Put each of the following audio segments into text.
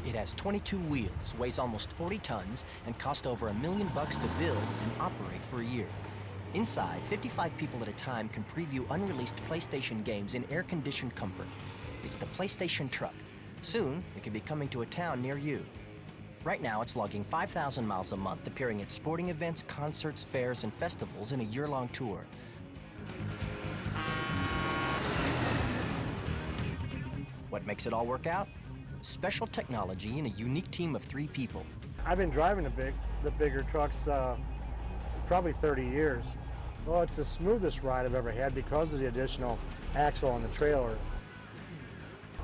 It has 22 wheels, weighs almost 40 tons, and cost over $1 million to build and operate for a year. Inside, 55 people at a time can preview unreleased PlayStation games in air-conditioned comfort. It's the PlayStation Truck. Soon, it could be coming to a town near you. Right now, it's logging 5,000 miles a month, appearing at sporting events, concerts, fairs, and festivals in a year-long tour. What makes it all work out? Special technology and a unique team of 3 people. I've been driving the bigger trucks probably 30 years. Well, it's the smoothest ride I've ever had because of the additional axle on the trailer.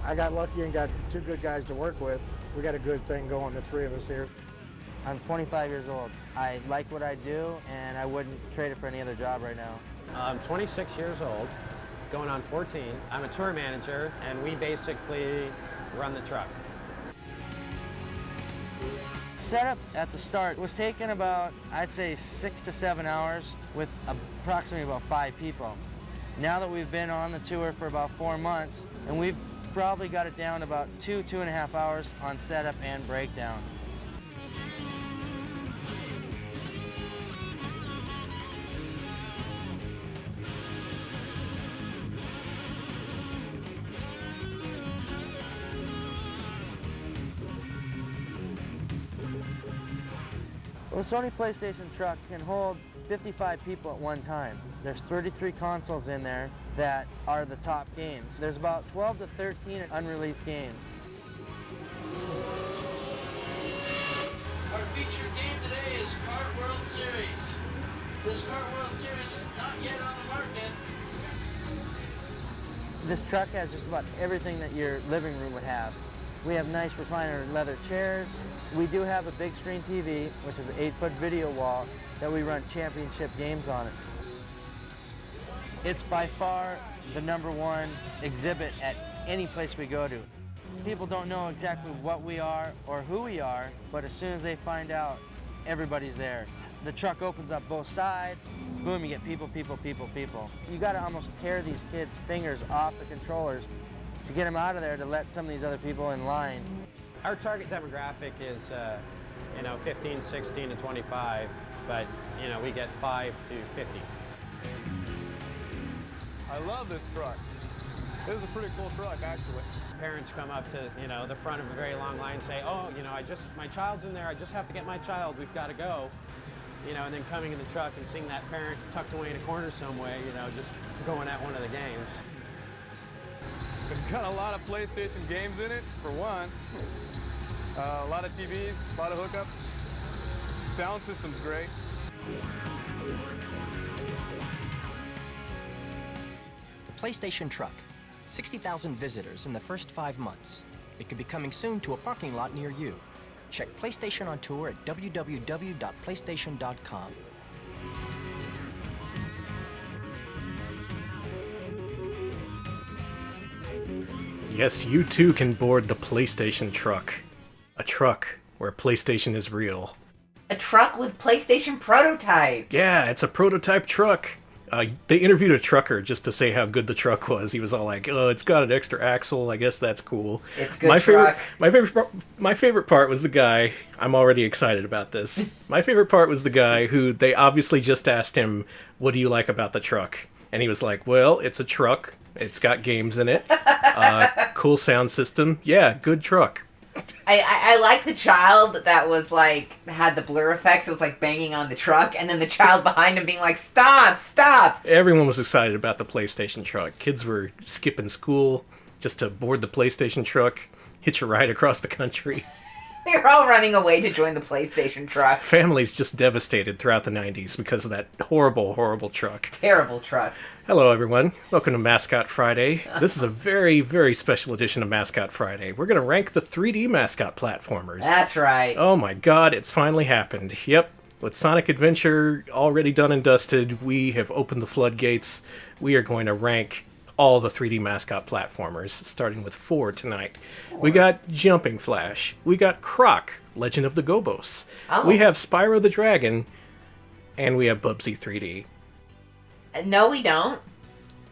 I got lucky and got 2 good guys to work with. We got a good thing going, the 3 of us here. I'm 25 years old. I like what I do, and I wouldn't trade it for any other job right now. I'm 26 years old, going on 14. I'm a tour manager, and we basically run the truck. Setup at the start was taking about, I'd say, 6 to 7 hours with approximately about 5 people. Now that we've been on the tour for about 4 months, and we've probably got it down to about 2.5 hours on setup and breakdown. Well, the Sony PlayStation Truck can hold 55 people at one time. There's 33 consoles in there that are the top games. There's about 12 to 13 unreleased games. Our featured game today is Kart World Series. This Kart World Series is not yet on the market. This truck has just about everything that your living room would have. We have nice recliner leather chairs. We do have a big screen TV, which is an 8-foot video wall that we run championship games on it. It's by far the #1 exhibit at any place we go to. People don't know exactly what we are or who we are, but as soon as they find out, everybody's there. The truck opens up both sides, boom, you get people, people, people, people. You gotta almost tear these kids' fingers off the controllers to get them out of there to let some of these other people in line. Our target demographic is, 15, 16 to 25, but, we get 5 to 50. I love this truck. This is a pretty cool truck, actually. Parents come up to, the front of a very long line and say, oh, my child's in there, I just have to get my child, we've got to go. And then coming in the truck and seeing that parent tucked away in a corner somewhere, just going at one of the games. It's got a lot of PlayStation games in it, for one. A lot of TVs, a lot of hookups. Sound system's great. The PlayStation Truck. 60,000 visitors in the first 5 months. It could be coming soon to a parking lot near you. Check PlayStation on tour at www.playstation.com. Yes, you too can board the PlayStation Truck. A truck where PlayStation is real. A truck with PlayStation prototypes! Yeah, it's a prototype truck. They interviewed a trucker just to say how good the truck was. He was all like, "Oh, it's got an extra axle. I guess that's cool." It's good truck. My favorite part was the guy. I'm already excited about this. My favorite part was the guy who they obviously just asked him, "What do you like about the truck?" And he was like, "Well, it's a truck. It's got games in it. Cool sound system. Yeah, good truck." I like the child that was had the blur effects. It was banging on the truck, and then the child behind him being like, "Stop, stop!" Everyone was excited about the PlayStation Truck. Kids were skipping school just to board the PlayStation Truck, hitch a ride across the country. We were all running away to join the PlayStation Truck. Families just devastated throughout the 90s because of that horrible, horrible truck. Terrible truck. Hello, everyone. Welcome to Mascot Friday. This is a very, very special edition of Mascot Friday. We're going to rank the 3D Mascot platformers. That's right. Oh my god, it's finally happened. Yep. With Sonic Adventure already done and dusted, we have opened the floodgates. We are going to rank all the 3D Mascot platformers, starting with 4 tonight. 4. We got Jumping Flash. We got Croc, Legend of the Gobbos. Oh. We have Spyro the Dragon. And we have Bubsy 3D. No, we don't.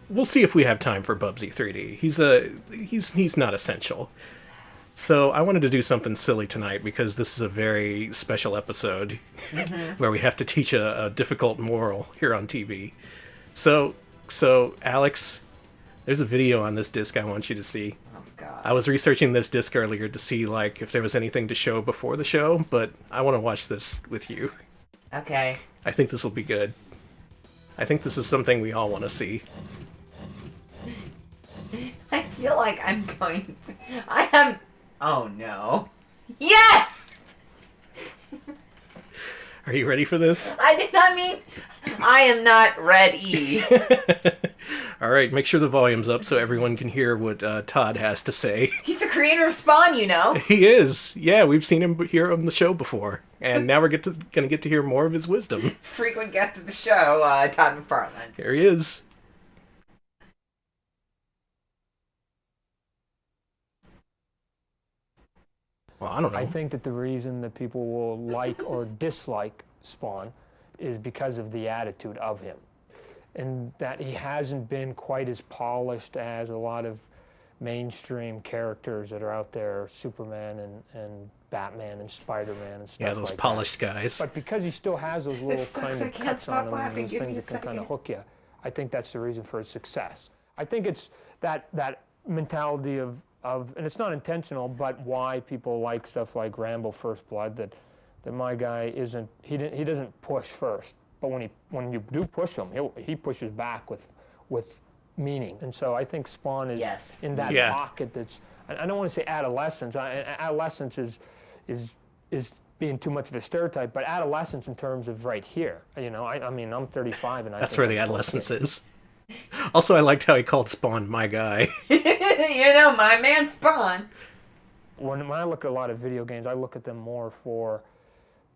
We'll see if we have time for Bubsy 3D. He's not essential. So I wanted to do something silly tonight because this is a very special episode where we have to teach a difficult moral here on TV. So Alex, there's a video on this disc I want you to see. Oh, God. I was researching this disc earlier to see like if there was anything to show before the show, but I want to watch this with you. Okay. I think this will be good. I think this is something we all want to see. I feel like I'm going to... I have... Oh, no. Yes! Are you ready for this? I did not mean... I am not ready. All right, make sure the volume's up so everyone can hear what Todd has to say. He's the creator of Spawn, you know. He is. Yeah, we've seen him here on the show before. And now we're gonna get to hear more of his wisdom. Frequent guest of the show, Todd McFarlane. Here he is. Well, I don't know. I think that the reason that people will like or dislike Spawn is because of the attitude of him. And that he hasn't been quite as polished as a lot of mainstream characters that are out there, Superman and Batman and Spider-Man and stuff like that. Yeah, those polished guys. But because he still has those little kind of cuts on him and those things that can kind of hook you, I think that's the reason for his success. I think it's that mentality of and it's not intentional, but why people like stuff like Rambo First Blood, that my guy isn't, he doesn't push first, but when you do push him, he pushes back with meaning. And so I think Spawn is in that pocket that's, I don't want to say adolescence. Adolescence is being too much of a stereotype, but adolescence in terms of right here. You know, I mean, I'm 35 and that's where the adolescence is. Also, I liked how he called Spawn my guy. You know, my man Spawn. When I look at a lot of video games, I look at them more for,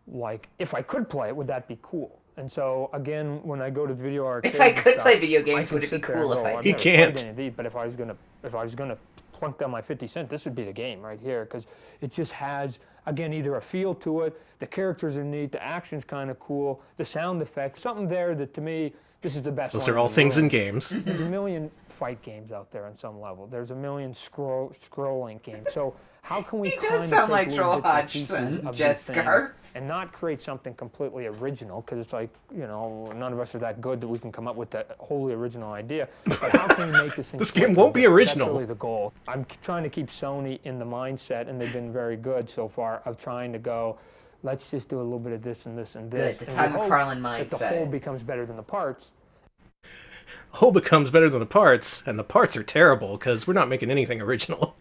like, if I could play it, would that be cool? And so, again, when I go to video arcades, if I could play video games, would it be cool if I did? He can't. But if I was gonna plunk down my 50 cents, this would be the game right here, because it just has, again, either a feel to it, the characters are neat, the action's kind of cool, the sound effects, something there that to me, this is the best. Those are all things in games. There's a million fight games out there on some level. There's a million scrolling games. So how can we kind of sound like take Joel little bits and pieces Hodgson, of Jet these things Scarf. and not create something completely original? Because it's like, you know, none of us are that good that we can come up with that wholly original idea. But how can we make this thing? This game won't be original. That's really the goal. I'm trying to keep Sony in the mindset, and they've been very good so far, of trying to go, let's just do a little bit of this and this and this. Good, the Todd McFarlane mindset. That the whole becomes better than the parts. The whole becomes better than the parts, and the parts are terrible because we're not making anything original.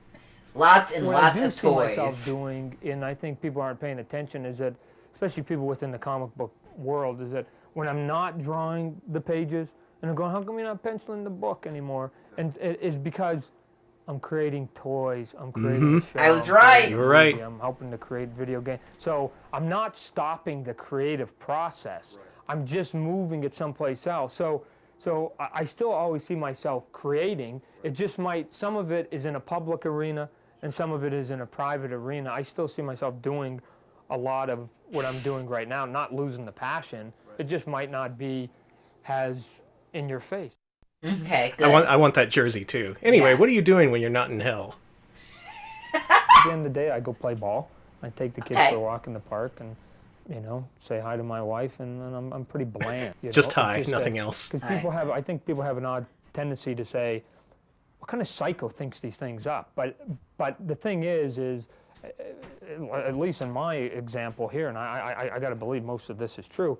Lots and what lots I do of see toys. myself doing, and I think people aren't paying attention, is that, especially people within the comic book world, is that when I'm not drawing the pages, and I'm going, how come you're not penciling the book anymore? And it is because I'm creating toys, I'm creating a show. I was right. You were right. I'm helping to create video games. So I'm not stopping the creative process. I'm just moving it someplace else. So I still always see myself creating. It just might, some of it is in a public arena and some of it is in a private arena. I still see myself doing a lot of what I'm doing right now, not losing the passion. It just might not be as in your face. Okay, good. I want that jersey too. Anyway, what are you doing when you're not in hell? At the end of the day, I go play ball. I take the kids for a walk in the park and, you know, say hi to my wife, and I'm pretty bland. You Just know? hi, Just nothing else. Because I think people have an odd tendency to say, what kind of psycho thinks these things up? But the thing is at least in my example here, and I got to believe most of this is true,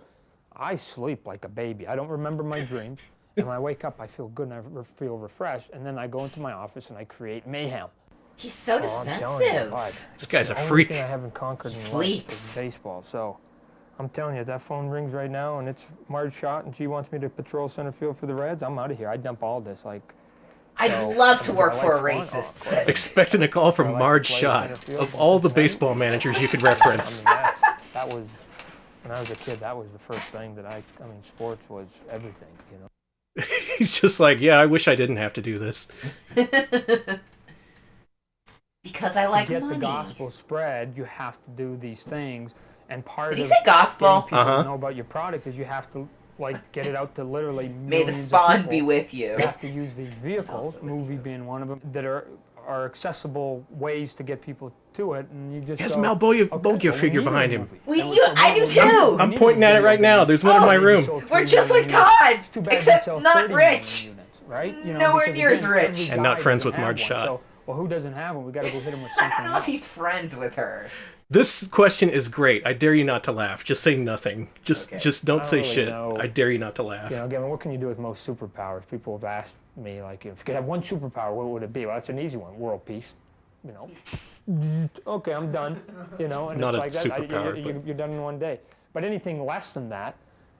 I sleep like a baby. I don't remember my dreams. And when I wake up, I feel good and I feel refreshed. And then I go into my office and I create mayhem. He's so defensive. This guy's a the only freak. thing I haven't conquered in life is baseball. So I'm telling you, if that phone rings right now and it's Marge Schott and she wants me to patrol center field for the Reds, I'm out of here. I dump all this. I'd love to work for a racist. Expecting a call from Marge Schott. Of all the baseball managers you could reference. I mean, that was, when I was a kid, that was the first thing that I mean, sports was everything, you know. He's just like, yeah, I wish I didn't have to do this. Because I like money. To money. get the gospel spread, you have to do these things. And part Did he of say gospel? getting people to know about your product is you have to, like, get it out to literally May the millions of spawn people. be with you. You have to use these vehicles, movie being one of them, that are are accessible ways to get people to it, and you just He has go, Malbogia figure behind him. I do too. I'm pointing at it right now. There's one in my room. We're just like Todd, except not rich. Right? Nowhere near as rich. And not friends with Marge Schott. So, well, who doesn't have one? We got to go hit him with I something don't know if else. he's friends with her. This question is great. I dare you not to laugh. Just say nothing. Just don't say really shit. know. I dare you not to laugh. Again, what can you do with most superpowers? People have asked me, like, if you could have one superpower, what would it be? Well, that's an easy one. World peace. Okay, I'm done. And Not it's a like that. superpower, You're done in one day. But anything less than that,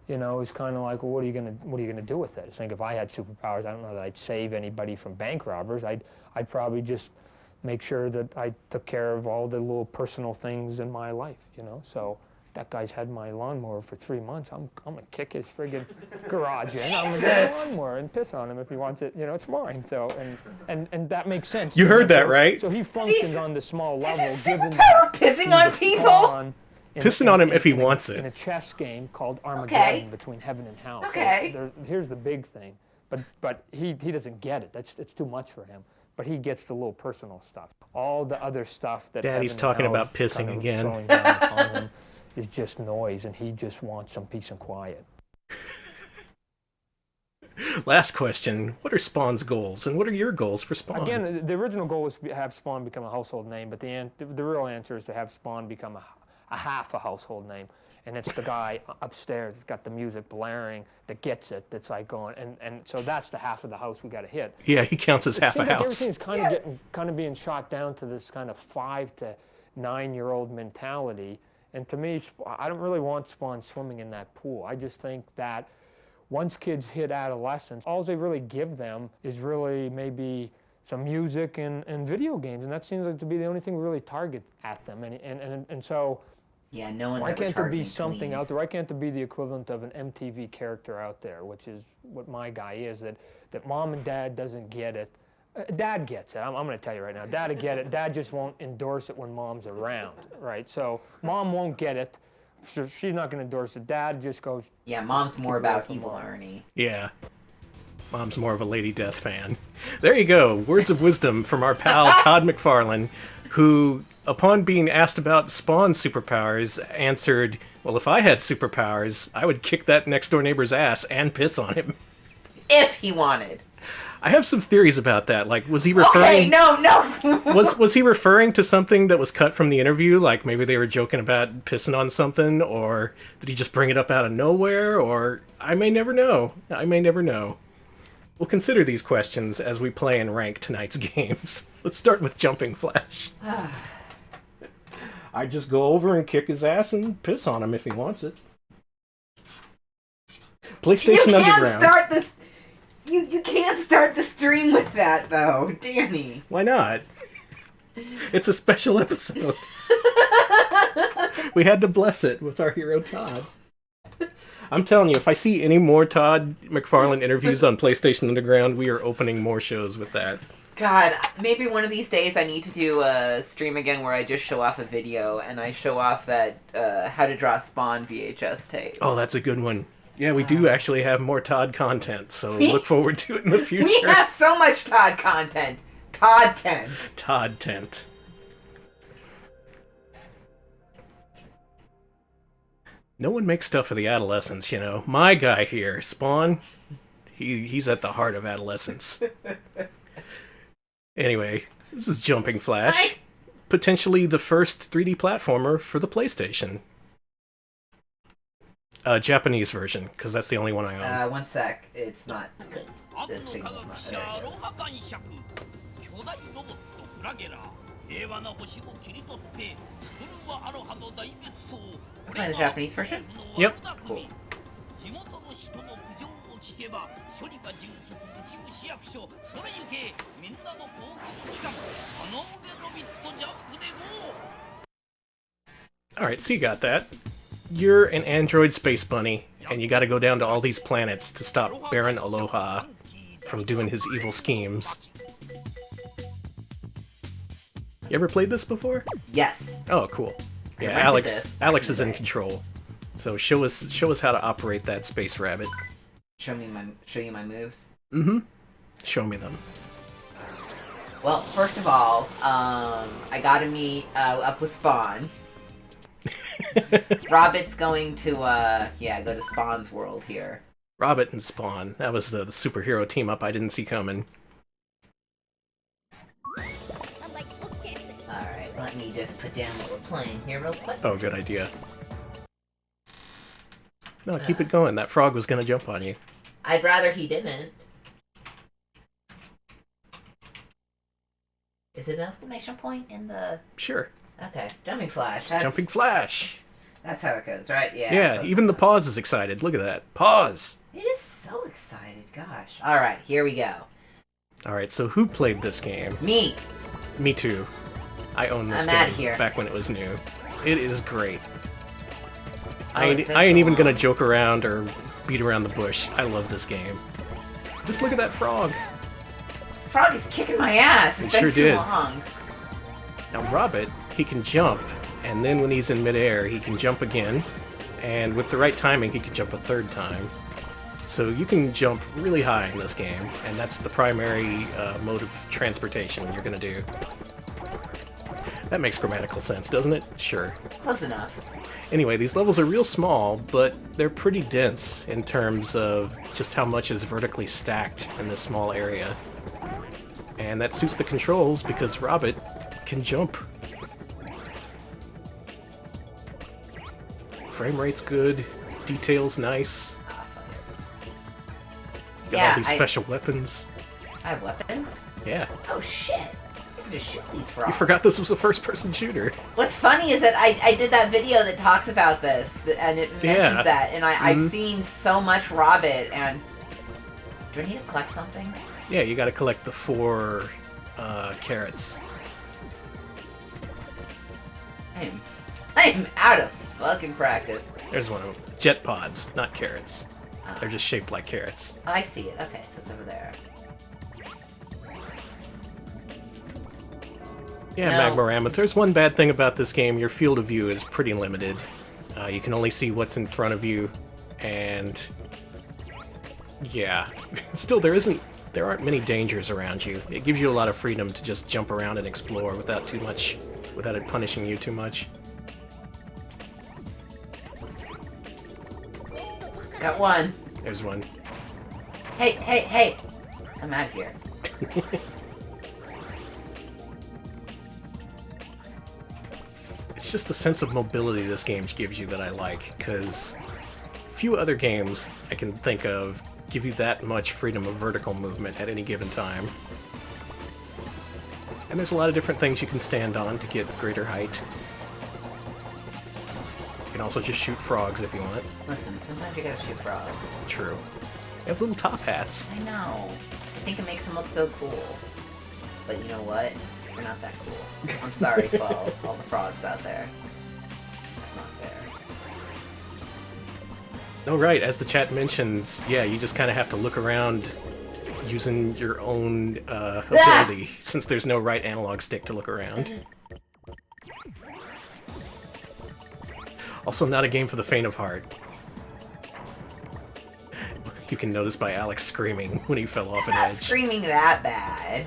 is kind of like, well, what are you gonna do with it? I think if I had superpowers, I don't know that I'd save anybody from bank robbers. I'd probably just make sure that I took care of all the little personal things in my life. So that guy's had my lawnmower for 3 months. I'm gonna kick his friggin' garage in. I'm gonna get a lawnmower and piss on him if he wants it. It's mine. So and that makes sense. You heard that, right? So he functions on the small level, given pissing on people. Pissing on him if he wants it. In a chess game called Armageddon between heaven and hell. Okay. So here's the big thing, but he doesn't get it. It's too much for him. But he gets the little personal stuff. All the other stuff that Daddy's heaven and talking hell about is pissing kind of again. throwing down upon him is just noise, and he just wants some peace and quiet. Last question. What are Spawn's goals, and what are your goals for Spawn? Again, the original goal was to have Spawn become a household name, but the real answer is to have Spawn become a half a household name. And it's the guy upstairs that's got the music blaring that gets it, that's like going, and so that's the half of the house we got to hit. Yeah, he counts as half a It seems like house. everything's kind of being shot down to this kind of 5 to 9-year-old mentality. And to me, I don't really want Spawn swimming in that pool. I just think that once kids hit adolescence, all they really give them is really maybe some music and video games, and that seems like to be the only thing we really target at them. And so. Yeah, no one's Why ever can't there be targeting something tweens. out there? Why can't there be the equivalent of an MTV character out there, which is what my guy is, that mom and dad doesn't get it. Dad gets it. I'm going to tell you right now. Dad will get it. Dad just won't endorse it when mom's around, right? So mom won't get it. So she's not going to endorse it. Dad just goes... Yeah, mom's more about evil Ernie. Yeah. Mom's more of a Lady Death fan. There you go. Words of wisdom from our pal Todd McFarlane, who, upon being asked about Spawn's superpowers, answered, well, if I had superpowers, I would kick that next-door neighbor's ass and piss on him. If he wanted. I have some theories about that. Like, was he referring... Okay, no! was he referring to something that was cut from the interview? Like, maybe they were joking about pissing on something? Or did he just bring it up out of nowhere? Or... I may never know. We'll consider these questions as we play and rank tonight's games. Let's start with Jumping Flash. I just go over and kick his ass and piss on him if he wants it. PlayStation Underground. Start this. You can't start the stream with that though, Danny. Why not? It's a special episode. We had to bless it with our hero Todd. I'm telling you, if I see any more Todd McFarlane interviews on PlayStation Underground, we are opening more shows with that. God, maybe one of these days I need to do a stream again where I just show off a video and I show off that how to draw Spawn VHS tape. Oh, that's a good one. Yeah, we do actually have more Todd content, so look forward to it in the future. We have so much Todd content. Todd tent. Todd tent. No one makes stuff for the adolescents, you know. My guy here, Spawn, he's at the heart of adolescence. Anyway, this is Jumping Flash. Potentially the first 3D platformer for the PlayStation. Japanese version, because that's the only one I own. One sec. It's not... The signal's not there. It is. Play the Japanese version? Yep. Cool. Alright, so you got that. You're an android space bunny, and you gotta go down to all these planets to stop Baron Aloha from doing his evil schemes. You ever played this before? Yes. Oh, cool. Yeah, rented this back Alex in is the in day. control. So show us how to operate that space rabbit. Show you my moves. Mm-hmm. Show me them. Well, first of all, I gotta meet up with Spawn. Robit's going to, go to Spawn's world here. Robert and Spawn. That was the superhero team-up I didn't see coming. Alright, let me just put down what we're playing here real quick. Oh, good idea. No, keep it going. That frog was gonna jump on you. I'd rather he didn't. Is it an exclamation point in the... Sure. Okay, jumping flash. Jumping flash! That's how it goes, right? Yeah. Yeah, even the pause is excited. Look at that. Pause! It is so excited, gosh. Alright, here we go. Alright, so who played this game? Me! Me too. I own this I'm outta game here. back when it was new. It is great. Oh, I it's been ain't so even gonna long. joke around or beat around the bush. I love this game. Just look at that frog. Frog is kicking my ass. It's It been sure too did. long. Now, Robert, he can jump, and then when he's in midair, he can jump again, and with the right timing, he can jump a third time. So you can jump really high in this game, and that's the primary mode of transportation you're gonna do. That makes grammatical sense, doesn't it? Sure. Close enough. Anyway, these levels are real small, but they're pretty dense in terms of just how much is vertically stacked in this small area. And that suits the controls because Robert can jump. Frame rate's good, detail's nice. You got all these special weapons. I have weapons? Yeah. Oh shit. I can just shoot these frogs. You forgot this was a first-person shooter. What's funny is that I did that video that talks about this, and it mentions that, and I've seen so much Robert, and... Do I need to collect something? Yeah, you gotta collect the 4 carrots. I'm out of fucking practice. There's one of them. Jet pods, not carrots. They're just shaped like carrots. Oh, I see it. Okay, so it's over there. Yeah, Magmarama. There's one bad thing about this game. Your field of view is pretty limited. You can only see what's in front of you, and... yeah. Still, there aren't many dangers around you. It gives you a lot of freedom to just jump around and explore without it punishing you too much. Got one. There's one. Hey! I'm out of here. It's just the sense of mobility this game gives you that I like, because few other games I can think of give you that much freedom of vertical movement at any given time. And there's a lot of different things you can stand on to get greater height. You can also just shoot frogs if you want. Listen, sometimes you gotta shoot frogs. True. They have little top hats. I know. I think it makes them look so cool. But you know what? They're not that cool. I'm sorry to all the frogs out there. That's not fair. No, right. As the chat mentions, yeah, you just kind of have to look around using your own ability, since there's no right analog stick to look around. Also, not a game for the faint of heart. You can notice by Alex screaming when he fell off an Not edge. screaming that bad.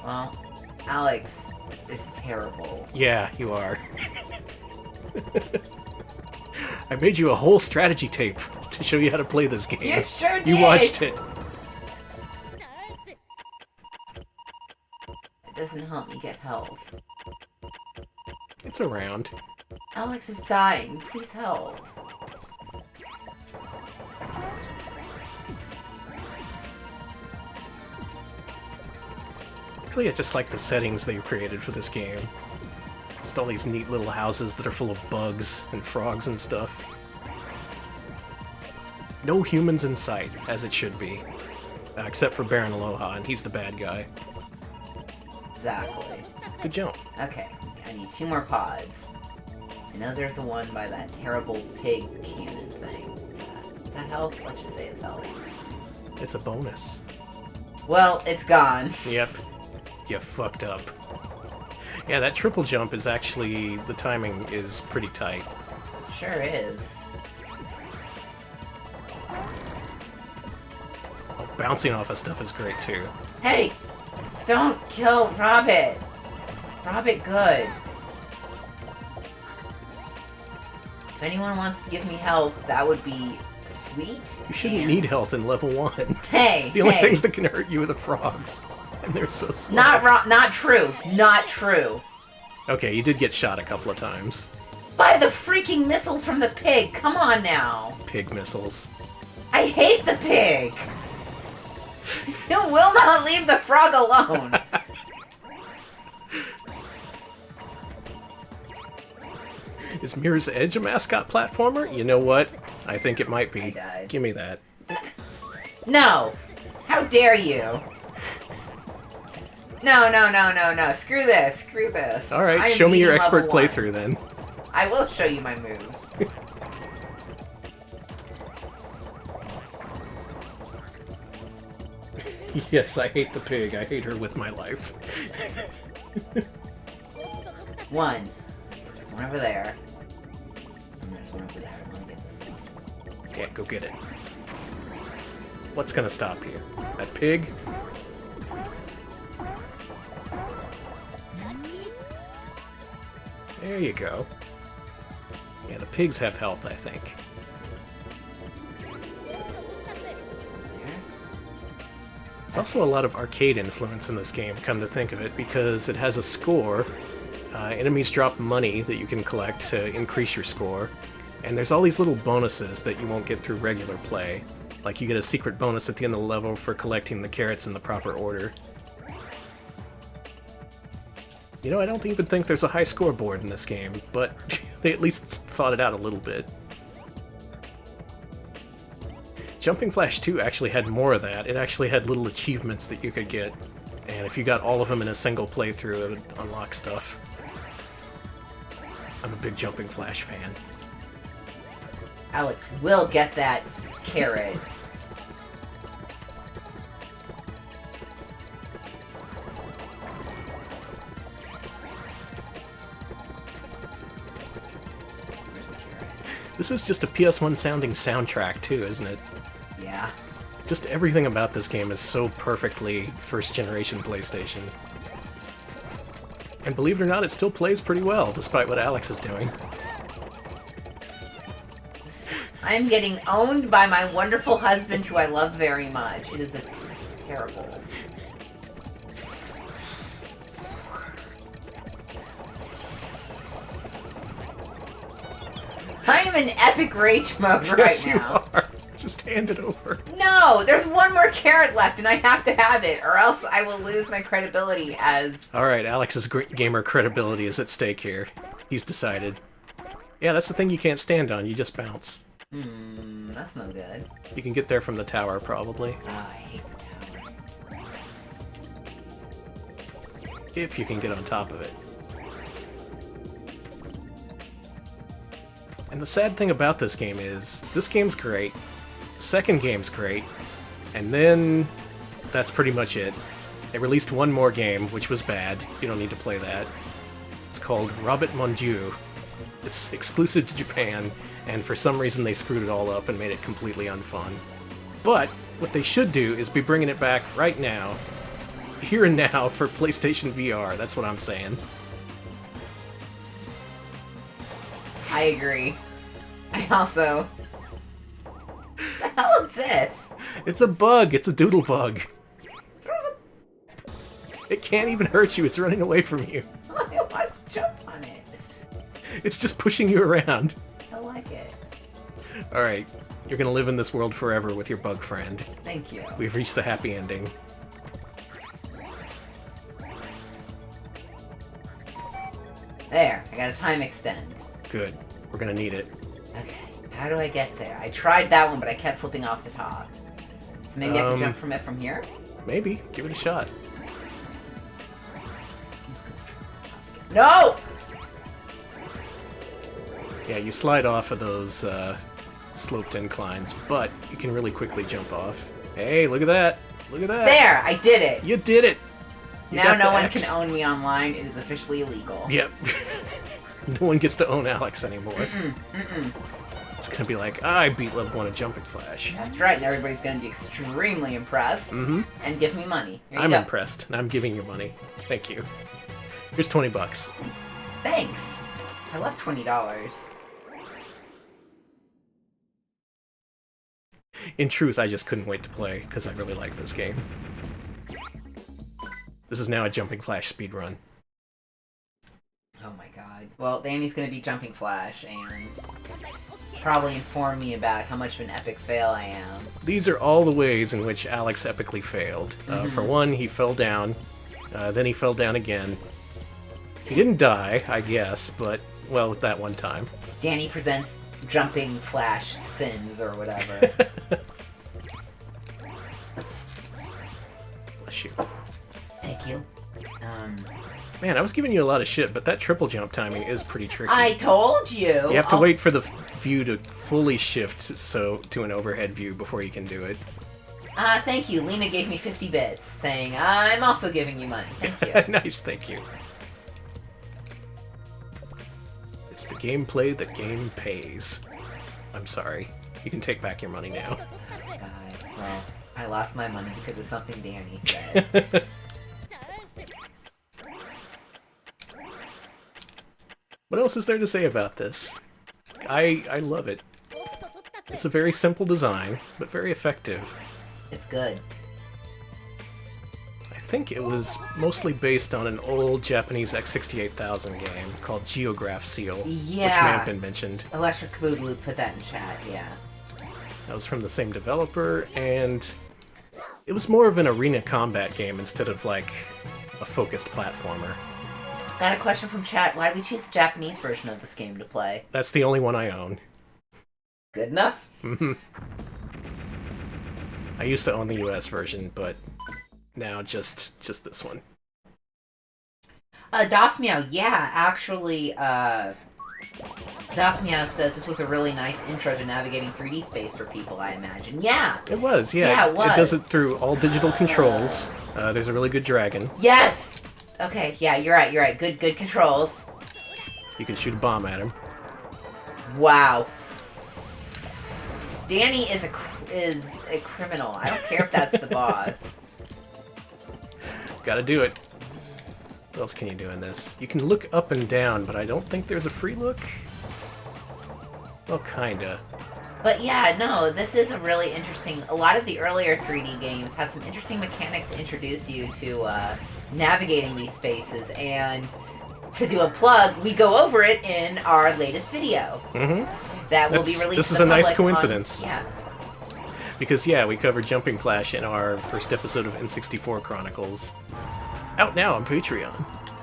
Well, Alex is terrible. Yeah, you are. I made you a whole strategy tape to show you how to play this game. You sure did! You watched it. It doesn't help me get health. It's around. Alex is dying. Please help. Really, I just like the settings they created for this game. Just all these neat little houses that are full of bugs and frogs and stuff. No humans in sight, as it should be. Except for Baron Aloha, and he's the bad guy. Exactly. Good jump. Okay, I need 2 more pods. I know there's the one by that terrible pig cannon thing. Is that health? Let's just say it's health. It's a bonus. Well, it's gone. Yep. You fucked up. Yeah, that triple jump is actually... the timing is pretty tight. Sure is. bouncing off of stuff is great too. Hey! Don't kill Rabbit! Rabbit good. If anyone wants to give me health, that would be sweet. You shouldn't need health in level 1. Hey, the only things that can hurt you are the frogs. And they're so slow. Not true. Not true. Okay, you did get shot a couple of times. By the freaking missiles from the pig. Come on now. Pig missiles. I hate the pig. You will not leave the frog alone. Is Mirror's Edge a mascot platformer? You know what? I think it might be. I died. Give me that. No. How dare you? No. Screw this. Screw this. Alright, show me your expert playthrough then. I will show you my moves. Yes, I hate the pig. I hate her with my life. One. There's one over there. And there's one over there. I want to get this one. Yeah, go get it. What's gonna stop you? That pig? There you go. Yeah, the pigs have health, I think. There's also a lot of arcade influence in this game, come to think of it, because it has a score. Enemies drop money that you can collect to increase your score. And there's all these little bonuses that you won't get through regular play. Like you get a secret bonus at the end of the level for collecting the carrots in the proper order. You know, I don't even think there's a high scoreboard in this game, but they at least thought it out a little bit. Jumping Flash 2 actually had more of that. It actually had little achievements that you could get, and if you got all of them in a single playthrough, it would unlock stuff. I'm a big Jumping Flash fan. Alex will get that carrot. This is just a PS1 sounding soundtrack too, isn't it? Yeah. Just everything about this game is so perfectly first-generation PlayStation. And believe it or not, it still plays pretty well, despite what Alex is doing. I'm getting owned by my wonderful husband, who I love very much. It is terrible. I am in epic rage mode right Yes, now. you are. Just hand it over. No, there's one more carrot left, and I have to have it, or else I will lose my credibility as... Alright, Alex's gamer credibility is at stake here. He's decided. Yeah, that's the thing you can't stand on, you just bounce. That's no good. You can get there from the tower, probably. Oh, I hate the tower. If you can get on top of it. And the sad thing about this game is, this game's great, the second game's great, and then that's pretty much it. They released one more game, which was bad. You don't need to play that. It's called Rabbit Mon Dieu. It's exclusive to Japan, and for some reason they screwed it all up and made it completely unfun. But what they should do is be bringing it back right now, here and now, for PlayStation VR. That's what I'm saying. I agree. I also... The hell is this? It's a bug. It's a doodle bug. It can't even hurt you. It's running away from you. I want to jump on it. It's just pushing you around. I like it. Alright, you're gonna live in this world forever with your bug friend. Thank you. We've reached the happy ending. There, I got a time extend. Good. We're gonna need it. Okay, how do I get there? I tried that one, but I kept slipping off the top. So maybe I can jump from it from here? Maybe. Give it a shot. No! Yeah, you slide off of those sloped inclines, but you can really quickly jump off. Hey, look at that! Look at that! There! I did it! You did it! You now got no the one X. can own me online. It is officially illegal. Yep. No one gets to own Alex anymore. It's gonna be like, I beat level 1 of Jumping Flash. That's right, and everybody's gonna be extremely impressed and give me money. Here you I'm go. impressed, and I'm giving you money. Thank you. Here's 20 bucks. Thanks. I love $20. In truth, I just couldn't wait to play, because I really like this game. This is now a Jumping Flash speedrun. Oh my god. Well, Danny's gonna be Jumping Flash, and probably inform me about how much of an epic fail I am. These are all the ways in which Alex epically failed. For one, he fell down, then he fell down again. He didn't die, I guess, but, well, that one time. Danny presents Jumping Flash sins, or whatever. Bless you. Thank you. Man, I was giving you a lot of shit, but that triple jump timing is pretty tricky. I told you! You have to wait for the view to fully shift to an overhead view before you can do it. Thank you. Lena gave me 50 bits, saying, I'm also giving you money. Thank you. Nice, thank you. It's the gameplay that game pays. I'm sorry. You can take back your money now. God, well, I lost my money because of something Danny said. What else is there to say about this? I love it. It's a very simple design, but very effective. It's good. I think it was mostly based on an old Japanese X68000 game called Geograph Seal, which may have been mentioned. Electric Boogaloo put that in chat, yeah. That was from the same developer, and it was more of an arena combat game instead of, like, a focused platformer. Got a question from chat. Why did we choose the Japanese version of this game to play? That's the only one I own. Good enough? I used to own the US version, but now just this one. Das Meow, yeah, actually, Das Meow says this was a really nice intro to navigating 3D space for people, I imagine. Yeah! It was, yeah. Yeah, it was. It does it through all digital controls. There's a really good dragon. Yes! Okay, yeah, you're right. Good controls. You can shoot a bomb at him. Wow. Danny is a criminal. I don't care if that's the boss. Gotta do it. What else can you do in this? You can look up and down, but I don't think there's a free look. Well, kinda. But yeah, no, this is a really interesting... A lot of the earlier 3D games had some interesting mechanics to introduce you to navigating these spaces, and to do a plug, we go over it in our latest video. That will be released. This is a nice coincidence. Because, yeah, we covered Jumping Flash in our first episode of N64 Chronicles. Out now on Patreon.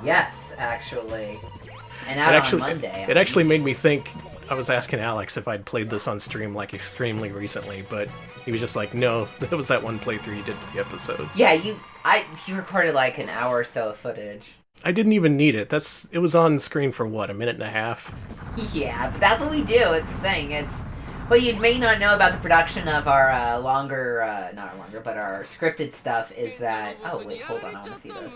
Yes, actually. And out on Monday. It actually made me think... I was asking Alex if I'd played this on stream, like, extremely recently, but he was just like, no, that was that one playthrough you did for the episode. Yeah, you recorded, like, an hour or so of footage. I didn't even need it. It was on screen for, what, a minute and a half? Yeah, but that's what we do. It's the thing. What you may not know about the production of our not our longer, but our scripted stuff is that... Oh, wait, hold on. I want to see this.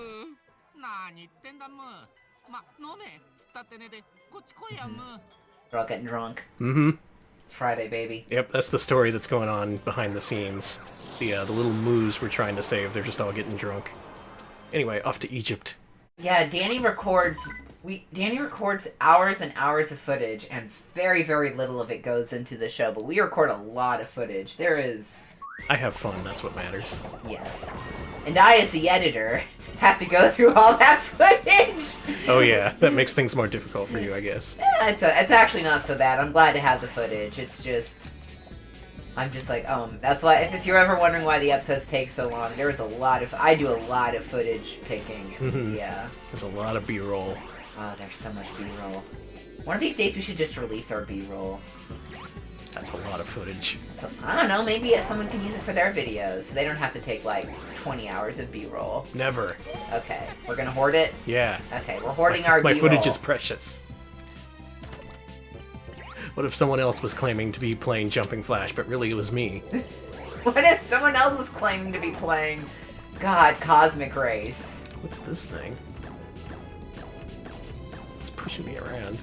We're all getting drunk. It's Friday, baby. Yep, that's the story that's going on behind the scenes. The little moos we're trying to save, they're just all getting drunk. Anyway, off to Egypt. Yeah, Danny records hours and hours of footage, and very, very little of it goes into the show, but we record a lot of footage. I have fun, that's what matters. Yes. And I, as the editor, have to go through all that footage! Oh yeah, that makes things more difficult for you, I guess. Yeah, it's actually not so bad. I'm glad to have the footage. It's just... I'm just like, that's why, if you're ever wondering why the episodes take so long, I do a lot of footage picking, yeah. There's a lot of B-roll. Oh, there's so much B-roll. One of these days we should just release our B-roll. That's a lot of footage. So, I don't know, maybe someone can use it for their videos, so they don't have to take, like, 20 hours of B-roll. Never. Okay, we're gonna hoard it? Yeah. Okay, we're hoarding our B-roll. My footage is precious. What if someone else was claiming to be playing Jumping Flash, but really it was me? What if someone else was claiming to be playing, God, Cosmic Race? What's this thing? It's pushing me around.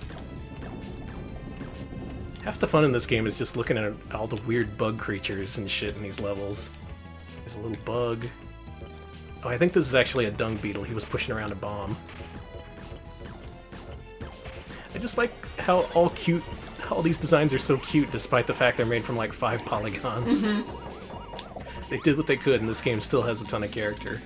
Half the fun in this game is just looking at all the weird bug creatures and shit in these levels. There's a little bug. Oh, I think this is actually a dung beetle. He was pushing around a bomb. I just like how all these designs are so cute despite the fact they're made from like 5 polygons. They did what they could, and this game still has a ton of character.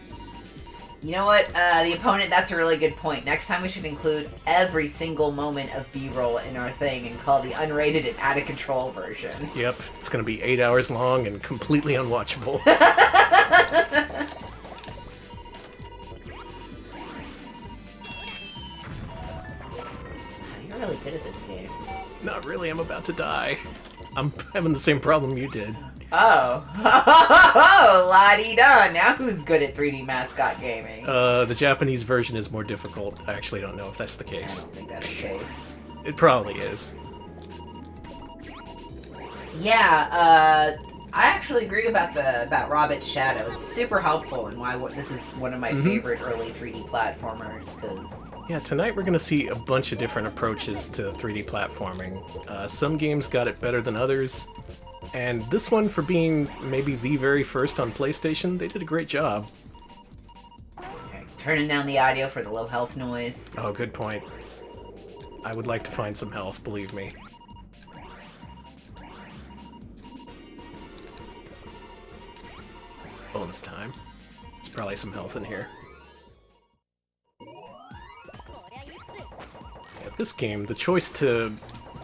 You know what, the opponent, that's a really good point. Next time we should include every single moment of B-roll in our thing and call the unrated and out-of-control version. Yep, it's gonna be 8 hours long and completely unwatchable. You're really good at this game. Not really, I'm about to die. I'm having the same problem you did. Oh. La-dee-da. Now who's good at 3D mascot gaming? The Japanese version is more difficult. I actually don't know if that's the I case. don't think that's the case. It probably is. Yeah, I actually agree about Rabbit's Shadow. It's super helpful and why this is one of my favorite early 3D platformers, because... Yeah, tonight we're going to see a bunch of different approaches to 3D platforming. Some games got it better than others, and this one, for being maybe the very first on PlayStation, they did a great job. Okay, turning down the audio for the low health noise. Oh, good point. I would like to find some health, believe me. Bonus time. There's probably some health in here. At this game, the choice to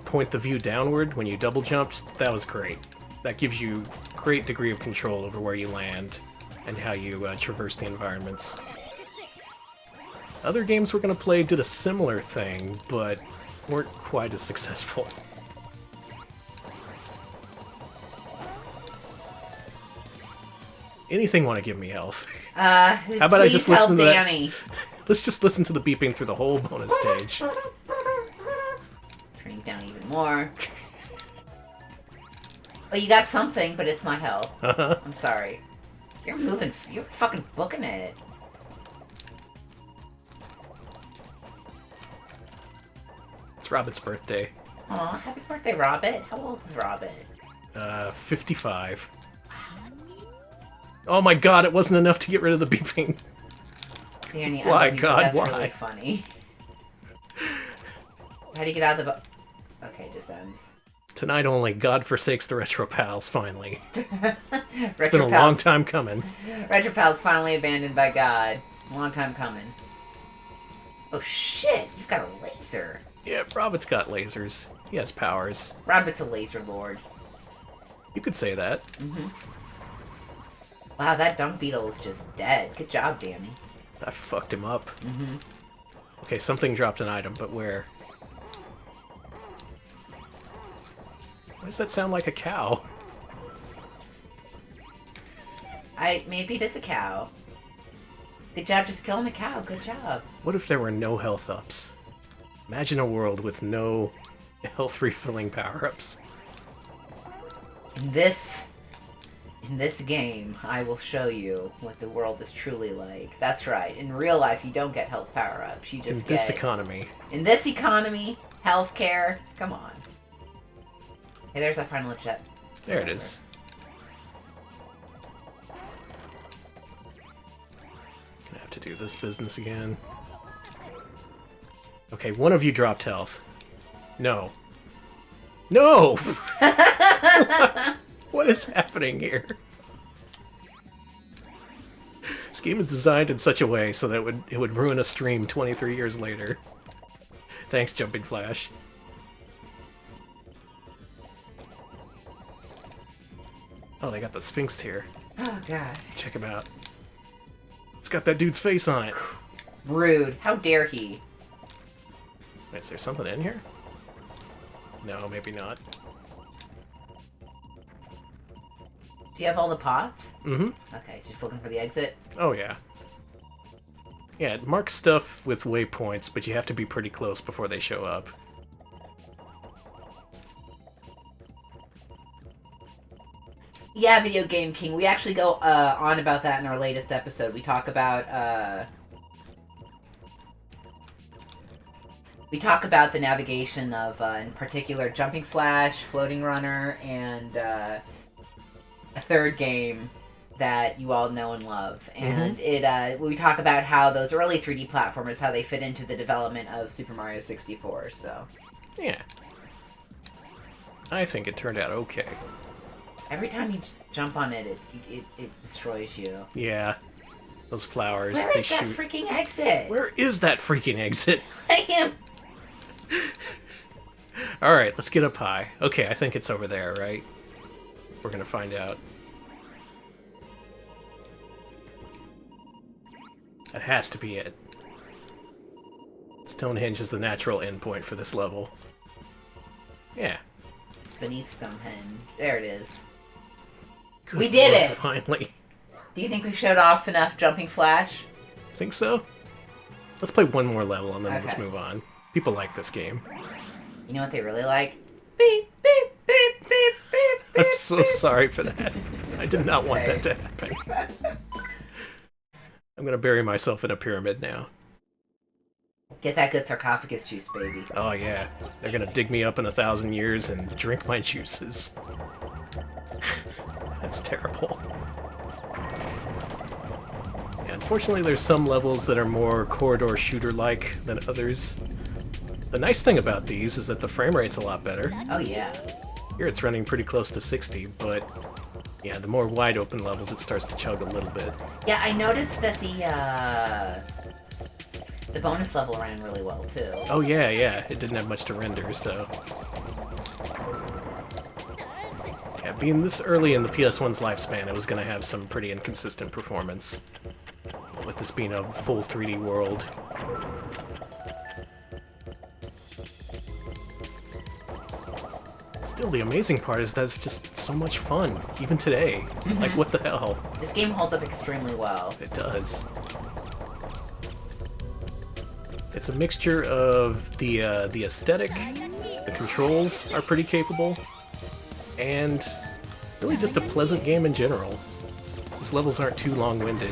point the view downward when you double jumped, that was great. That gives you great degree of control over where you land and how you traverse the environments. Other games we're going to play did a similar thing, but weren't quite as successful. Anything want to give me health? How about I just listen to Danny. that? Let's just listen to the beeping through the whole bonus stage. Turning down even more. Oh, you got something, but it's not health. I'm sorry. You're fucking booking it. It's Robin's birthday. Aw, happy birthday, Robin. How old is Robin? 55. Oh my god, it wasn't enough to get rid of the beeping. Danny, Why, God, that's why? really funny. How do you get out of the Okay, it just ends. Tonight only, God forsakes the Retro Pals, finally. It's Retro been a long time coming. Retro Pals finally abandoned by God. Long time coming. Oh shit, you've got a laser. Yeah, Robin's got lasers. He has powers. Rabbit's a laser lord. You could say that. Wow, that dung beetle is just dead. Good job, Danny. I fucked him up. Okay, something dropped an item, but where? Why does that sound like a cow? Maybe it is a cow. Good job just killing the cow. Good job. What if there were no health ups? Imagine a world with no health refilling power-ups. In this game, I will show you what the world is truly like. That's right. In real life, you don't get health power-ups. You just In this economy. In this economy, healthcare. Come on. Hey, there's that final jet. There it is. Gonna have to do this business again. Okay, one of you dropped health. No. No! What? What is happening here? This game is designed in such a way so that it would ruin a stream 23 years later. Thanks, Jumping Flash. Oh, they got the Sphinx here. Oh, God. Check him out. It's got that dude's face on it. Rude. How dare he? Wait, is there something in here? No, maybe not. Do you have all the pots? Mm-hmm. Okay, just looking for the exit. Oh, yeah. Yeah, it marks stuff with waypoints, but you have to be pretty close before they show up. Yeah, Video Game King. We actually go on about that in our latest episode. We talk about We talk about the navigation of, in particular, Jumping Flash, Floating Runner, and a third game that you all know and love. And we talk about how those early 3D platformers, how they fit into the development of Super Mario 64, so... Yeah. I think it turned out okay. Every time you jump on it, it destroys you. Yeah. Those flowers, Where they is that shoot. freaking exit? Where is that freaking exit? I am... Alright, let's get up high. Okay, I think it's over there, right? We're gonna find out. That has to be it. Stonehenge is the natural endpoint for this level. Yeah. It's beneath Stonehenge. There it is. Good We did Lord, it! Finally. Do you think we've showed off enough Jumping Flash? Think so? Let's play one more level and then let's Okay. move on. People like this game. You know what they really like? Beep, beep, beep, beep, beep, I'm beep, so beep. sorry for that. I did not want that to happen. I'm gonna bury myself in a pyramid now. Get that good sarcophagus juice, baby. Oh yeah, they're gonna dig me up in 1,000 years and drink my juices. That's terrible. Yeah, unfortunately, there's some levels that are more corridor shooter-like than others. The nice thing about these is that the frame rate's a lot better. Oh yeah. Here it's running pretty close to 60, but yeah, the more wide open levels it starts to chug a little bit. Yeah, I noticed that the bonus level ran really well too. Oh yeah, it didn't have much to render, so... Yeah, being this early in the PS1's lifespan, it was gonna have some pretty inconsistent performance. With this being a full 3D world. Still, the amazing part is that it's just so much fun, even today. Like, what the hell? This game holds up extremely well. It does. It's a mixture of the aesthetic, the controls are pretty capable, and really just a pleasant game in general. These levels aren't too long-winded.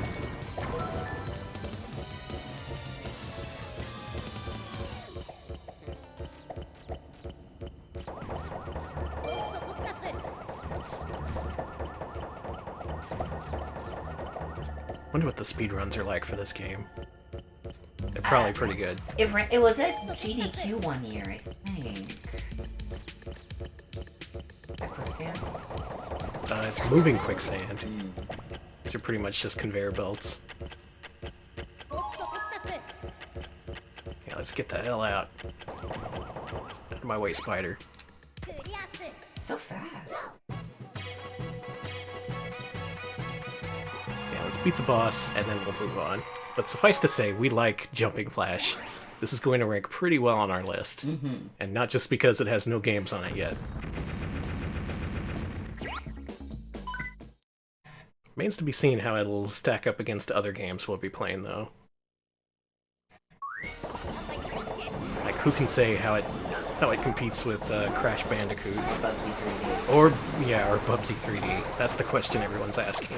Wonder what the speedruns are like for this game. They're probably pretty good. It was at GDQ one year, I think. It's moving quicksand. These are pretty much just conveyor belts. Yeah, let's get the hell out. Out of my way, spider. So fast. Yeah, let's beat the boss, and then we'll move on. But suffice to say, we like Jumping Flash. This is going to rank pretty well on our list. And not just because it has no games on it yet. Remains to be seen how it'll stack up against other games we'll be playing, though. Like, who can say how it competes with Crash Bandicoot? Bubsy 3D. Or Bubsy 3D. That's the question everyone's asking.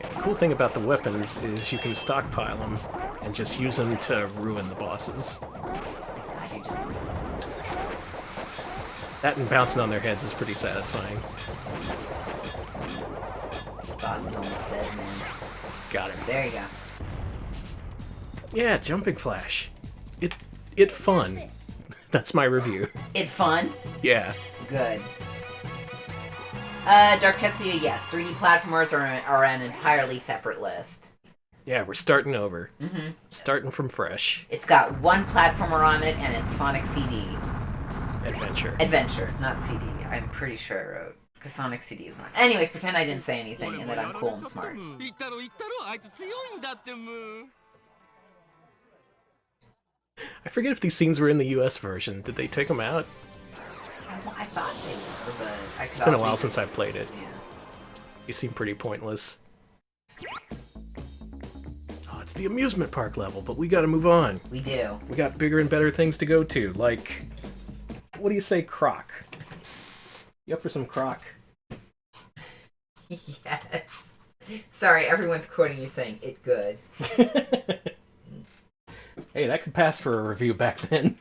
Yeah, the cool thing about the weapons is you can stockpile them and just use them to ruin the bosses. That and bouncing on their heads is pretty satisfying. This boss is almost dead, man. Got him. There you go. Yeah, Jumping Flash. It fun. That's my review. It fun? Yeah. Good. Dark Tetsuya, yes. 3D platformers are an entirely separate list. Yeah, we're starting over. Starting from fresh. It's got one platformer on it, and it's Sonic CD. Adventure. Adventure, not CD. I'm pretty sure I wrote. Because Sonic CD is not. Anyways, pretend I didn't say anything and that I'm cool and smart. I forget if these scenes were in the US version. Did they take them out? I thought they were, but I could It's been a also while be- since I've played it. Yeah. You seem pretty pointless. Oh, it's the amusement park level, but we gotta move on. We do. We got bigger and better things to go to, like... What do you say, Croc? You up for some Croc? Yes. Sorry, everyone's quoting you saying it good. Hey, that could pass for a review back then.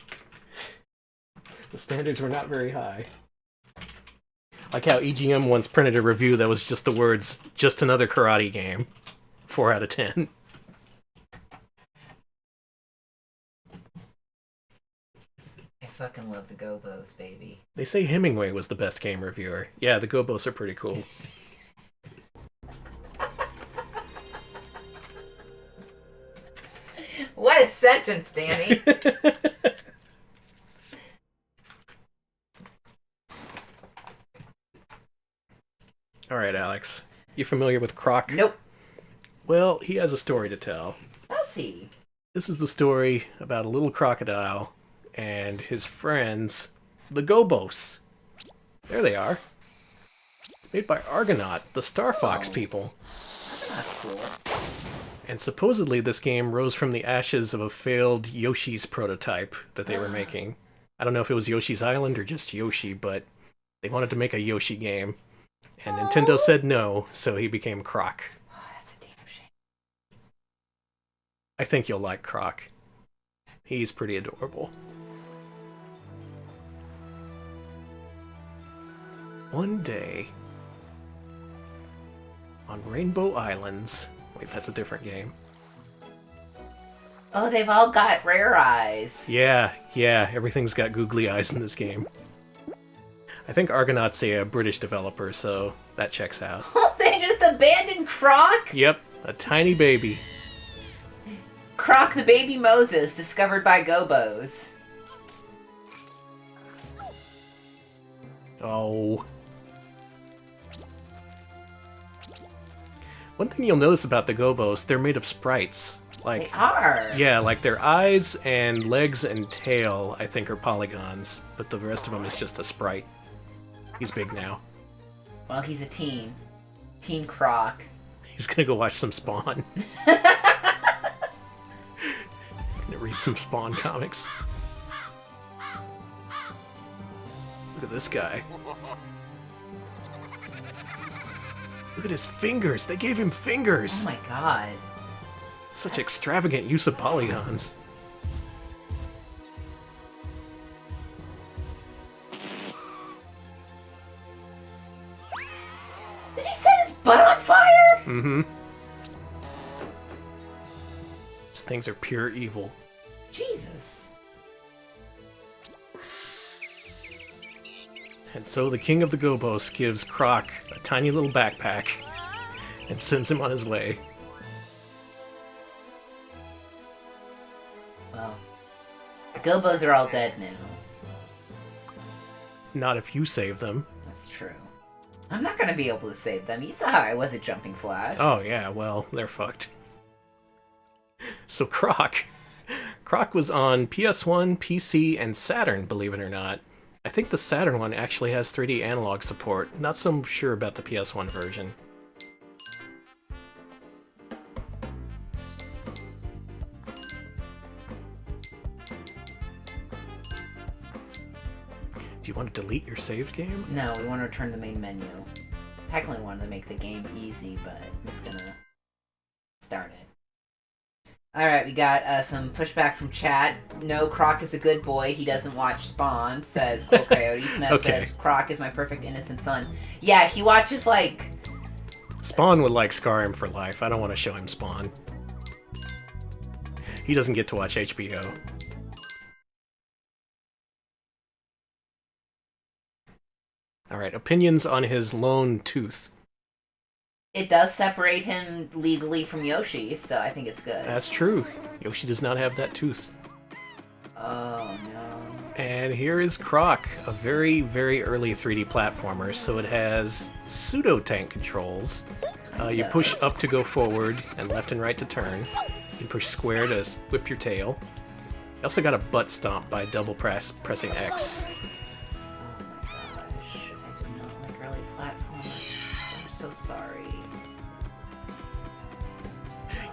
The standards were not very high. Like how EGM once printed a review that was just the words, "Just another karate game." 4 out of 10. I fucking love the Gobbos, baby. They say Hemingway was the best game reviewer. Yeah, the Gobbos are pretty cool. What a sentence, Danny! Alright, Alex. You familiar with Croc? Nope. Well, he has a story to tell. Does he? This is the story about a little crocodile and his friends, the Gobbos. There they are. It's made by Argonaut, the Star Fox people. That's cool. And supposedly this game rose from the ashes of a failed Yoshi's prototype that they were making. I don't know if it was Yoshi's Island or just Yoshi, but they wanted to make a Yoshi game. And Nintendo said no, so he became Croc. Oh, that's a damn shame. I think you'll like Croc. He's pretty adorable. One day, on Rainbow Islands... Wait, that's a different game. Oh, they've all got rare eyes. Yeah, everything's got googly eyes in this game. I think Argonaut's a British developer, so that checks out. Oh, they just abandoned Croc? Yep, a tiny baby. Croc the baby Moses, discovered by Gobbos. Oh. One thing you'll notice about the Gobbos, they're made of sprites. Like, they are. Yeah, like their eyes and legs and tail, I think, are polygons, but the rest of them is just a sprite. He's big now. Well, he's a teen. Teen Croc. He's gonna go watch some Spawn. Gonna read some Spawn comics. Look at this guy. Look at his fingers! They gave him fingers! Oh my god. Such extravagant use of polygons. Did he set his butt on fire? Mm-hmm. These things are pure evil. Jesus. And so the king of the Gobbos gives Croc a tiny little backpack and sends him on his way. Well, the Gobbos are all dead now. Not if you save them. That's true. I'm not gonna be able to save them. You saw how I was at Jumping Flash. Oh yeah, well, they're fucked. So Croc was on PS1, PC, and Saturn, believe it or not. I think the Saturn one actually has 3D analog support. Not so sure about the PS1 version. Do you want to delete your saved game? No, we want to return the main menu. Technically wanted to make the game easy, but I'm just gonna start it. Alright, we got some pushback from chat. No, Croc is a good boy. He doesn't watch Spawn, says Cool Coyote. Smith Okay. says, Croc is my perfect innocent son. Yeah, he watches, like... Spawn would, like, scar him for life. I don't want to show him Spawn. He doesn't get to watch HBO. Alright, opinions on his lone tooth. It does separate him legally from Yoshi, so I think it's good. That's true. Yoshi does not have that tooth. Oh, no. And here is Croc, a very, very early 3D platformer, so it has pseudo-tank controls. You push up to go forward, and left and right to turn. You can push square to whip your tail. You also got a butt stomp by double pressing X. Oh my gosh, I do not like early platformers. I'm so sorry.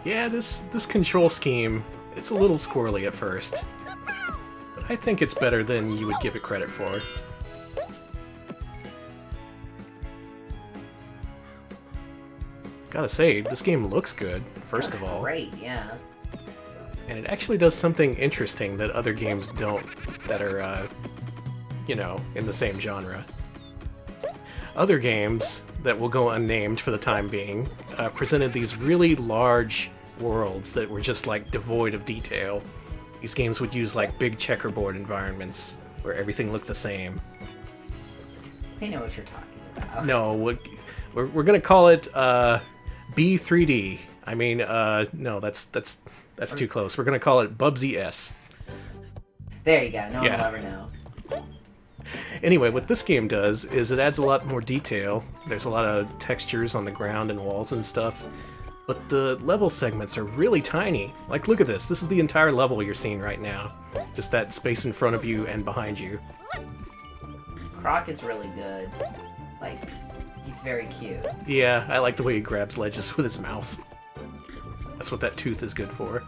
Yeah, this control scheme, it's a little squirrely at first. But I think it's better than you would give it credit for. Gotta say, this game looks good, first of all. Great, yeah. And it actually does something interesting that other games don't, that are, you know, in the same genre. Other games that will go unnamed for the time being presented these really large worlds that were just like devoid of detail. These games would use like big checkerboard environments where everything looked the same. I know what you're talking about. No, we're gonna call it B3D. I mean, no, that's too close. We're gonna call it Bubsy S. There you go. No one will ever know. Anyway, what this game does is it adds a lot more detail. There's a lot of textures on the ground and walls and stuff, but the level segments are really tiny. Like, look at this. This is the entire level you're seeing right now. Just that space in front of you and behind you. Croc is really good. Like, he's very cute. Yeah, I like the way he grabs ledges with his mouth. That's what that tooth is good for.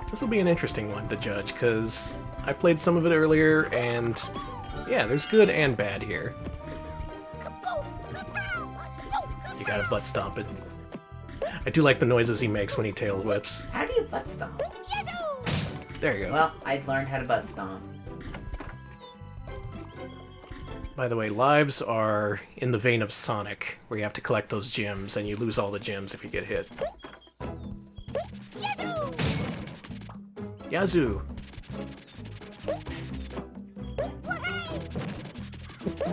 This will be an interesting one to judge, because I played some of it earlier, and yeah, there's good and bad here. You gotta butt stomp it. I do like the noises he makes when he tail whips. How do you butt stomp? There you go. Well, I'd learned how to butt stomp. By the way, lives are in the vein of Sonic, where you have to collect those gems, and you lose all the gems if you get hit. Yazoo!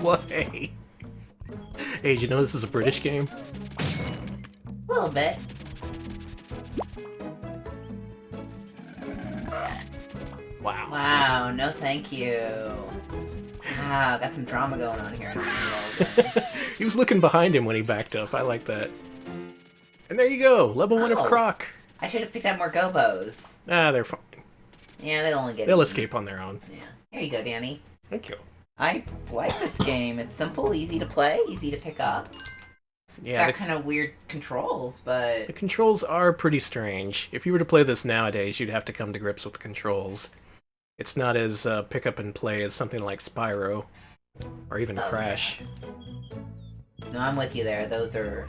What? Hey, did you know this is a British game? A little bit. Wow. Wow, no thank you. Wow, got some drama going on here. He was looking behind him when he backed up. I like that. And there you go, level 1 of Croc. I should have picked up more Gobbos. Ah, they're fine. Yeah, they'll only get They'll escape on their own. Yeah. Here you go, Danny. Thank you. I like this game. It's simple, easy to play, easy to pick up. It's got kind of weird controls, but... The controls are pretty strange. If you were to play this nowadays, you'd have to come to grips with the controls. It's not as pick up and play as something like Spyro, or even Crash. No, I'm with you there. Those are...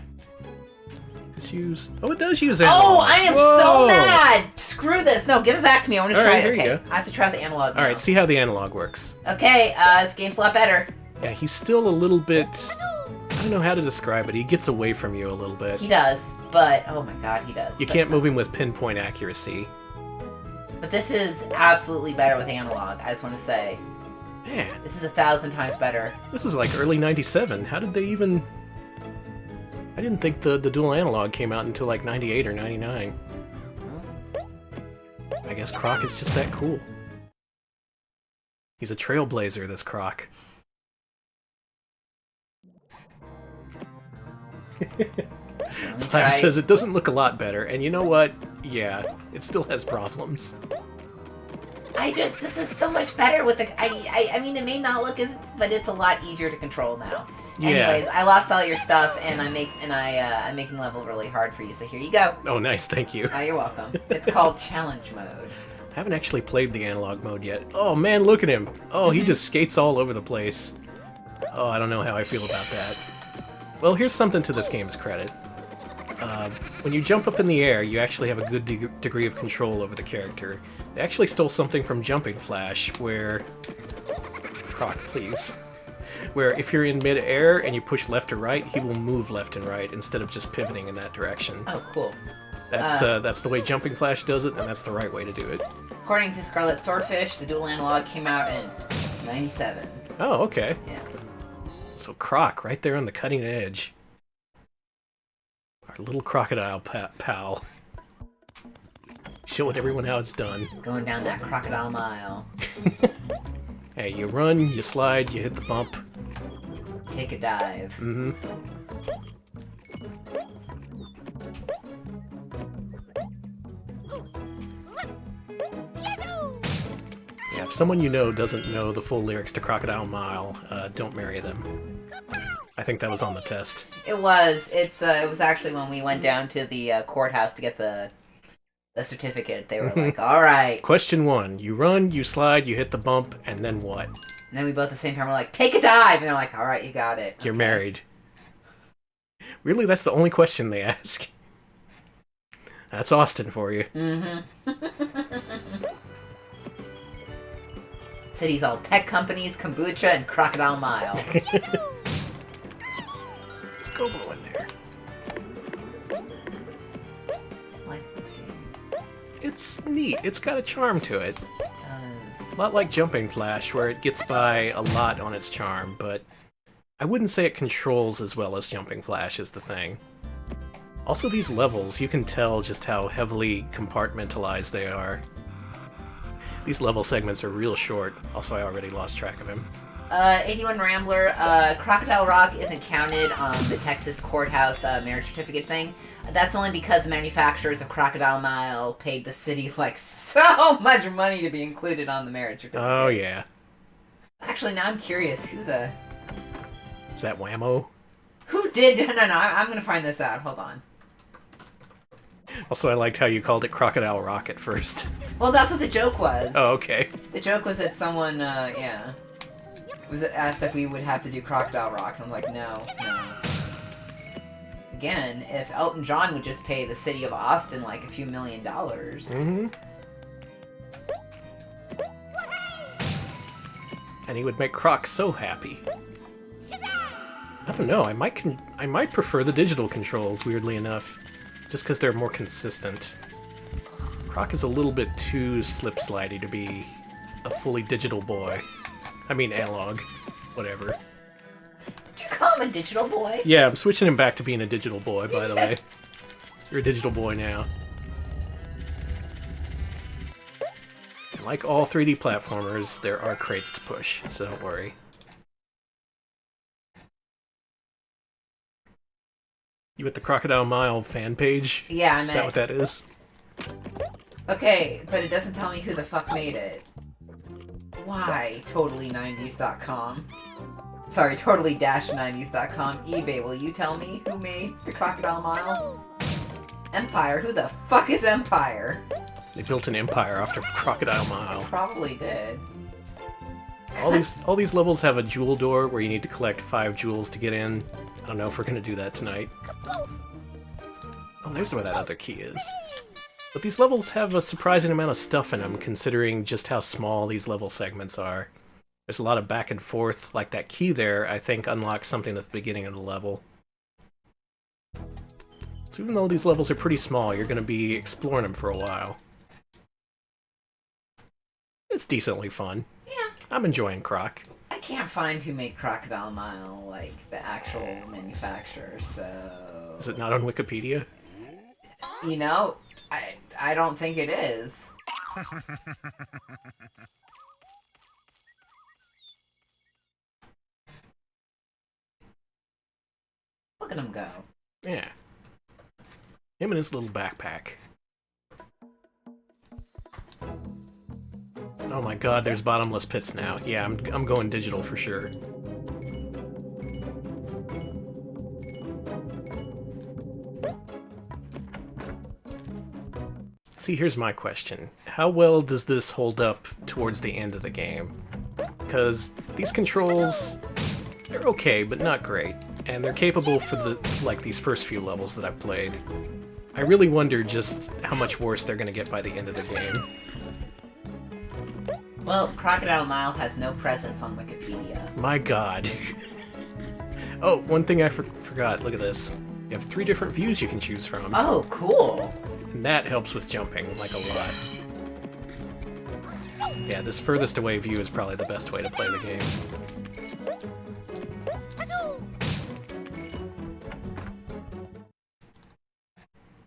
Oh, it does use analog. Oh, I am so mad! Screw this. No, give it back to me. I want to try it. Here Okay, you go. I have to try the analog now. Alright, see how the analog works. Okay, this game's a lot better. Yeah, he's still a little bit... I don't know how to describe it. He gets away from you a little bit. He does, but... Oh my god, he does. You can't move him with pinpoint accuracy. But this is absolutely better with analog, I just want to say. Man. This is 1,000 times better. This is like early 97. How did they even... I didn't think the dual analog came out until like 98 or 99. I guess Croc is just that cool. He's a trailblazer, this Croc. Cloud says it doesn't look a lot better, and you know what? Yeah, it still has problems. This is so much better with the, I mean, it may not look as, but it's a lot easier to control now. Yeah. Anyways, I lost all your stuff, and I'm making the level really hard for you, so here you go. Oh, nice, thank you. Oh, you're welcome. It's called Challenge Mode. I haven't actually played the analog mode yet. Oh man, look at him! Oh, he just skates all over the place. Oh, I don't know how I feel about that. Well, here's something to this game's credit. When you jump up in the air, you actually have a good degree of control over the character. They actually stole something from Jumping Flash, where... Croc, please. Where if you're in mid-air and you push left or right, he will move left and right instead of just pivoting in that direction. Oh, cool. That's the way Jumping Flash does it, and that's the right way to do it. According to Scarlet Swordfish, the dual analog came out in 97. Oh, okay. Yeah. So Croc, right there on the cutting edge. Our little crocodile pal. Showing everyone how it's done. Going down that crocodile mile. Hey, you run, you slide, you hit the bump. Take a dive. Mm-hmm. Yeah, if someone you know doesn't know the full lyrics to Crocodile Mile, don't marry them. I think that was on the test. It was. It was actually when we went down to the courthouse to get the certificate. They were like, all right. Question 1. You run, you slide, you hit the bump, and then what? And then we both at the same time were like, take a dive! And they're like, all right, you got it. You're married. Really, that's the only question they ask. That's Austin for you. Mm-hmm. City's all tech companies, kombucha, and Crocodile Mile. Let's go in there. I like this game. It's neat. It's got a charm to it. It does. A lot like Jumping Flash, where it gets by a lot on its charm, but I wouldn't say it controls as well as Jumping Flash is the thing. Also, these levels, you can tell just how heavily compartmentalized they are. These level segments are real short. Also, I already lost track of him. 81 Rambler, Crocodile Rock isn't counted on the Texas courthouse marriage certificate thing. That's only because the manufacturers of Crocodile Mile paid the city, like, so much money to be included on the marriage certificate. Oh, yeah. Actually, now I'm curious, who the... Is that Whammo? Who did... No, I'm gonna find this out. Hold on. Also, I liked how you called it Crocodile Rock at first. Well, that's what the joke was. Oh, okay. The joke was that someone, was asked if we would have to do Crocodile Rock, and I'm like, no. Again, if Elton John would just pay the city of Austin, like, a few $1 million. Mm-hmm. And he would make Croc so happy. I don't know, I might prefer the digital controls, weirdly enough. Just because they're more consistent. Croc is a little bit too slip-slidey to be a fully digital boy. I mean analog. Whatever. Did you call him a digital boy? Yeah, I'm switching him back to being a digital boy, by the way. You're a digital boy now. And like all 3D platformers, there are crates to push, so don't worry. You at the Crocodile Mile fan page? Yeah, Is that what that is? Okay, but it doesn't tell me who the fuck made it. Why? Totally90s.com. Sorry, totally-90s.com. eBay, will you tell me who made the Crocodile Mile? Empire. Who the fuck is Empire? They built an empire after Crocodile Mile. Probably did. All these levels have a jewel door where you need to collect 5 jewels to get in. I don't know if we're gonna do that tonight. Oh, there's where that other key is. But these levels have a surprising amount of stuff in them, considering just how small these level segments are. There's a lot of back and forth, like that key there, I think unlocks something at the beginning of the level. So even though these levels are pretty small, you're gonna be exploring them for a while. It's decently fun. Yeah. I'm enjoying Croc. I can't find who made Crocodile Mile, like, the actual manufacturer, so... Is it not on Wikipedia? You know, I don't think it is. Look at him go. Yeah. Him and his little backpack. Oh my god, there's bottomless pits now. Yeah, I'm going digital for sure. See, here's my question. How well does this hold up towards the end of the game? Because these controls, they're okay, but not great. And they're capable for these first few levels that I've played. I really wonder just how much worse they're gonna get by the end of the game. Well, Crocodile Mile has no presence on Wikipedia. My god. Oh, one thing I forgot. Look at this. You have 3 different views you can choose from. Oh, cool. And that helps with jumping, like, a lot. Yeah, this furthest away view is probably the best way to play the game.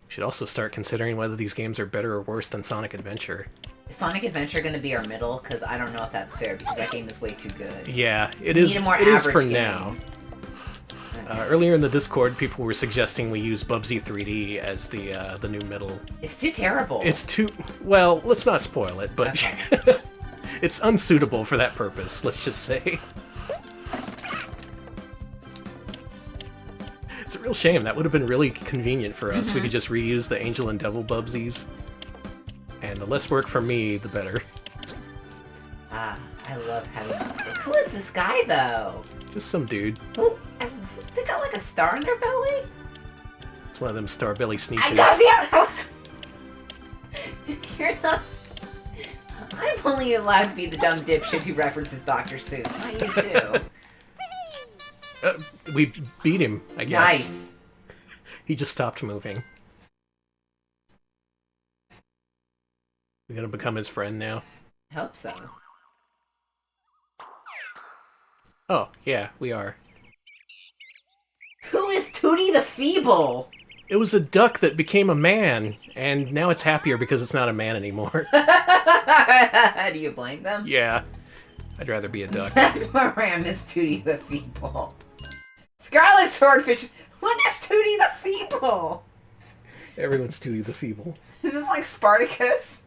Should also start considering whether these games are better or worse than Sonic Adventure. Is Sonic Adventure going to be our middle? Because I don't know if that's fair, because that game is way too good. Yeah, it is for game. now. Okay. Earlier in the Discord, people were suggesting we use Bubsy 3D as the new middle. It's too terrible. It's too... Well, let's not spoil it, but Okay. It's unsuitable for that purpose, let's just say. It's a real shame. That would have been really convenient for us. We could just reuse the Angel and Devil Bubsies. And the less work for me, the better. Ah, I love having this. Who is this guy, though? Just some dude. Who? They got like a star in their belly? It's one of them Starbilly I sneeches. gotta be honest. You're not. I'm only allowed to be the dumb dipshit who references Dr. Seuss, not you too. We beat him, I guess. Nice. He just stopped moving. We're gonna become his friend now. I hope so. Oh, yeah, we are. Who is Tootie the Feeble? It was a duck that became a man, and now it's happier because it's not a man anymore. Do you blame them? Yeah. I'd rather be a duck. Ram is Tootie the Feeble. Scarlet Swordfish. What is Tootie the Feeble? Everyone's Tootie the Feeble. Is this like Spartacus?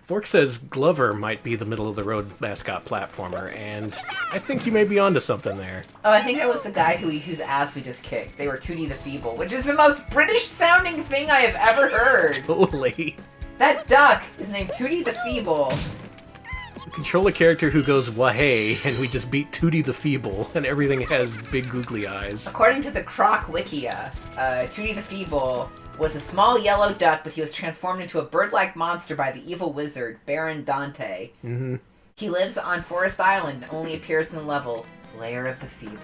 Fork says Glover might be the middle-of-the-road mascot platformer, and I think you may be onto something there. Oh, I think that was the guy whose ass we just kicked. They were Tootie the Feeble, which is the most British-sounding thing I have ever heard. Totally. That duck is named Tootie the Feeble. Control a character who goes wah-hey, and we just beat Tootie the Feeble, and everything has big googly eyes. According to the Croc Wikia, Tootie the Feeble was a small yellow duck, but he was transformed into a bird-like monster by the evil wizard, Baron Dante. Mm-hmm. He lives on Forest Island and only appears in the level Lair of the Feeble.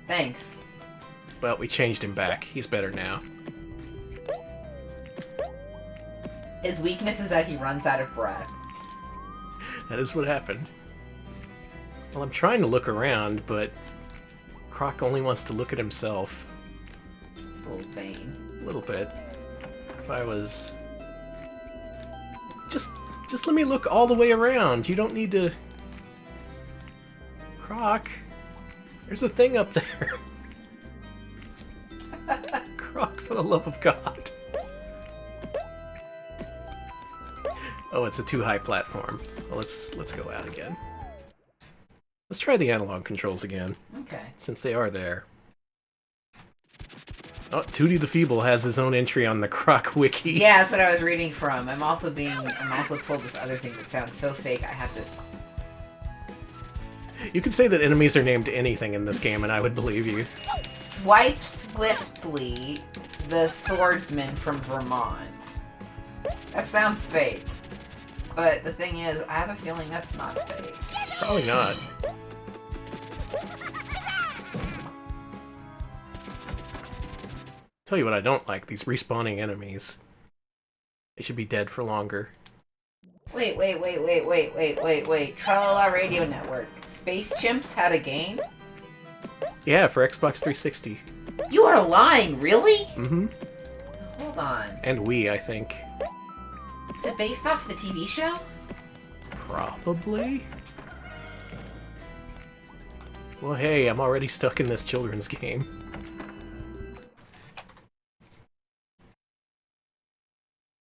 Thanks. Well, we changed him back. He's better now. His weakness is that he runs out of breath. That is what happened. Well, I'm trying to look around, but Croc only wants to look at himself. It's a little vain. A little bit. If I was... Just let me look all the way around. You don't need to... Croc, there's a thing up there. Croc, for the love of God. Oh, it's a too high platform. Well, let's go out again. Let's try the analog controls again. Okay. Since they are there. Oh, Tootie the Feeble has his own entry on the Croc Wiki. Yeah, that's what I was reading from. I'm also told this other thing that sounds so fake, I have to... You could say that enemies are named anything in this game, and I would believe you. Swipe Swiftly, the swordsman from Vermont. That sounds fake. But the thing is, I have a feeling that's not fake. Probably not. Tell you what I don't like, these respawning enemies. They should be dead for longer. Wait. Tralala Radio Network. Space Chimps had a game? Yeah, for Xbox 360. You are lying, really? Mm-hmm. Hold on. And Wii, I think. Is it based off the TV show? Probably? Well, hey, I'm already stuck in this children's game.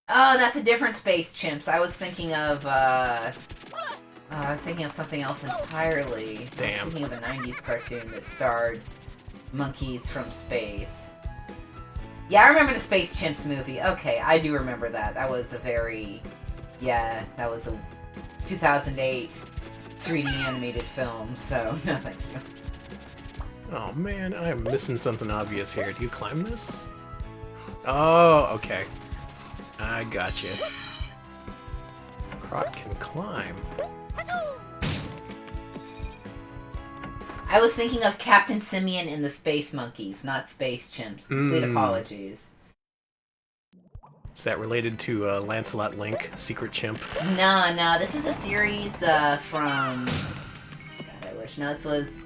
Oh, that's a different Space Chimps. I was thinking of, something else entirely. Damn. I was thinking of a 90s cartoon that starred monkeys from space. Yeah, I remember the Space Chimps movie. Okay, I do remember that. That was a very... Yeah, that was a 2008 3D animated film, so no thank you. Oh man, I am missing something obvious here. Do you climb this? Oh, okay. I gotcha. Croc can climb. I was thinking of Captain Simeon and the Space Monkeys, not Space Chimps. Complete apologies. Is that related to Lancelot Link, Secret Chimp? No, this is a series from... God, I wish. No, this was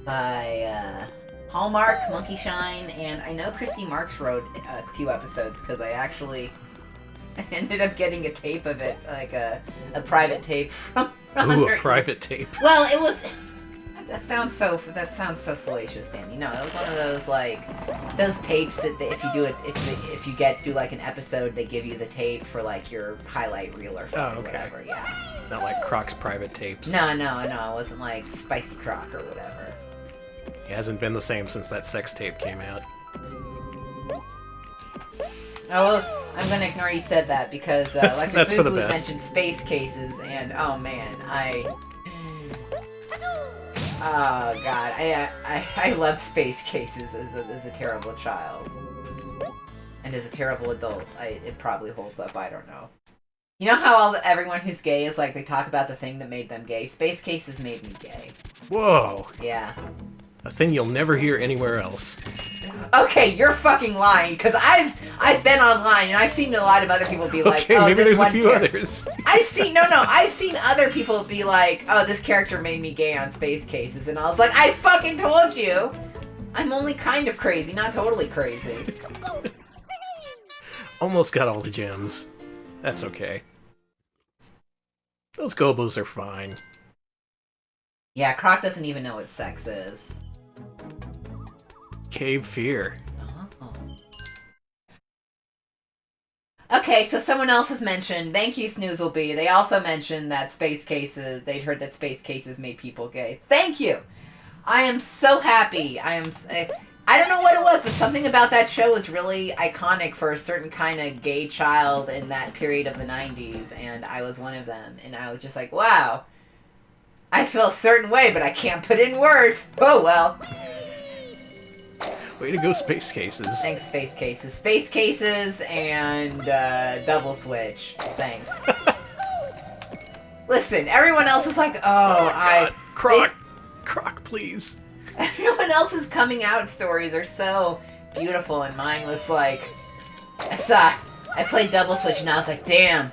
by Hallmark, Monkey Shine, and I know Christy Marks wrote a few episodes because I actually ended up getting a tape of it, like a private tape from... Ooh, a private tape. Well, it was... That sounds so salacious, Danny. No, it was one of those those tapes that if you do it, if you do like an episode, they give you the tape for like your highlight reel or whatever. Yeah. Not like Croc's private tapes. No, it wasn't like Spicy Croc or whatever. He hasn't been the same since that sex tape came out. Oh, I'm gonna ignore you said that because that's for the best. mentioned space cases, and oh man, Oh god, I love Space Cases as a terrible child. And as a terrible adult, it probably holds up, I don't know. You know how everyone who's gay is like, they talk about the thing that made them gay? Space Cases made me gay. Whoa. Yeah. A thing you'll never hear anywhere else. Okay, you're fucking lying, because I've been online and I've seen a lot of other people be like, okay, oh, maybe this there's a few others. I've seen other people be like, oh, this character made me gay on Space Cases, and I was like, I fucking told you! I'm only kind of crazy, not totally crazy. Almost got all the gems. That's okay. Those Gobbos are fine. Yeah, Croc doesn't even know what sex is. Cave Fear. Oh. Okay, so someone else has mentioned, thank you, Snoozlebee. They also mentioned that Space Cases, they'd heard that Space Cases made people gay. Thank you! I am so happy. I don't know what it was, but something about that show was really iconic for a certain kind of gay child in that period of the 90s, and I was one of them. And I was just like, wow, I feel a certain way, but I can't put it in words. Oh, well. Way to go, Space Cases. Thanks, Space Cases. Space Cases and Double Switch. Thanks. Listen, everyone else is like, oh Croc! Croc, please. Everyone else's coming out stories are so beautiful, and mine was like, I played Double Switch and I was like, damn,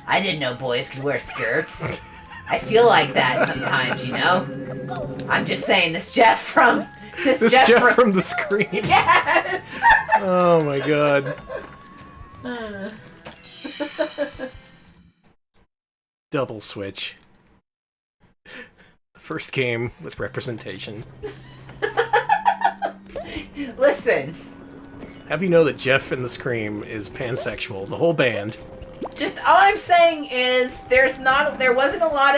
I didn't know boys could wear skirts. I feel like that sometimes, you know? I'm just saying, this Jeff from the screen. Yes! Oh my god. Double Switch. The first game with representation. Listen. Have you know that Jeff in the Scream is pansexual? The whole band. Just all I'm saying is there's a lot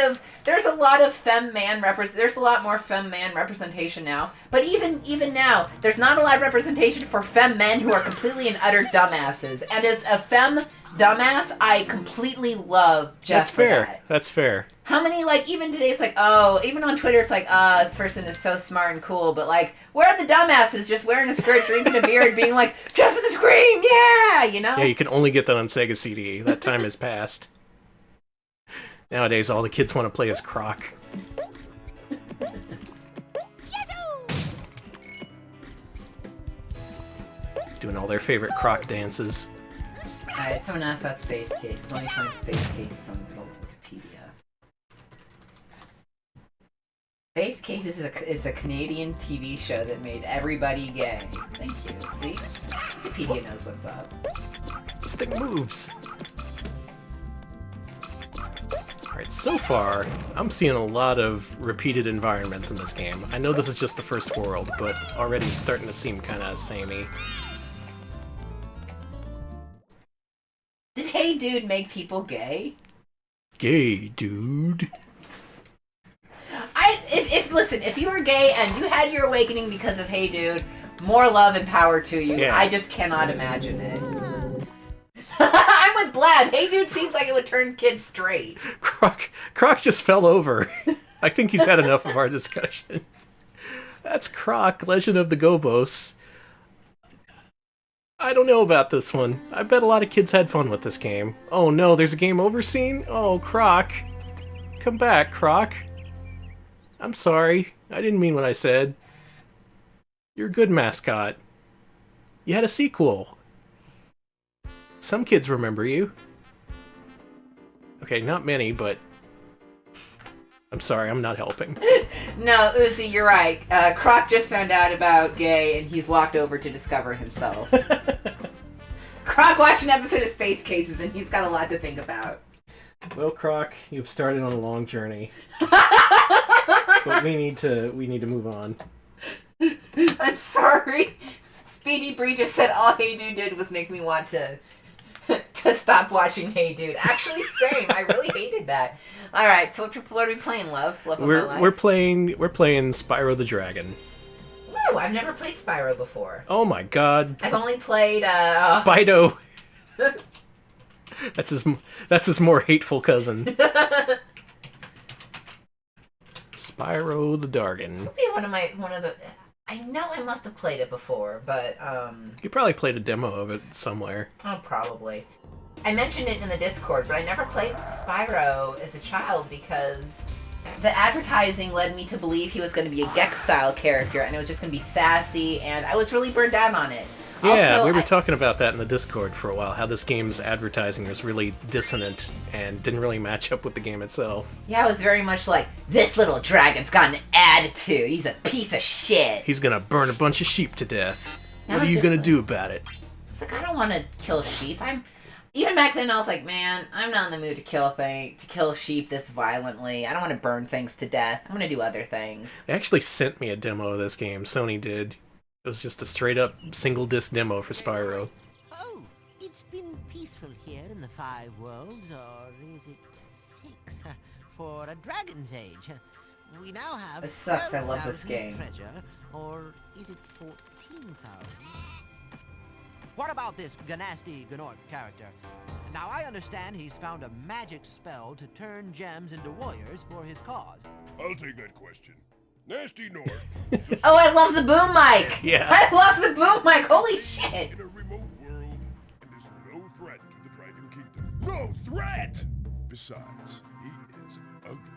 of there's a lot more femme man representation now. But even now, there's not a lot of representation for femme men who are completely and utter dumbasses. And as a femme dumbass, I completely love Jeff. That's fair. For that. That's fair. How many, like, even today it's like, oh, even on Twitter it's like, this person is so smart and cool, but like, where are the dumbasses just wearing a skirt, drinking a beer, and being like, Jeff of the Scream, yeah, you know? Yeah, you can only get that on Sega CD. That time has passed. Nowadays, all the kids want to play as Croc. Doing all their favorite Croc dances. Alright, someone asked about Space Cases. Let me find Space Cases on Wikipedia. Space Cases is a Canadian TV show that made everybody gay. Thank you. See? Wikipedia knows what's up. This thing moves. Alright, so far, I'm seeing a lot of repeated environments in this game. I know this is just the first world, but already it's starting to seem kind of samey. Did Hey Dude make people gay? Gay, dude. Listen, if you were gay and you had your awakening because of Hey Dude, more love and power to you. Yeah. I just cannot imagine it. I'm with Blab. Hey Dude seems like it would turn kids straight. Croc just fell over. I think he's had enough of our discussion. That's Croc, Legend of the Gobbos. I don't know about this one. I bet a lot of kids had fun with this game. Oh no, there's a game over scene? Oh, Croc. Come back, Croc. I'm sorry. I didn't mean what I said. You're a good mascot. You had a sequel. Some kids remember you. Okay, not many, but... I'm sorry, I'm not helping. No, Uzi, you're right. Croc just found out about gay, and he's walked over to discover himself. Croc watched an episode of Space Cases, and he's got a lot to think about. Well, Croc, you've started on a long journey. But we need to move on. I'm sorry. Speedy Bree just said all Hey Dude did was make me want to stop watching Hey Dude. Actually, same. I really hated that. All right, so what are we playing, love? Love of my life? We're playing Spyro the Dragon. Ooh, I've never played Spyro before. Oh my god. I've only played Spyro. That's his more hateful cousin. Spyro the Dargan. This will be one of the. I know I must have played it before, but You probably played a demo of it somewhere. Oh, probably. I mentioned it in the Discord, but I never played Spyro as a child because the advertising led me to believe he was going to be a Gex-style character, and it was just going to be sassy, and I was really burned out on it. Yeah, Also, we were talking about that in the Discord for a while, how this game's advertising was really dissonant and didn't really match up with the game itself. Yeah, it was very much like, this little dragon's got an attitude. He's a piece of shit. He's gonna burn a bunch of sheep to death. Now What are it's you just gonna like- do about it? It's like, I don't want to kill sheep. Even back then, I was like, man, I'm not in the mood to kill sheep this violently. I don't want to burn things to death. I'm going to do other things. They actually sent me a demo of this game, Sony did. It was just a straight-up single-disc demo for Spyro. Oh, it's been peaceful here in the 5 worlds, or is it 6? For a dragon's age. We now have... This sucks, I love this 12,000 game. Treasure, or is it 14,000? What about this Ganasty Gnorc character? Now, I understand he's found a magic spell to turn gems into warriors for his cause. I'll take that question. Nasty North. Oh, I love the boom mic! Yeah. I love the boom mic! Holy shit! In a remote world, and is no threat to the Dragon Kingdom. No threat! Besides, he is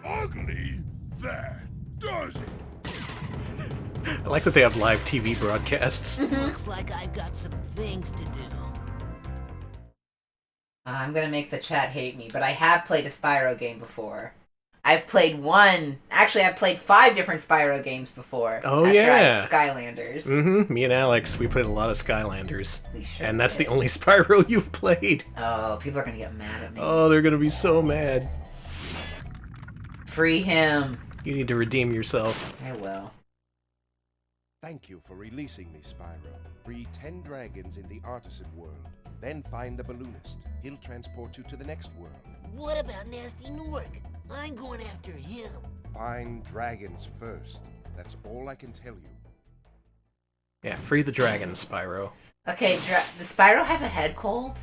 ugly. That does it. I like that they have live TV broadcasts. Looks like I've got some things to do. I'm gonna make the chat hate me, but I have played a Spyro game before. I've played 5 different Spyro games before. Oh, that's yeah. Right, Skylanders. Mm-hmm. Me and Alex, we played a lot of Skylanders. We sure And that's did. the only Spyro you've played. Oh, people are gonna get mad at me. Oh, they're gonna be so mad. Free him. You need to redeem yourself. I will. Thank you for releasing me, Spyro. Free 10 dragons in the artisan world. Then find the balloonist. He'll transport you to the next world. What about Nasty Nork? I'm going after him. Find dragons first. That's all I can tell you. Yeah, free the dragon, Spyro. Okay, does Spyro have a head cold?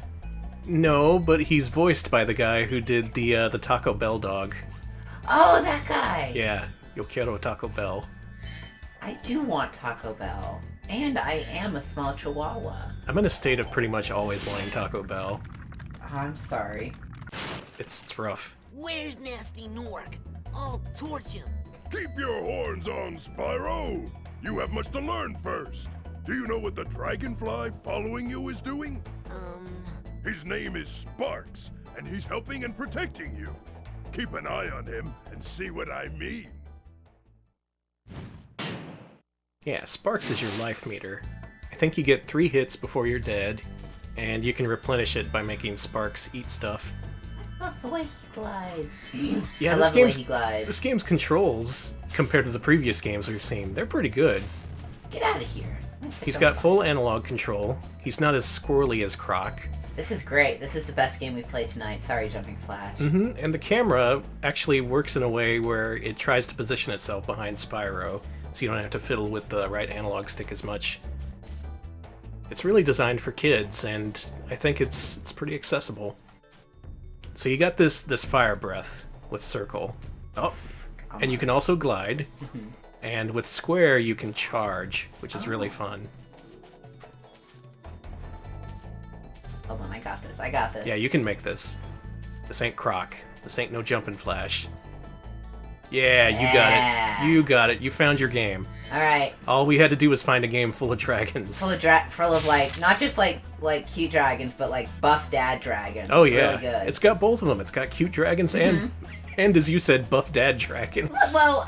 No, but he's voiced by the guy who did the Taco Bell dog. Oh, that guy! Yeah, Yo quiero Taco Bell. I do want Taco Bell. And I am a small chihuahua. I'm in a state of pretty much always wanting Taco Bell. Oh, I'm sorry. It's rough. Where's Nasty Nork? I'll torch him. Keep your horns on, Spyro. You have much to learn first. Do you know what the dragonfly following you is doing? His name is Sparks, and he's helping and protecting you. Keep an eye on him and see what I mean. Yeah, Sparks is your life meter. I think you get 3 hits before you're dead, and you can replenish it by making Sparks eat stuff. I love the way he glides. Yeah, I this love the way game's he glides. this game's controls, compared to the previous games we've seen, they're pretty good. Get out of here. He's got full analog control. He's not as squirrely as Croc. This is great. This is the best game we played tonight. Sorry, Jumping Flash. Mm-hmm. And the camera actually works in a way where it tries to position itself behind Spyro, so you don't have to fiddle with the right analog stick as much. It's really designed for kids, and I think it's pretty accessible. So you got this fire breath with circle. Oh, and you can also glide. Mm-hmm. And with square, you can charge, which is really fun. Hold on, I got this. I got this. Yeah, you can make this. This ain't Croc. This ain't no Jumpin' Flash. Yeah, you got it. You got it. You found your game. All right. All we had to do was find a game full of dragons. Full of like not just like cute dragons, but like buff dad dragons. Oh it's yeah, really good. it's got both of them. It's got cute dragons and as you said, buff dad dragons. Well,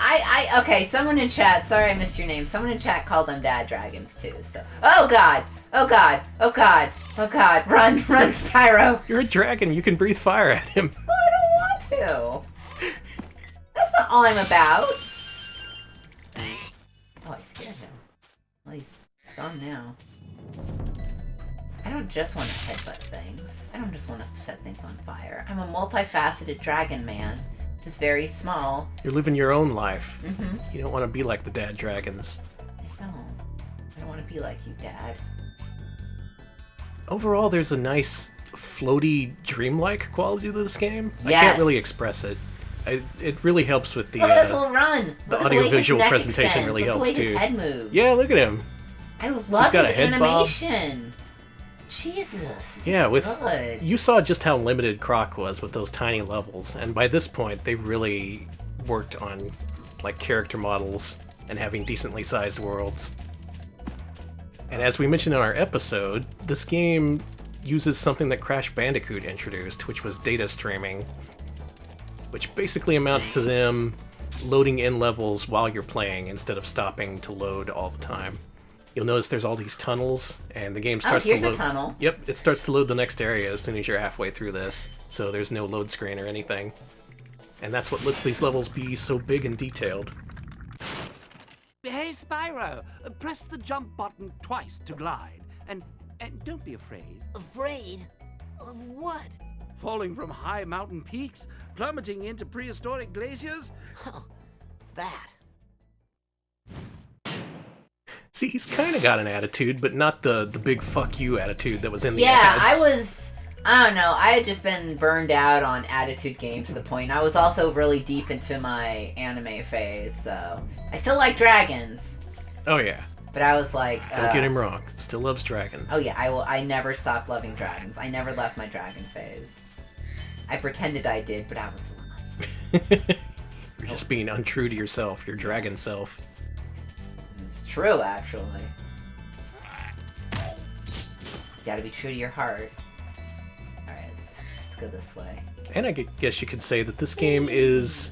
okay. Someone in chat. Sorry, I missed your name. Someone in chat called them dad dragons too. So, oh god, oh god, oh god, oh god, run, Spyro. You're a dragon. You can breathe fire at him. Well, I don't want to. That's not all I'm about. Oh, I scared him. Well, he's gone now. I don't just want to headbutt things. I don't just want to set things on fire. I'm a multifaceted dragon man who's very small. You're living your own life. Mm-hmm. You don't want to be like the dad dragons. I don't want to be like you, Dad. Overall, there's a nice, floaty, dreamlike quality to this game. I Yes. can't really express it. it really helps with the Look at this little run. the Look at the way his audiovisual neck presentation extends. really Look helps the way too. His head moves. Yeah, look at him. I love He's got his a head bob. animation. Jesus. This Yeah, is with good. you saw just how limited Croc was with those tiny levels, and by this point they really worked on like character models and having decently sized worlds. And as we mentioned in our episode, this game uses something that Crash Bandicoot introduced, which was data streaming, which basically amounts to them loading in levels while you're playing instead of stopping to load all the time. You'll notice there's all these tunnels, and the game starts to load. Here's a tunnel. Yep, it starts to load the next area as soon as you're halfway through this, so there's no load screen or anything. And that's what lets these levels be so big and detailed. Hey, Spyro, press the jump button twice to glide, and don't be afraid. Afraid? Of what? Falling from high mountain peaks, plummeting into prehistoric glaciers? Oh, that. See, he's kind of got an attitude, but not the big fuck you attitude that was in the Yeah, ads. I don't know, I had just been burned out on attitude games to the point. I was also really deep into my anime phase, so I still like dragons. Oh yeah. But I was like, Don't get him wrong. Still loves dragons. Oh yeah, I never stopped loving dragons. I never left my dragon phase. I pretended I did, but I was lying. You're just being untrue to yourself, your dragon self. It's true, actually. You gotta be true to your heart. Alright, let's go this way. And I guess you could say that this game is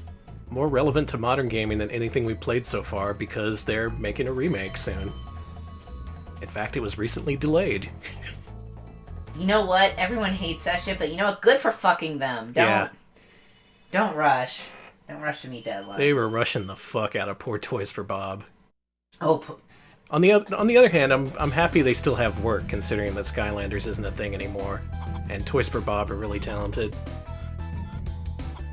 more relevant to modern gaming than anything we've played so far because they're making a remake soon. In fact, it was recently delayed. You know what? Everyone hates that shit, but you know what? Good for fucking them. Don't rush. Don't rush to meet deadlines. They were rushing the fuck out of poor Toys for Bob. Oh. On the other hand, I'm happy they still have work, considering that Skylanders isn't a thing anymore, and Toys for Bob are really talented.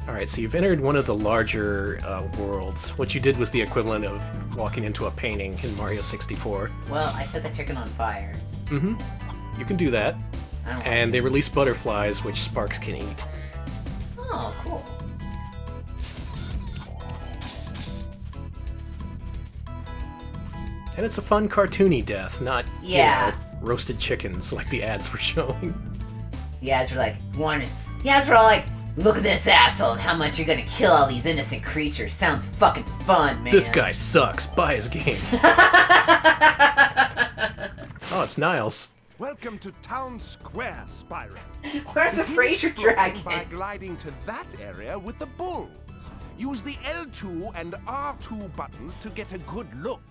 Alright, so you've entered one of the larger worlds. What you did was the equivalent of walking into a painting in Mario 64. Well, I set the chicken on fire. Mm-hmm. You can do that. I don't And they release butterflies, which Sparks can eat. Oh, cool. And it's a fun cartoony death, not Yeah. roasted chickens like the ads were showing. The ads were like, The ads were all like, look at this asshole and how much you're gonna kill all these innocent creatures. Sounds fucking fun, man. This guy sucks. Buy his game. Oh, it's Niles. Welcome to Town Square, Spyro. Where's the Fraser dragon? By gliding to that area with the bulls. Use the L2 and R2 buttons to get a good look.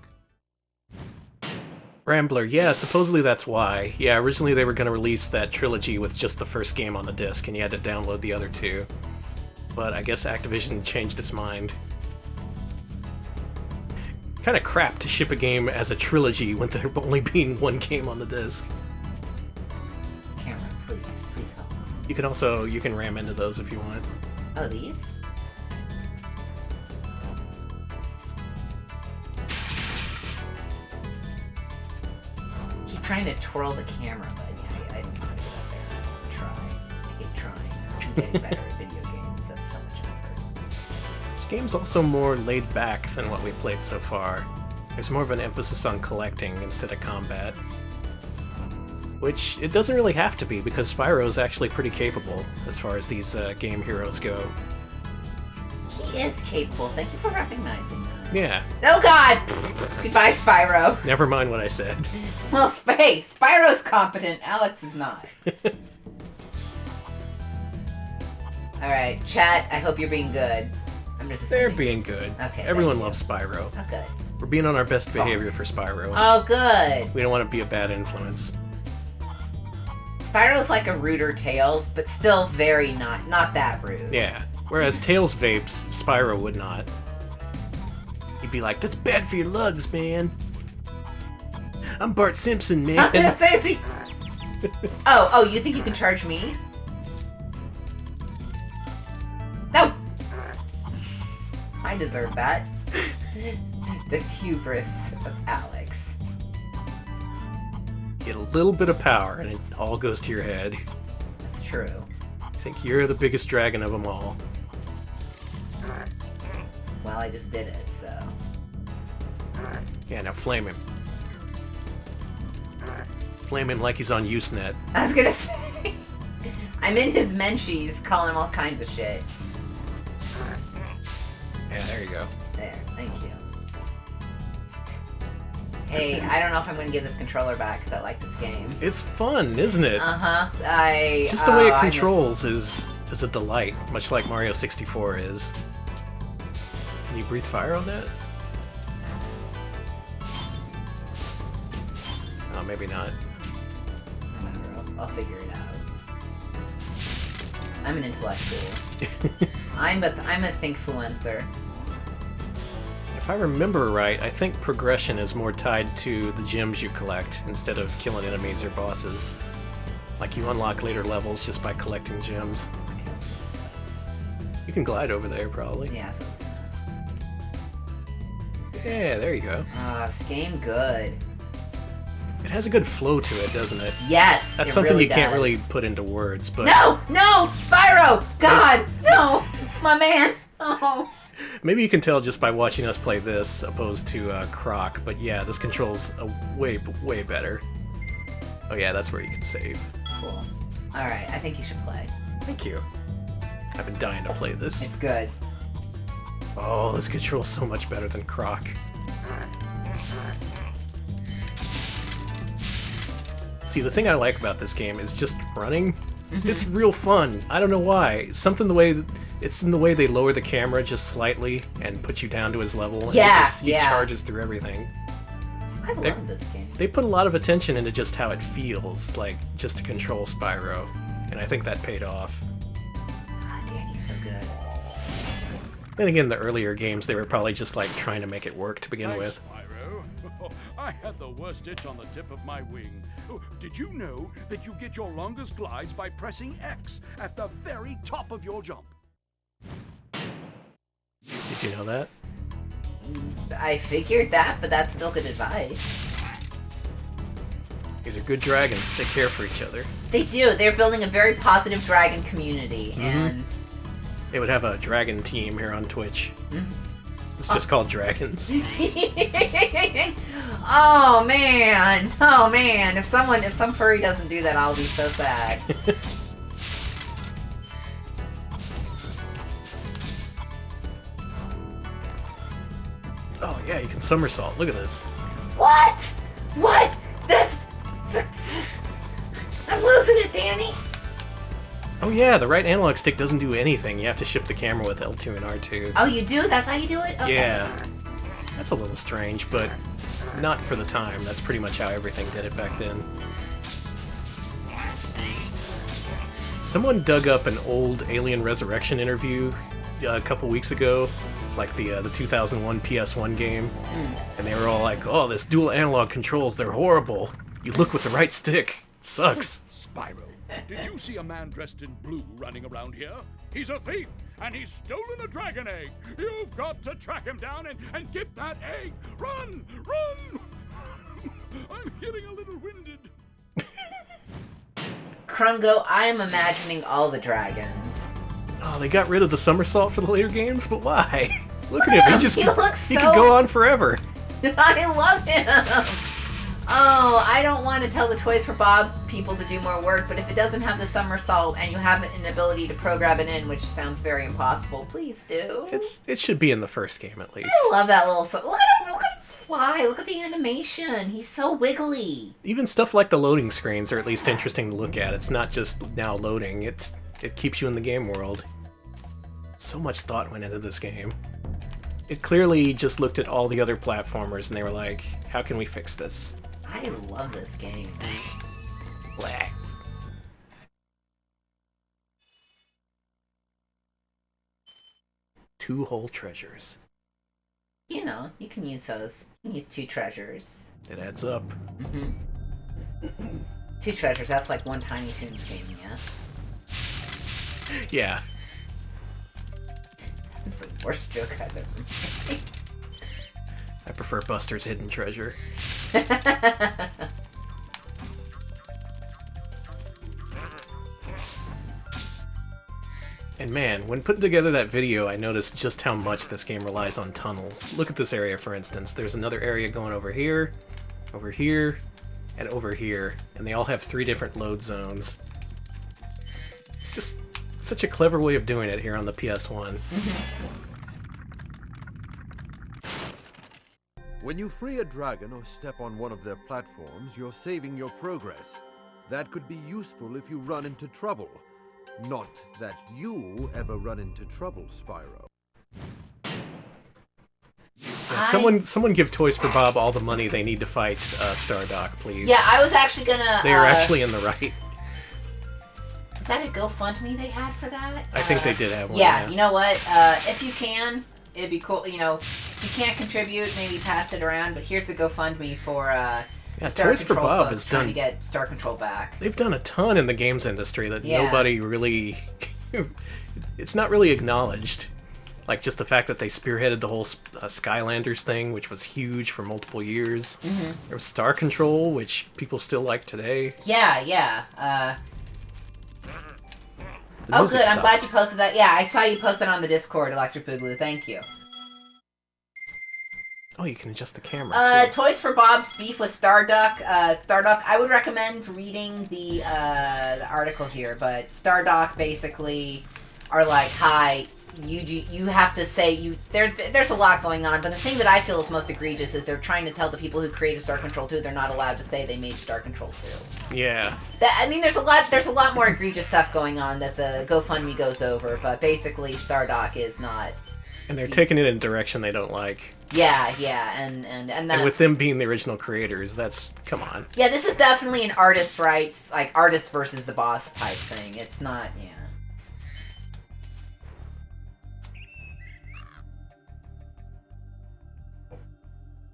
Rambler, yeah, supposedly that's why. Yeah, originally they were going to release that trilogy with just the first game on the disc, and you had to download the other two. But I guess Activision changed its mind. Kind of crap to ship a game as a trilogy when there only being one game on the disc. Camera, please help. You can ram into those if you want. Oh, these? Keep trying to twirl the camera, but yeah, I don't want to get up there. Try. I hate trying. I'm getting better at video games. That's so much effort. This game's also more laid back than what we played so far. There's more of an emphasis on collecting instead of combat. Which it doesn't really have to be, because Spyro's actually pretty capable as far as these game heroes go. He is capable. Thank you for recognizing that. Yeah. Oh god! Goodbye, Spyro. Never mind what I said. Well, Spyro's competent. Alex is not. Alright, chat, I hope you're being good. I'm just assuming. They're being good. Okay. Everyone loves Spyro. Oh, good. We're being on our best behavior for Spyro. Oh, good. We don't want to be a bad influence. Spyro's like a ruder Tails, but still very not that rude. Yeah. Whereas Tails vapes, Spyro would not. He'd be like, that's bad for your lugs, man. I'm Bart Simpson, man. Oh, you think you can charge me? No! I deserve that. The hubris of Alex. Get a little bit of power and it all goes to your head. That's true. I think you're the biggest dragon of them all. hell, I just did it, so... Yeah, now flame him. Flame him like he's on Usenet. I was gonna say... I'm in his Menchies, calling him all kinds of shit. Yeah, there you go. There, thank you. Hey, I don't know if I'm gonna give this controller back, because I like this game. It's fun, isn't it? Uh-huh. Just the way it controls is a delight, much like Mario 64 is. Can you breathe fire on that? Oh, maybe not. I'll figure it out. I'm an intellectual. I'm a thinkfluencer. If I remember right, I think progression is more tied to the gems you collect instead of killing enemies or bosses. Like you unlock later levels just by collecting gems. You can glide over there, probably. Yeah, so yeah, there you go. Ah, this game good. It has a good flow to it, doesn't it? Yes, That's it something really you can't does. really put into words, but... No! Spyro! God! No! My man! Oh. Maybe you can tell just by watching us play this, opposed to Croc, but yeah, this controls way better. Oh yeah, that's where you can save. Cool. Alright, I think you should play. Thank you. I've been dying to play this. It's good. Oh, this controls so much better than Croc. See, the thing I like about this game is just running. It's real fun. I don't know why. Something it's in the way they lower the camera just slightly and put you down to his level. And he charges through everything. I love this game. They put a lot of attention into just how it feels, like, just to control Spyro. And I think that paid off. God, Danny's so good. Then again, the earlier games, they were probably just, like, trying to make it work to begin with. Spyro. I had the worst itch on the tip of my wing. Oh, did you know that you get your longest glides by pressing X at the very top of your jump? Did you know that? I figured that, but that's still good advice. These are good dragons. They care for each other. They do. They're building a very positive dragon community, and... They would have a dragon team here on Twitch. It's just called Dragons. Oh man! Oh man! If some furry doesn't do that, I'll be so sad. Oh yeah, you can somersault. Look at this. What? What? I'm losing it, Danny. Oh yeah, the right analog stick doesn't do anything. You have to shift the camera with L2 and R2. Oh, you do? That's how you do it? Okay. Yeah. That's a little strange, but not for the time. That's pretty much how everything did it back then. Someone dug up an old Alien Resurrection interview a couple weeks ago, like the 2001 PS1 game, and they were all like, "Oh, this dual analog controls, they're horrible. You look with the right stick. It sucks." Spyro, did you see a man dressed in blue running around here? He's a thief, and he's stolen a dragon egg. You've got to track him down and get that egg. Run! Run! I'm getting a little winded. Krungo, I am imagining all the dragons. Oh, they got rid of the somersault for the later games, but why? Look at him. He could go on forever. I love him. Oh, I don't want to tell the Toys for Bob people to do more work, but if it doesn't have the somersault and you have an ability to program it in, which sounds very impossible, please do. It should be in the first game at least. I love that little... Look at him! Look at him fly! Look at the animation! He's so wiggly! Even stuff like the loading screens are at least interesting to look at. It's not just now loading. It keeps you in the game world. So much thought went into this game. It clearly just looked at all the other platformers and they were like, how can we fix this? I love this game. Blah. Two whole treasures. You know, you can use those. You can use 2 treasures. It adds up. 2 treasures, that's like one Tiny Toons game, yeah? Yeah. That's the worst joke I've ever made. I prefer Buster's Hidden Treasure. And And man, when putting together that video, I noticed just how much this game relies on tunnels. Look at this area, for instance. There's another area going over here, and over here, and they all have 3 different load zones. It's just such a clever way of doing it here on the PS1. When you free a dragon or step on one of their platforms, you're saving your progress. That could be useful if you run into trouble. Not that you ever run into trouble, Spyro. Yeah, someone give Toys for Bob all the money they need to fight Stardock, please. Yeah, I was actually gonna... They are actually in the right. Was that a GoFundMe they had for that? I think they did have one. Yeah, you know what? If you can, it'd be cool. You know, if you can't contribute, maybe pass it around. But here's the GoFundMe for Star Toys for Control Bob folks has trying done. to get Star Control back. They've done a ton in the games industry that Yeah. nobody really. It's not really acknowledged. Like just the fact that they spearheaded the whole Skylanders thing, which was huge for multiple years. There was Star Control, which people still like today. Yeah. The Oh, music good. I'm stopped. glad you posted that. Yeah, I saw you post it on the Discord, Electric Boogaloo. Thank you. Oh, you can adjust the camera. Too. Toys for Bob's beef with Starduck. Starduck, I would recommend reading the article here, but Starduck basically are like, hi, you have to say there's a lot going on, but the thing that I feel is most egregious is they're trying to tell the people who created Star Control 2 they're not allowed to say they made Star Control 2. Yeah. I mean, there's a lot more egregious stuff going on that the GoFundMe goes over, but basically Stardock is not. And they're taking it in a direction they don't like. Yeah, and that's... And with them being the original creators, that's... Come on. Yeah, this is definitely an artist rights, like artist versus the boss type thing. It's not, yeah.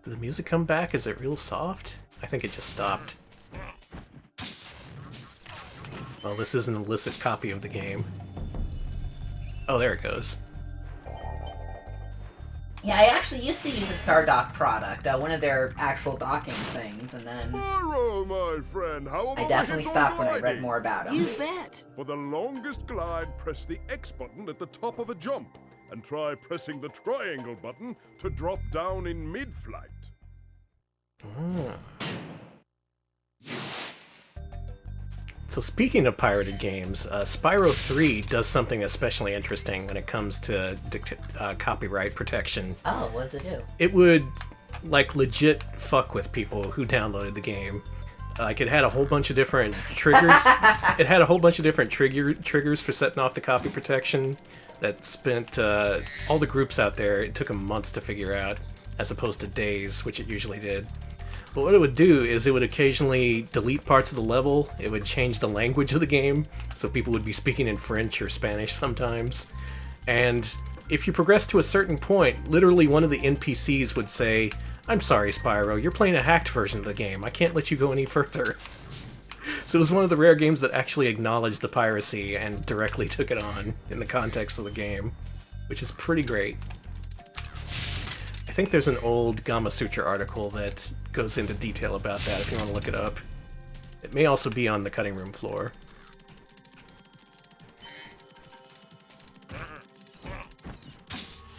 Did the music come back? Is it real soft? I think it just stopped. Well, this is an illicit copy of the game. Oh, there it goes. Yeah, I actually used to use a Stardock product, one of their actual docking things, and then Spyro, my friend, how I definitely stopped when I read more about them. You bet. For the longest glide, press the X button at the top of a jump, and try pressing the triangle button to drop down in mid-flight. So speaking of pirated games, Spyro 3 does something especially interesting when it comes to copyright protection. Oh, what does it do? It would, like, legit fuck with people who downloaded the game. Like, it had a whole bunch of different triggers. It had a whole bunch of different triggers for setting off the copy protection that spent all the groups out there, it took them months to figure out, as opposed to days, which it usually did. But what it would do is it would occasionally delete parts of the level, it would change the language of the game, so people would be speaking in French or Spanish sometimes. And if you progress to a certain point, literally one of the NPCs would say, "I'm sorry, Spyro, you're playing a hacked version of the game. I can't let you go any further." So it was one of the rare games that actually acknowledged the piracy and directly took it on in the context of the game, which is pretty great. I think there's an old Gamma Sutra article that goes into detail about that if you want to look it up. It may also be on the cutting room floor.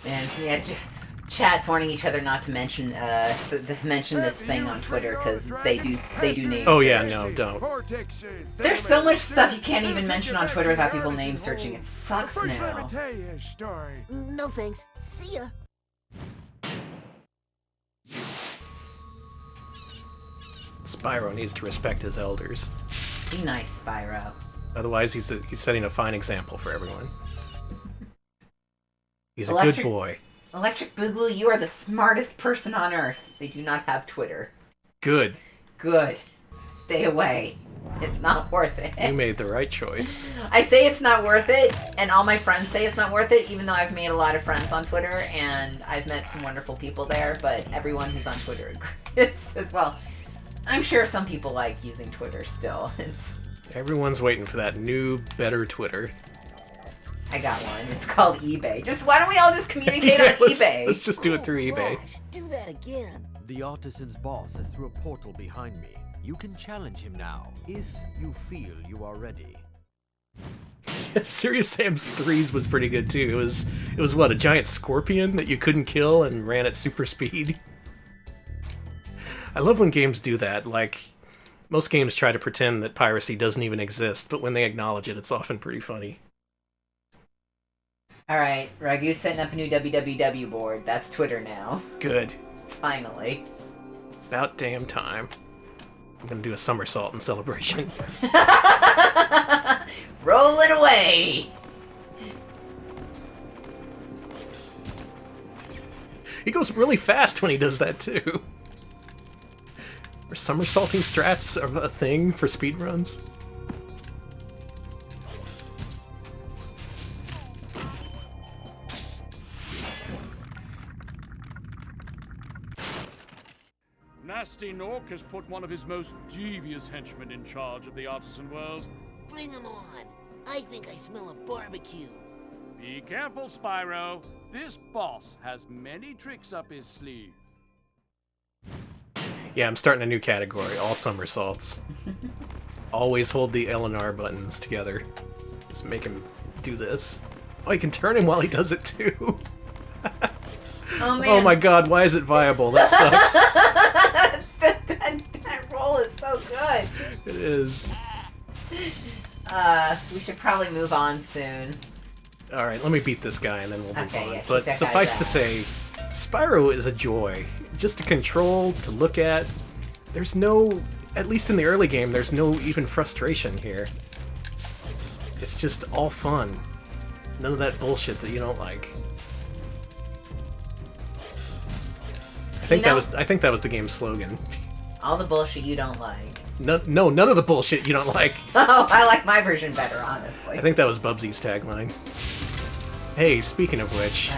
And yeah, chat's warning each other not to mention this thing on Twitter because they do name. Oh yeah, no, don't. There's so much stuff you can't even mention on Twitter without people name searching. It sucks now. No thanks. See ya. Spyro needs to respect his elders. Be nice, Spyro. Otherwise, he's setting a fine example for everyone. He's a Electric good boy. Electric Boogaloo, you are the smartest person on Earth. They do not have Twitter. Good. Good. Stay away. It's not worth it. You made the right choice. I say it's not worth it, and all my friends say it's not worth it, even though I've made a lot of friends on Twitter, and I've met some wonderful people there, but everyone who's on Twitter agrees as well. I'm sure some people like using Twitter still. Everyone's waiting for that new, better Twitter. I got one. It's called eBay. Why don't we all just communicate on eBay? Let's just do it through eBay. Do that again. The artisan's boss is through a portal behind me. You can challenge him now, if you feel you are ready. Serious Sam's 3's was pretty good too. It was what, a giant scorpion that you couldn't kill and ran at super speed? I love when games do that. Like, most games try to pretend that piracy doesn't even exist, but when they acknowledge it, it's often pretty funny. Alright, Ragu's setting up a new www board. That's Twitter now. Good. Finally. About damn time. I'm gonna do a somersault in celebration. Rolling away! He goes really fast when he does that, too. Are somersaulting strats a thing for speedruns? Nasty Nork has put one of his most devious henchmen in charge of the artisan world. Bring him on. I think I smell a barbecue. Be careful, Spyro. This boss has many tricks up his sleeve. Yeah, I'm starting a new category, all somersaults. Always hold the L and R buttons together. Just make him do this. Oh, you can turn him while he does it too. Oh man. Oh my god, why is it viable? That sucks. that roll is so good. It is. We should probably move on soon. Alright, let me beat this guy and then we'll move on. Yeah, But suffice to say, Spyro is a joy. Just to control, to look at. There's no, at least in the early game, there's no even frustration here. It's just all fun. None of that bullshit that you don't like. I think that was the game's slogan. All the bullshit you don't like. No, none of the bullshit you don't like. Oh, I like my version better, honestly. I think that was Bubsy's tagline. Hey, speaking of which...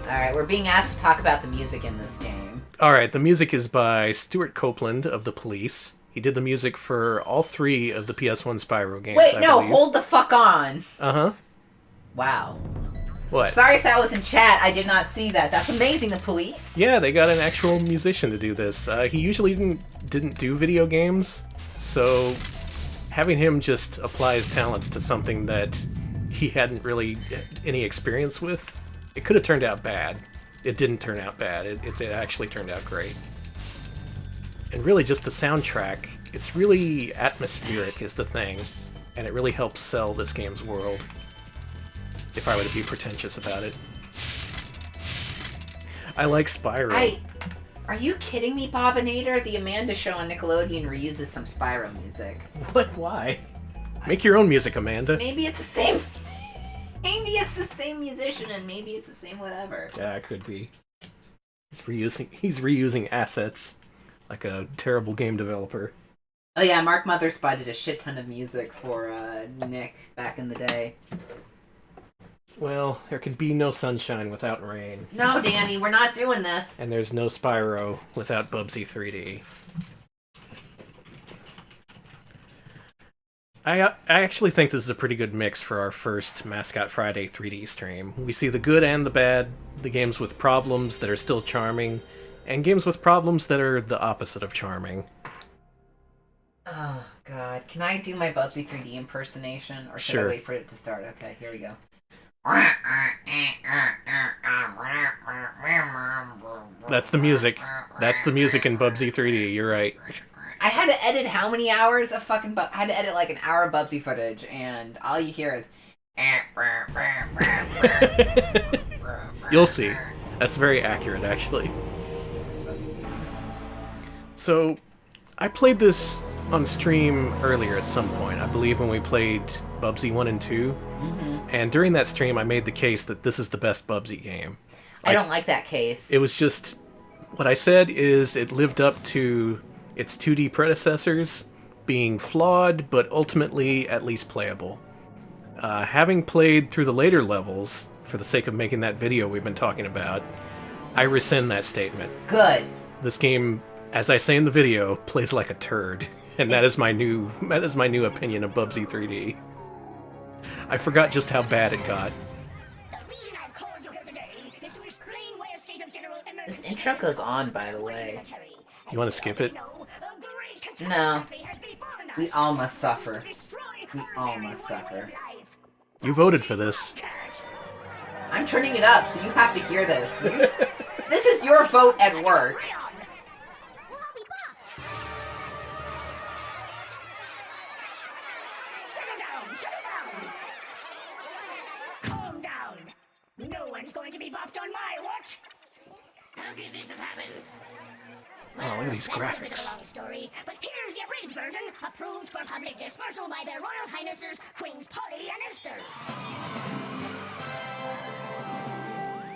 Alright, we're being asked to talk about the music in this game. Alright, the music is by Stuart Copeland of The Police. He did the music for all 3 of the PS1 Spyro games, Wait, I no, believe. hold the fuck on! Uh-huh. Wow. What? Sorry if that was in chat, I did not see that. That's amazing, The Police. Yeah, they got an actual musician to do this. He usually didn't do video games, so having him just apply his talents to something that he hadn't really any experience with, it could have turned out bad. It didn't turn out bad. It actually turned out great. And really just the soundtrack, it's really atmospheric is the thing, and it really helps sell this game's world, if I were to be pretentious about it. I like Spyro. Are you kidding me, Bobinator? The Amanda Show on Nickelodeon reuses some Spyro music. What? Why? Make your own music, Amanda. Maybe it's the same... Maybe it's the same musician and maybe it's the same whatever. Yeah, it could be. He's reusing assets like a terrible game developer. Oh yeah, Mark Mothersbaugh did a shit ton of music for Nick back in the day. Well, there can be no sunshine without rain. No, Danny, we're not doing this. And there's no Spyro without Bubsy 3D. I actually think this is a pretty good mix for our first Mascot Friday 3D stream. We see the good and the bad, the games with problems that are still charming, and games with problems that are the opposite of charming. Oh, God. Can I do my Bubsy 3D impersonation? Or should I wait for it to start? Okay, here we go. That's the music. That's the music in Bubsy 3D, you're right. I had to edit how many hours of fucking... I had to edit like an hour of Bubsy footage, and all you hear is... You'll see. That's very accurate, actually. So, I played this on stream earlier at some point, I believe when we played Bubsy 1 and 2. Mm-hmm. And during that stream, I made the case that this is the best Bubsy game. I don't like that case. It was just... What I said is it lived up to its 2D predecessors being flawed, but ultimately at least playable. Having played through the later levels, for the sake of making that video we've been talking about, I rescind that statement. Good. This game, as I say in the video, plays like a turd, and that is my new opinion of Bubsy 3D. I forgot just how bad it got. This intro goes on, by the way. You want to skip it? No. We all must suffer. We all must suffer. You voted for this. I'm turning it up, so you have to hear this. This is your vote at work. Settle down. Calm down. No one's going to be bopped on my watch. How could this have happened? Oh, look at these That's a bit of a graphics. long story, but here's the abridged version, approved for public dispersal by their Royal Highnesses Queens Polly and Esther.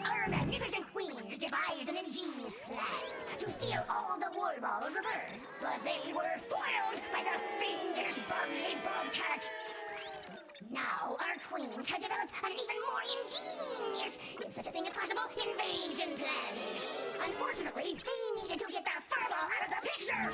Our magnificent queens devised an ingenious plan to steal all the wool balls of Earth, but they were foiled by the fiendish Bubsy Bobcat. Now our queens have developed an even more ingenious, if such a thing is possible, invasion plan. Unfortunately, they needed to get the furball out of the picture.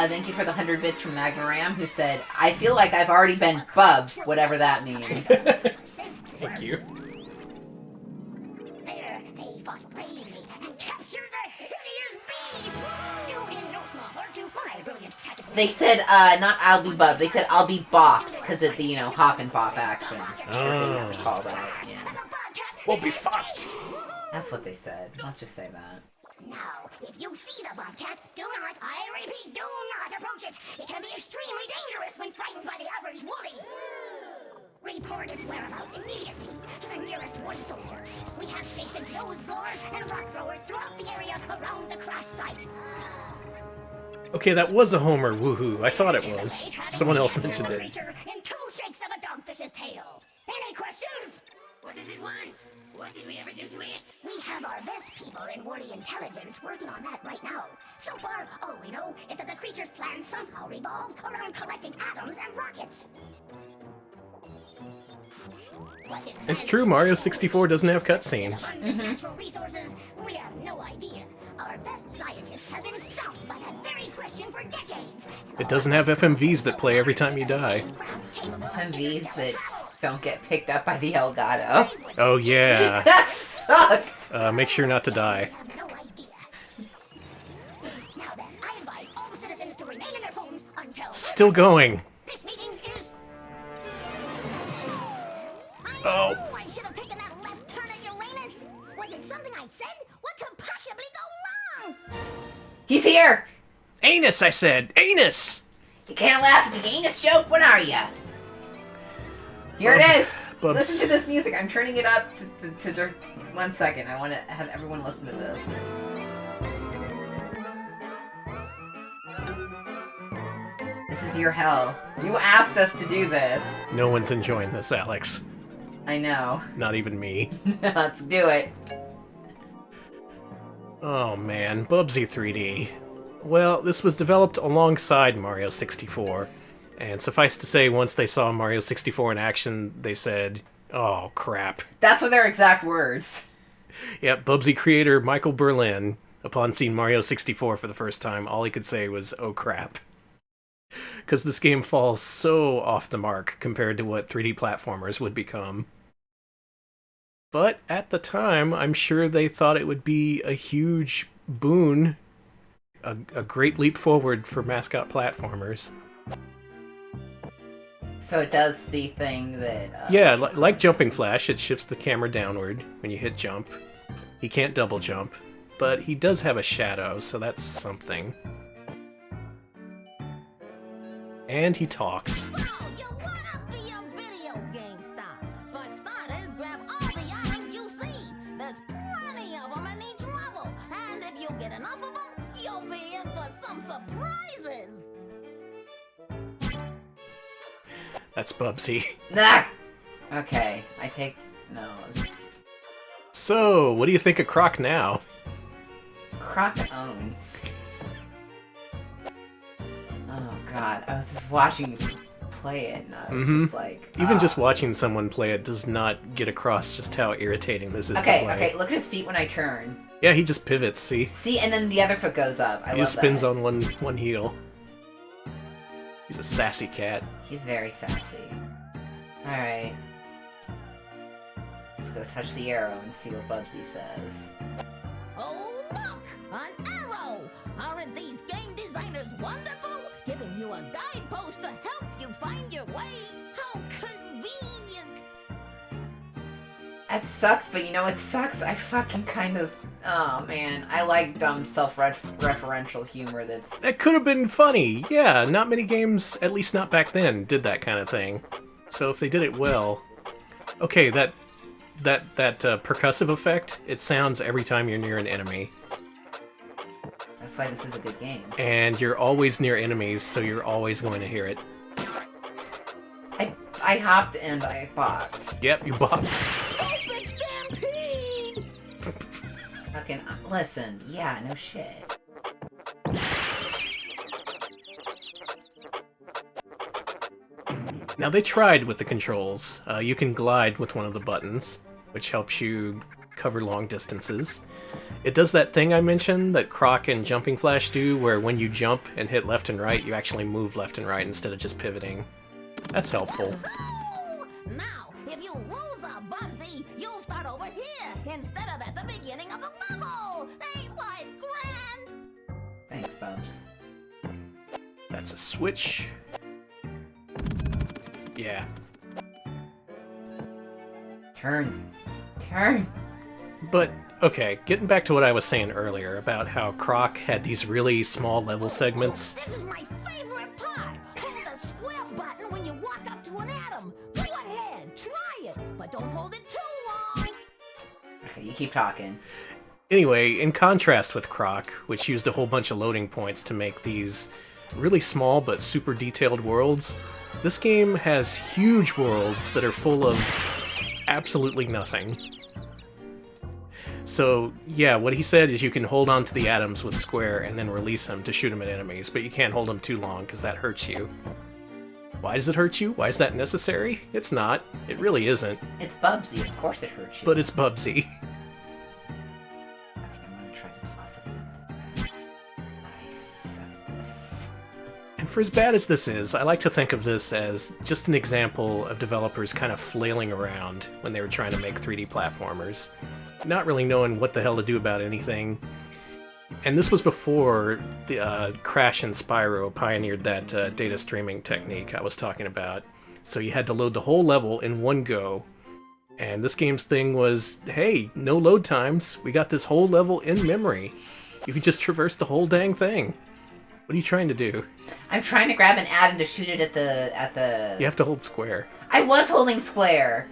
Thank you for the 100 bits from Magmaram, who said, I feel like I've already been bubbed, whatever that means. Thank you. There, they fought bravely and captured the hideous beast. Due in no small part to my brilliant tactical. They said, not I'll be bubbed, they said I'll be bopped, because of the, you know, hop and bop action. They used to call that. Yeah. We'll be fucked. That's what they said. Let's just say that. Now, if you see the bobcat, do not, I repeat, do not approach it. It can be extremely dangerous when frightened by the average woolly. Report its whereabouts immediately to the nearest woolly soldier. We have stationed nose blowers and rock throwers throughout the area around the crash site. Okay, that was a Homer woohoo. I thought it was. Someone else mentioned it. In 2 shakes of a dogfish's tail. Any questions? What does it want? What did we ever do to it? We have our best people in woolly intelligence working on that right now. So far, all we know is that the creature's plan somehow revolves around collecting atoms and rockets. It's true, Mario 64 doesn't have cutscenes. Natural resources, we have no idea. Our best scientists have been stumped by that very question for decades. It doesn't have FMVs that play every time you die. FMVs that don't get picked up by the Elgato. Oh yeah. That sucked! Make sure not to die. Now then, I advise all citizens to remain in their homes until Still going. this meeting is. Oh. I should have taken that left turn at Uranus. Was it something I said? What could possibly go wrong? He's here! Anus, I said! Anus! You can't laugh at the anus joke? What are ya? Here it is! Bubs. Listen to this music. I'm turning it up to 1 second. I want to have everyone listen to this. This is your hell. You asked us to do this. No one's enjoying this, Alex. I know. Not even me. Let's do it. Oh man, Bubsy 3D. Well, this was developed alongside Mario 64, and suffice to say, once they saw Mario 64 in action, they said, oh crap. That's what their exact words. Yep, Bubsy creator Michael Berlin, upon seeing Mario 64 for the first time, all he could say was, oh crap. Because this game falls so off the mark compared to what 3D platformers would become. But at the time, I'm sure they thought it would be a huge boon, a great leap forward for Mascot platformers. So it does the thing that... Yeah, like Jumping Flash, it shifts the camera downward when you hit jump. He can't double jump, but he does have a shadow, so that's something. And he talks. That's Bubsy. Ah! Okay, I take... No. So, what do you think of Croc now? Croc owns. Oh god, I was just watching you play it, and I was just like... Even just watching someone play it does not get across just how irritating this is to Okay, play. okay, look at his feet when I turn. Yeah, he just pivots, see? See, and then the other foot goes up. I He love just spins that. on one heel. He's a sassy cat. He's very sassy. Alright. Let's go touch the arrow and see what Bubsy says. Oh, look! An arrow! Aren't these game designers wonderful? Giving you a guidepost to help you find your That sucks, but you know what sucks? I fucking kind of... Oh, man. I like dumb self-referential humor that's... That could have been funny. Yeah, not many games, at least not back then, did that kind of thing. So if they did it well... Okay, that percussive effect, it sounds every time you're near an enemy. That's why this is a good game. And you're always near enemies, so you're always going to hear it. I hopped and I bopped. Yep, you bopped. Stupid stampede! Fucking, listen, yeah, no shit. Now they tried with the controls. You can glide with one of the buttons, which helps you cover long distances. It does that thing I mentioned that Croc and Jumping Flash do, where when you jump and hit left and right, you actually move left and right instead of just pivoting. That's helpful. Now, if you lose a Bubsy, you'll start over here instead of at the beginning of the level. Ain't life grand? Thanks, Bubs. That's a switch. Yeah. Turn. Turn. But, okay, getting back to what I was saying earlier about how Croc had these really small level segments. This is my favorite part. Hold the square button when you walk up to an atom. Go ahead, try it, but don't hold it too long. Okay, you keep talking. Anyway, in contrast with Croc, which used a whole bunch of loading points to make these really small but super detailed worlds, this game has huge worlds that are full of absolutely nothing. So, yeah, what he said is you can hold on to the atoms with square and then release them to shoot them at enemies, but you can't hold them too long because that hurts you. Why does it hurt you? Why is that necessary? It's not. It really isn't. It's Bubsy, of course it hurts you. But it's Bubsy. And for as bad as this is, I like to think of this as just an example of developers kind of flailing around when they were trying to make 3D platformers, not really knowing what the hell to do about anything. And this was before the Crash and Spyro pioneered that data streaming technique I was talking about. So you had to load the whole level in one go. And this game's thing was, hey, no load times. We got this whole level in memory. You can just traverse the whole dang thing. What are you trying to do? I'm trying to grab an atom to shoot it at the... You have to hold square. I was holding square.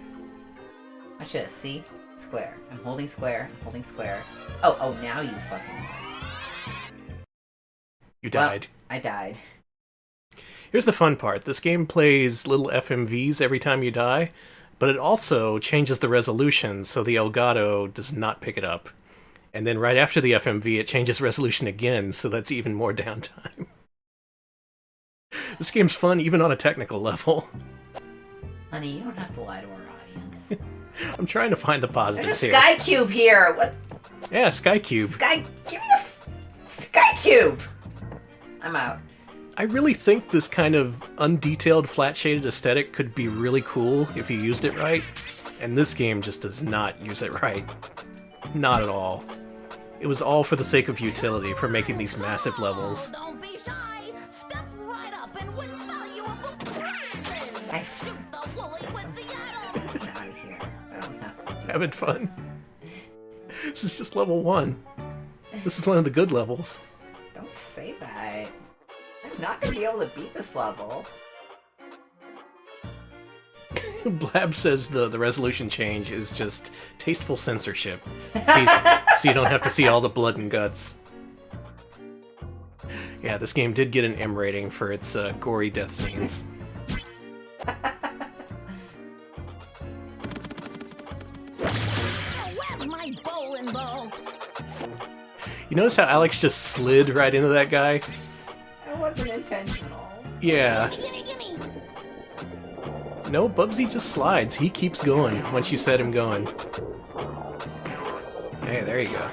Watch this, see? Square. I'm holding square. I'm holding square. Oh, now you fucking... You died. Well, I died. Here's the fun part. This game plays little FMVs every time you die, but it also changes the resolution so the Elgato does not pick it up. And then right after the FMV, it changes resolution again, so that's even more downtime. This game's fun even on a technical level. Honey, you don't have to lie to our audience. I'm trying to find the positives There's here. a Sky Cube here! What? Yeah, Sky Cube. Give me the Sky Cube! I'm out. I really think this kind of undetailed, flat-shaded aesthetic could be really cool if you used it right, and this game just does not use it right. Not at all. It was all for the sake of utility, for making these massive levels. Don't be shy. Step right up and win valuable prizes. Shoot the woolly with the atom. Get out of here. I don't have to. Having fun. This is just level 1. This is one of the good levels. Don't say that. I'm not gonna be able to beat this level. Blab says the resolution change is just tasteful censorship, so you don't have to see all the blood and guts. Yeah, this game did get an M rating for its gory death scenes. Where's my bowling ball? You notice how Alex just slid right into that guy? That wasn't intentional. Yeah. Gimme. No, Bubsy just slides. He keeps going once you set him going. Hey, there you go.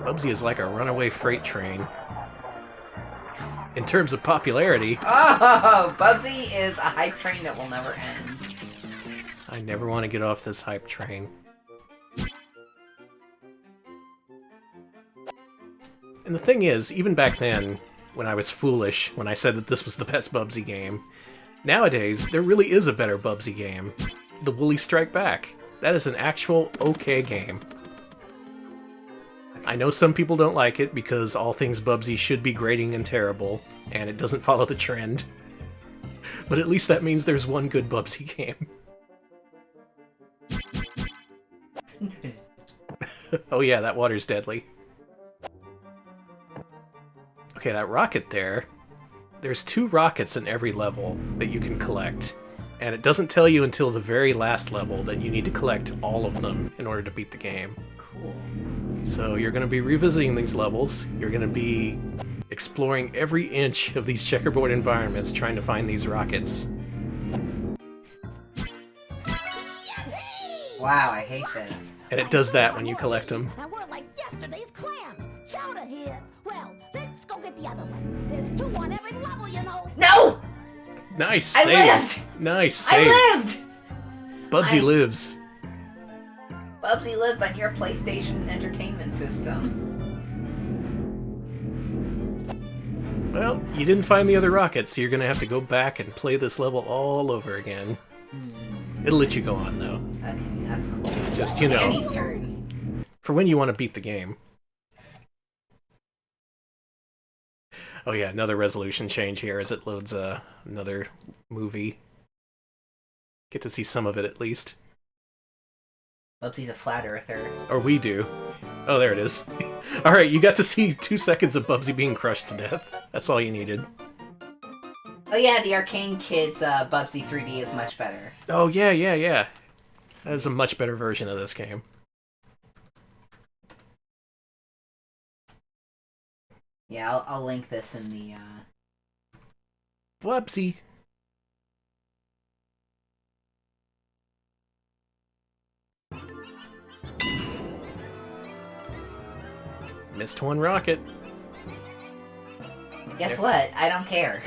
Bubsy is like a runaway freight train. In terms of popularity... Oh, Bubsy is a hype train that will never end. I never want to get off this hype train. And the thing is, even back then, when I was foolish, when I said that this was the best Bubsy game, nowadays, there really is a better Bubsy game. The Woolly Strike Back. That is an actual okay game. I know some people don't like it because all things Bubsy should be grating and terrible, and it doesn't follow the trend. But at least that means there's one good Bubsy game. Oh yeah, that water's deadly. Okay, that rocket there. There's 2 rockets in every level that you can collect. And it doesn't tell you until the very last level that you need to collect all of them in order to beat the game. Cool. So you're going to be revisiting these levels. You're going to be exploring every inch of these checkerboard environments trying to find these rockets. Wow, I hate this. And it does that when you collect them. Now we're like yesterday's clams. Chowder here. Well, let's go get the other one. There's 2 on every level, you know. No! Nice I save. lived! Nice save. I lived! Bubsy lives. Bubsy lives on your PlayStation entertainment system. Well, you didn't find the other rockets, so you're going to have to go back and play this level all over again. It'll let you go on, though. Okay, that's cool. Just, you know, Andy's turn. For when you want to beat the game. Oh yeah, another resolution change here as it loads another movie. Get to see some of it at least. Bubsy's a flat earther. Or we do. Oh, there it is. Alright, you got to see 2 seconds of Bubsy being crushed to death. That's all you needed. Oh yeah, the Arcane Kids Bubsy 3D is much better. Oh yeah. That is a much better version of this game. Yeah, I'll link this in the, Bubsy. Missed 1 rocket. Guess what? I don't care.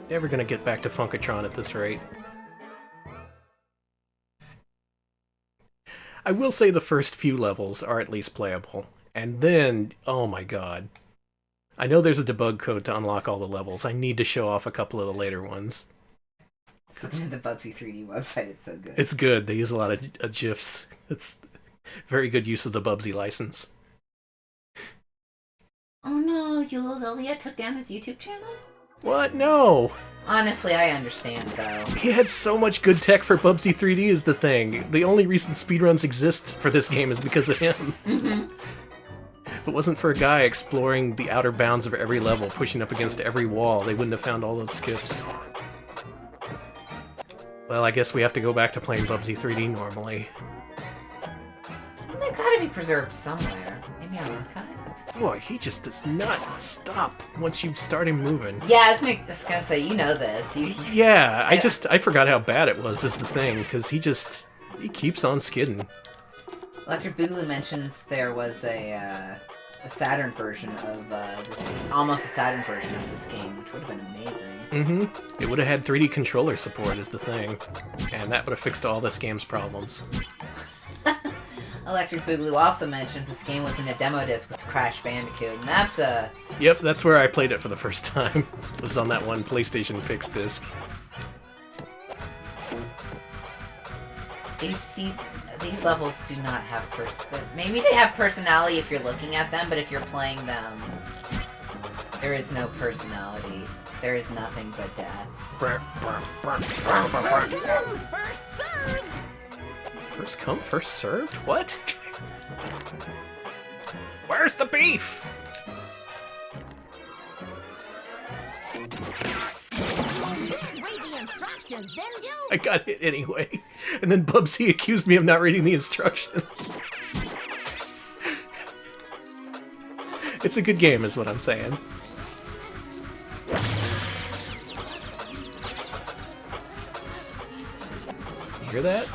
Never gonna get back to Funkatron at this rate. I will say the first few levels are at least playable. And then, oh my god. I know there's a debug code to unlock all the levels. I need to show off a couple of the later ones. Looking at the Bubsy 3D website, it's so good. It's good. They use a lot of GIFs. It's very good use of the Bubsy license. Oh no, Lilia took down his YouTube channel? What? No! Honestly, I understand, though. He had so much good tech for Bubsy 3D is the thing. The only reason speedruns exist for this game is because of him. Mm-hmm. If it wasn't for a guy exploring the outer bounds of every level, pushing up against every wall, they wouldn't have found all those skips. Well, I guess we have to go back to playing Bubsy 3D normally. They've gotta be preserved somewhere. Maybe on archive? Boy, he just does not stop once you start him moving. Yeah, I was gonna say, you know this. Yeah, I forgot how bad it was, is the thing, because he keeps on skidding. Electric Boogaloo mentions there was a Saturn version of almost a Saturn version of this game, which would have been amazing. Mm-hmm. It would have had 3D controller support, is the thing, and that would have fixed all this game's problems. Electric Boogaloo also mentions this game was in a demo disc with Crash Bandicoot, and that's a... Yep, that's where I played it for the first time. It was on that one PlayStation Pix disc. These levels do not have maybe they have personality if you're looking at them, but if you're playing them, there is no personality. There is nothing but death. First served! First come, first served? What? Where's the beef? Read the instructions, didn't you? I got hit anyway. And then Bubsy accused me of not reading the instructions. It's a good game, is what I'm saying. You hear that?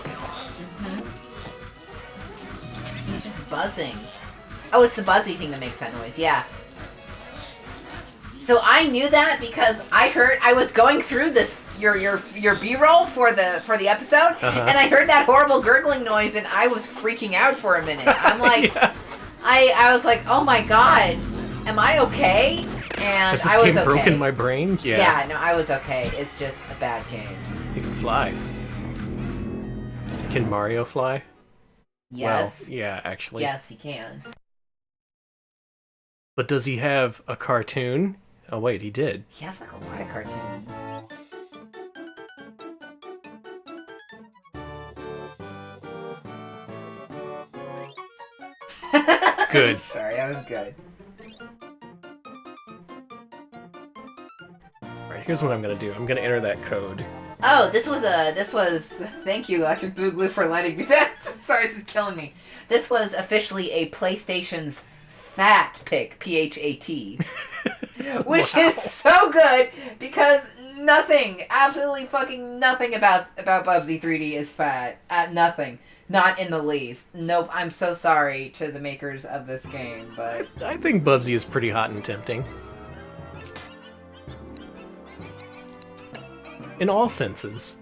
He's just buzzing. Oh, it's the buzzy thing that makes that noise, yeah. So I knew that because I was going through this your B-roll for the episode, and I heard that horrible gurgling noise, and I was freaking out for a minute. I'm like, yeah. I was like, oh my god, am I okay? And Has this game broken my brain? Yeah. Yeah, no, I was okay. It's just a bad game. He can fly. Can Mario fly? Yes. Well, yeah, actually. Yes, he can. But does he have a cartoon? Oh, wait, he did. He has like a lot of cartoons. Good. Sorry, that was good. Alright, here's what I'm gonna do. I'm gonna enter that code. Oh, this was, thank you, Electric Boogaloo, for letting me, sorry, this is killing me. This was officially a PlayStation's Fat Pick, P-H-A-T. Which is so good, because nothing, absolutely fucking nothing about Bubsy 3D is fat. Nothing. Not in the least. Nope, I'm so sorry to the makers of this game, but... I think Bubsy is pretty hot and tempting. In all senses.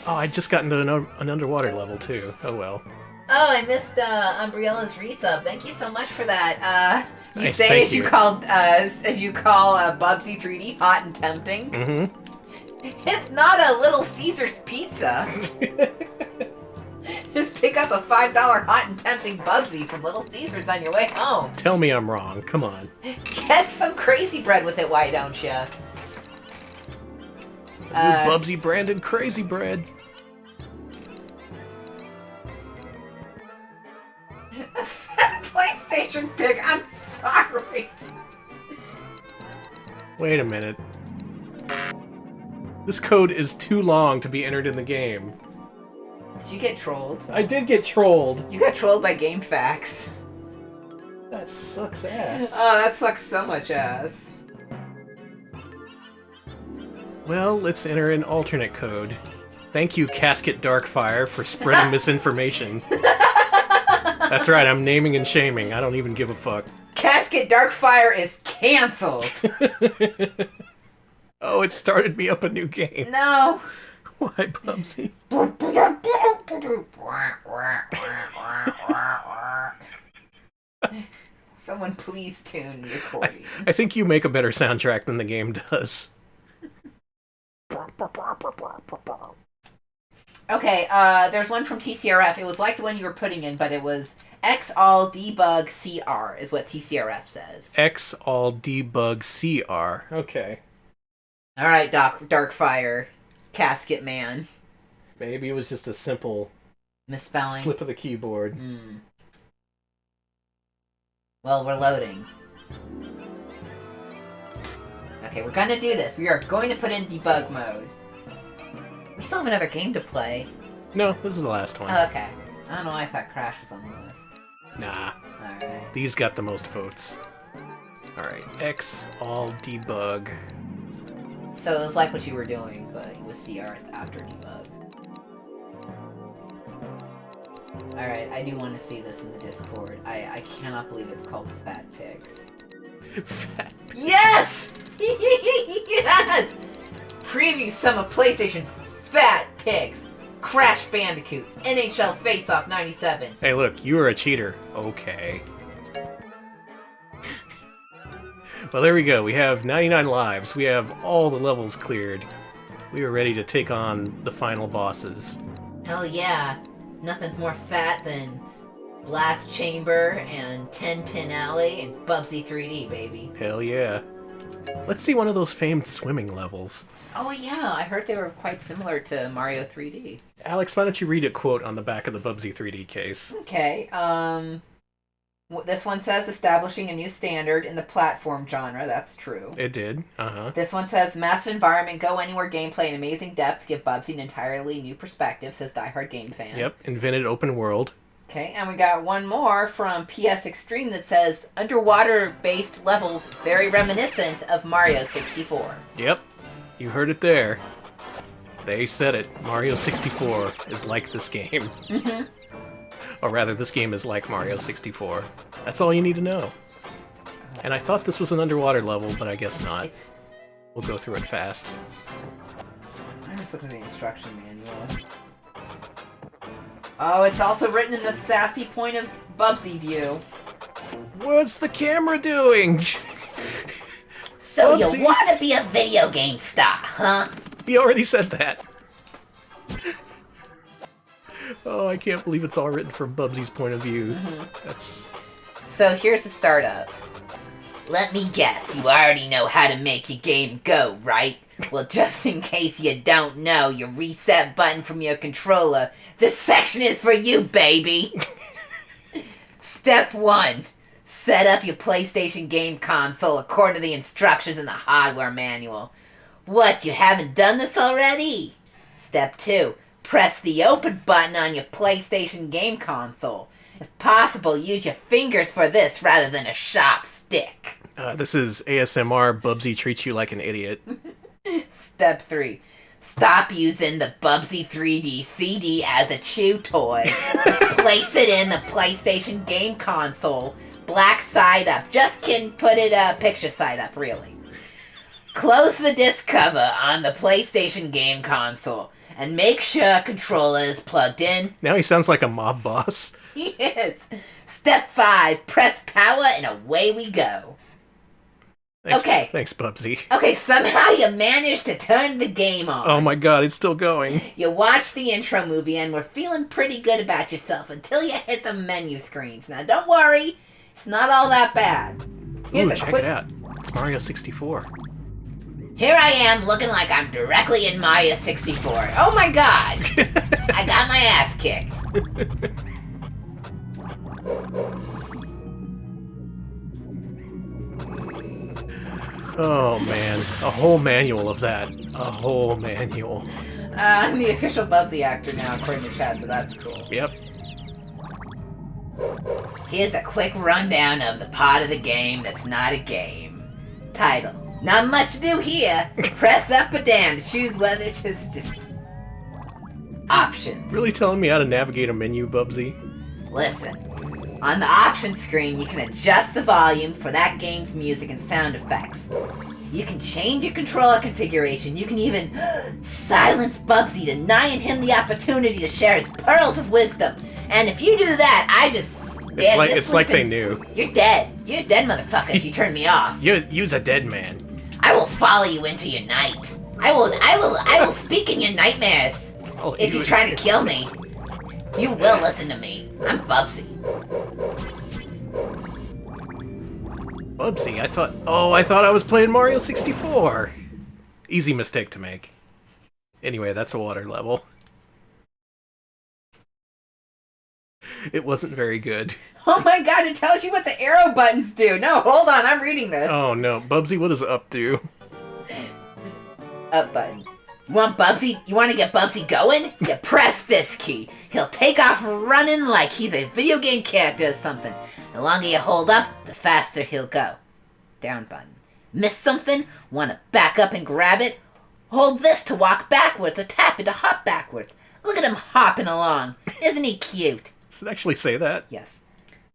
Oh, I just got into an underwater level, too. Oh, well. Oh, I missed Umbriella's resub. Thank you so much for that. You Nice, say thank as you you. call Bubsy 3D hot and tempting. Mm-hmm. It's not a Little Caesar's pizza. Just pick up a $5 hot and tempting Bubsy from Little Caesar's on your way home. Tell me I'm wrong. Come on. Get some crazy bread with it, why don't you? New Bubsy branded crazy bread. PlayStation pick, I'm sorry. Wait a minute. This code is too long to be entered in the game. Did you get trolled? I did get trolled. You got trolled by GameFAQs. That sucks ass. Oh, that sucks so much ass. Well, let's enter an alternate code. Thank you, Casket Darkfire, for spreading misinformation. That's right, I'm naming and shaming. I don't even give a fuck. Casket Darkfire is cancelled. Oh, it started me up a new game. No. Why, Bubsy? Someone please tune the recording. I think you make a better soundtrack than the game does. Okay, there's one from TCRF. It was like the one you were putting in, but it was XAll debug CR is what TCRF says. XAll debug CR. Okay. All right, Darkfire, Casket Man. Maybe it was just a simple misspelling. Slip of the keyboard. Well, we're loading. Okay, we're gonna do this. We are going to put in debug mode. We still have another game to play. No, this is the last one. Oh, okay. I don't know why I thought Crash was on the list. Nah. Alright. These got the most votes. Alright, XAll debug. So it was like what you were doing, but with CR after debug. Alright, I do want to see this in the Discord. I cannot believe it's called Fat Pigs. Fat Yes! Yes! Preview some of PlayStation's Fat Pigs. Crash Bandicoot. NHL Face-Off 97. Hey, look, you were a cheater. Okay. Well, there we go. We have 99 lives. We have all the levels cleared. We are ready to take on the final bosses. Hell yeah. Nothing's more fat than Blast Chamber and 10-Pin Alley and Bubsy 3D, baby. Hell yeah. Let's see one of those famed swimming levels. Oh yeah, I heard they were quite similar to Mario 3D. Alex, why don't you read a quote on the back of the Bubsy 3D case? Okay, this one says establishing a new standard in the platform genre. That's true. It did. Uh-huh. This one says massive environment, go anywhere gameplay, and amazing depth give Bubsy an entirely new perspective, says diehard game fan. Yep, invented open world. Okay, and we got one more from PS Extreme that says underwater-based levels very reminiscent of Mario 64. Yep, you heard it there. They said it. Mario 64 is like this game. Mm-hmm. Or rather, this game is like Mario 64. That's all you need to know. And I thought this was an underwater level, but I guess not. We'll go through it fast. I'm just looking at the instruction manual. Oh, it's also written in the sassy point of Bubsy view. What's the camera doing? So Bubsy? you want to be a video game star, huh? He already said that. Oh, I can't believe it's all written from Bubsy's point of view. That's... So here's the startup. Let me guess, you already know how to make your game go, right? Well, just in case you don't know your reset button from your controller, this section is for you, baby! Step 1. Set up your PlayStation game console according to the instructions in the hardware manual. What, you haven't done this already? Step 2. Press the open button on your PlayStation game console. If possible, use your fingers for this rather than a sharp stick. This is ASMR. Bubsy treats you like an idiot. Step 3. Stop using the Bubsy 3D CD as a chew toy. Place it in the PlayStation game console. Black side up. Just kidding, put it picture side up, really. Close the disc cover on the PlayStation game console. And make sure controller is plugged in. Now he sounds like a mob boss. Yes. Step 5. Press power and away we go. Thanks, okay. Thanks, Bubsy. Okay, somehow you managed to turn the game on. Oh my god, it's still going. You watched the intro movie and were feeling pretty good about yourself until you hit the menu screens. Now don't worry, it's not all that bad. Ooh, check it out. It's Mario 64. Here I am looking like I'm directly in Mario 64. Oh my god! I got my ass kicked. Oh man, a whole manual of that. A whole manual. I'm the official Bubsy actor now, according to chat, so that's cool. Yep. Here's a quick rundown of the part of the game that's not a game. Title. Not much to do here. Press up or down to choose whether it's just options. Really telling me how to navigate a menu, Bubsy? Listen. On the options screen, you can adjust the volume for that game's music and sound effects. You can change your controller configuration. You can even silence Bubsy, denying him the opportunity to share his pearls of wisdom. And if you do that, It's like they knew. You're dead. You're a dead motherfucker if you turn me off. Use a dead man. I will follow you into your night. I will speak in your nightmares. If you try to kill me, you will listen to me. I'm Bubsy. Bubsy, I thought I was playing Mario 64. Easy mistake to make. Anyway, that's a water level. It wasn't very good. Oh my god, it tells you what the arrow buttons do. No, hold on, I'm reading this. Oh no, Bubsy, what does up do? Up button. You want Bubsy? You want to get Bubsy going? You press this key. He'll take off running like he's a video game character or something. The longer you hold up, the faster he'll go. Down button. Miss something? Want to back up and grab it? Hold this to walk backwards or tap it to hop backwards. Look at him hopping along. Isn't he cute? Does it actually say that? Yes.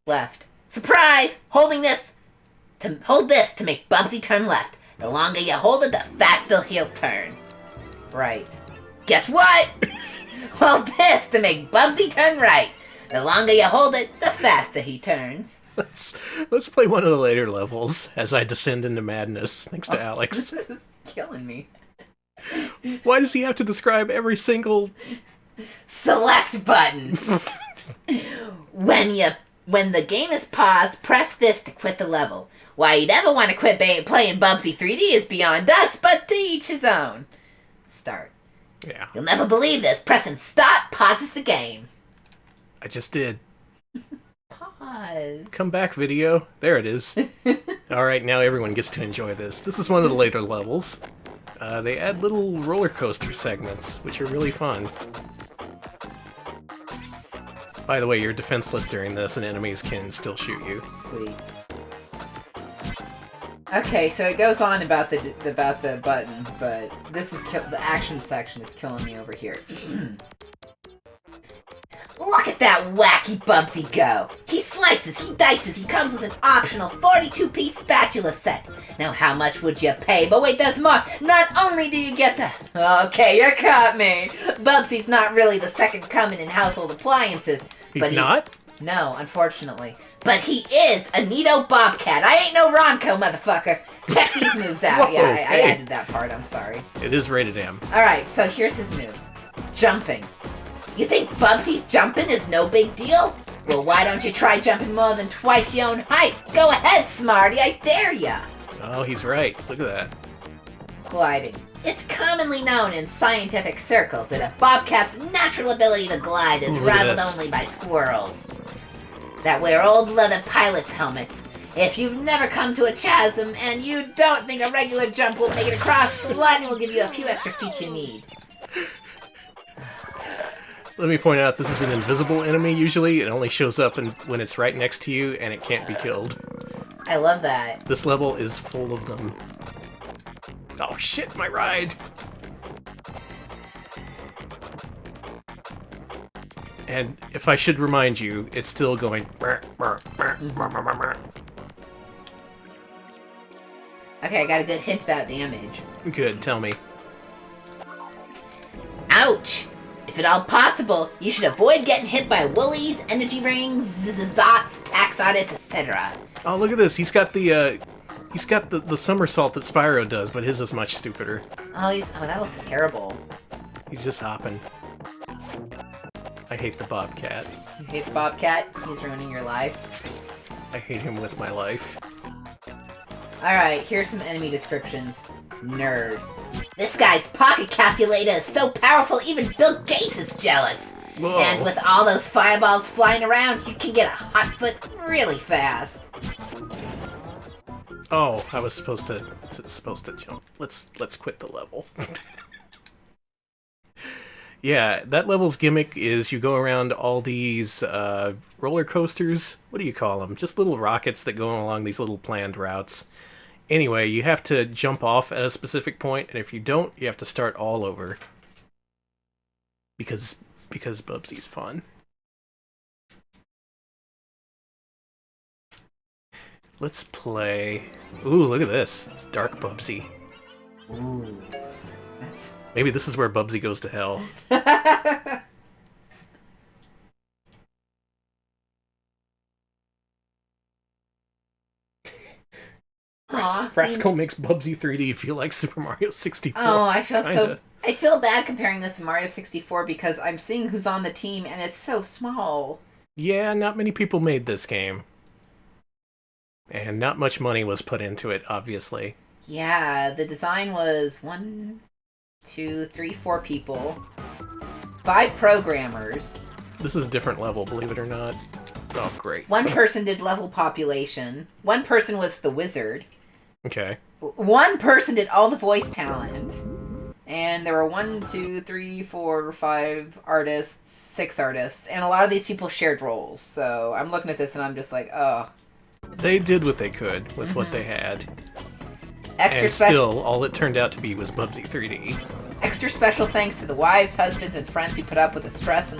Left. Surprise! Hold this to make Bubsy turn left. The longer you hold it, the faster he'll turn. Right. Guess what? Hold this to make Bubsy turn right. The longer you hold it, the faster he turns. Let's play one of the later levels as I descend into madness, thanks to Alex. This is killing me. Why does he have to describe every single... Select button. When the game is paused, press this to quit the level. Why you'd ever want to quit playing Bubsy 3D is beyond us, but to each his own. Start. Yeah. You'll never believe this. Pressing stop pauses the game. I just did. Pause. Come back, video. There it is. Alright, now everyone gets to enjoy this. This is one of the later levels. They add little roller coaster segments, which are really fun. By the way, you're defenseless during this, and enemies can still shoot you. Sweet. Okay, so it goes on about the buttons, but this is the action section is killing me over here. Look at that wacky Bubsy go! He slices, he dices, he comes with an optional 42-piece spatula set. Now how much would you pay? But wait, there's more! Not only do you get the... Okay, you caught me! Bubsy's not really the second coming in household appliances. He's not? No, unfortunately. But he is a neato bobcat. I ain't no Ronco, motherfucker. Check these moves out. Whoa, yeah, I hey. added that part, I'm sorry. It is rated M. Alright, so here's his moves. Jumping. You think Bubsy's jumping is no big deal? Well, why don't you try jumping more than twice your own height? Go ahead, Smarty, I dare ya! Oh, he's right. Look at that. Gliding. It's commonly known in scientific circles that a bobcat's natural ability to glide is Ooh, look at rivaled this. only by squirrels that wear old leather pilot's helmets. If you've never come to a chasm and you don't think a regular jump will make it across, gliding will give you a few extra feet you need. Let me point out, this is an invisible enemy usually. It only shows up when it's right next to you, and it can't be killed. I love that. This level is full of them. Oh shit, my ride! And if I should remind you, it's still going... Okay, I got a good hint about damage. Good, tell me. Ouch! If at all possible, you should avoid getting hit by woolies, energy rings, zots, tax audits, etc. Oh, look at this. He's got the somersault that Spyro does, but his is much stupider. Oh, that looks terrible. He's just hopping. I hate the Bobcat. You hate the Bobcat? He's ruining your life. I hate him with my life. Alright, here's some enemy descriptions. Nerd. This guy's pocket calculator is so powerful even Bill Gates is jealous. Whoa. And with all those fireballs flying around, you can get a hot foot really fast. Oh, I was supposed to jump. Let's quit the level. Yeah, that level's gimmick is you go around all these roller coasters. What do you call them? Just little rockets that go along these little planned routes. Anyway, you have to jump off at a specific point, and if you don't, you have to start all over. Because Bubsy's fun. Let's play... Ooh, look at this. It's Dark Bubsy. Ooh. Maybe this is where Bubsy goes to hell. Frasco makes Bubsy 3D feel like Super Mario 64. Oh, I feel bad comparing this to Mario 64 because I'm seeing who's on the team and it's so small. Yeah, not many people made this game. And not much money was put into it, obviously. Yeah, the design was 4 people. 5 programmers. This is a different level, believe it or not. Oh, great. 1 person did level population. 1 person was the wizard. Okay. 1 person did all the voice talent. And there were 5 artists, 6 artists. And a lot of these people shared roles. So I'm looking at this and I'm just like, oh. They did what they could with what they had. Extra and still, all it turned out to be was Bubsy 3D. Extra special thanks to the wives, husbands, and friends who put up with the stress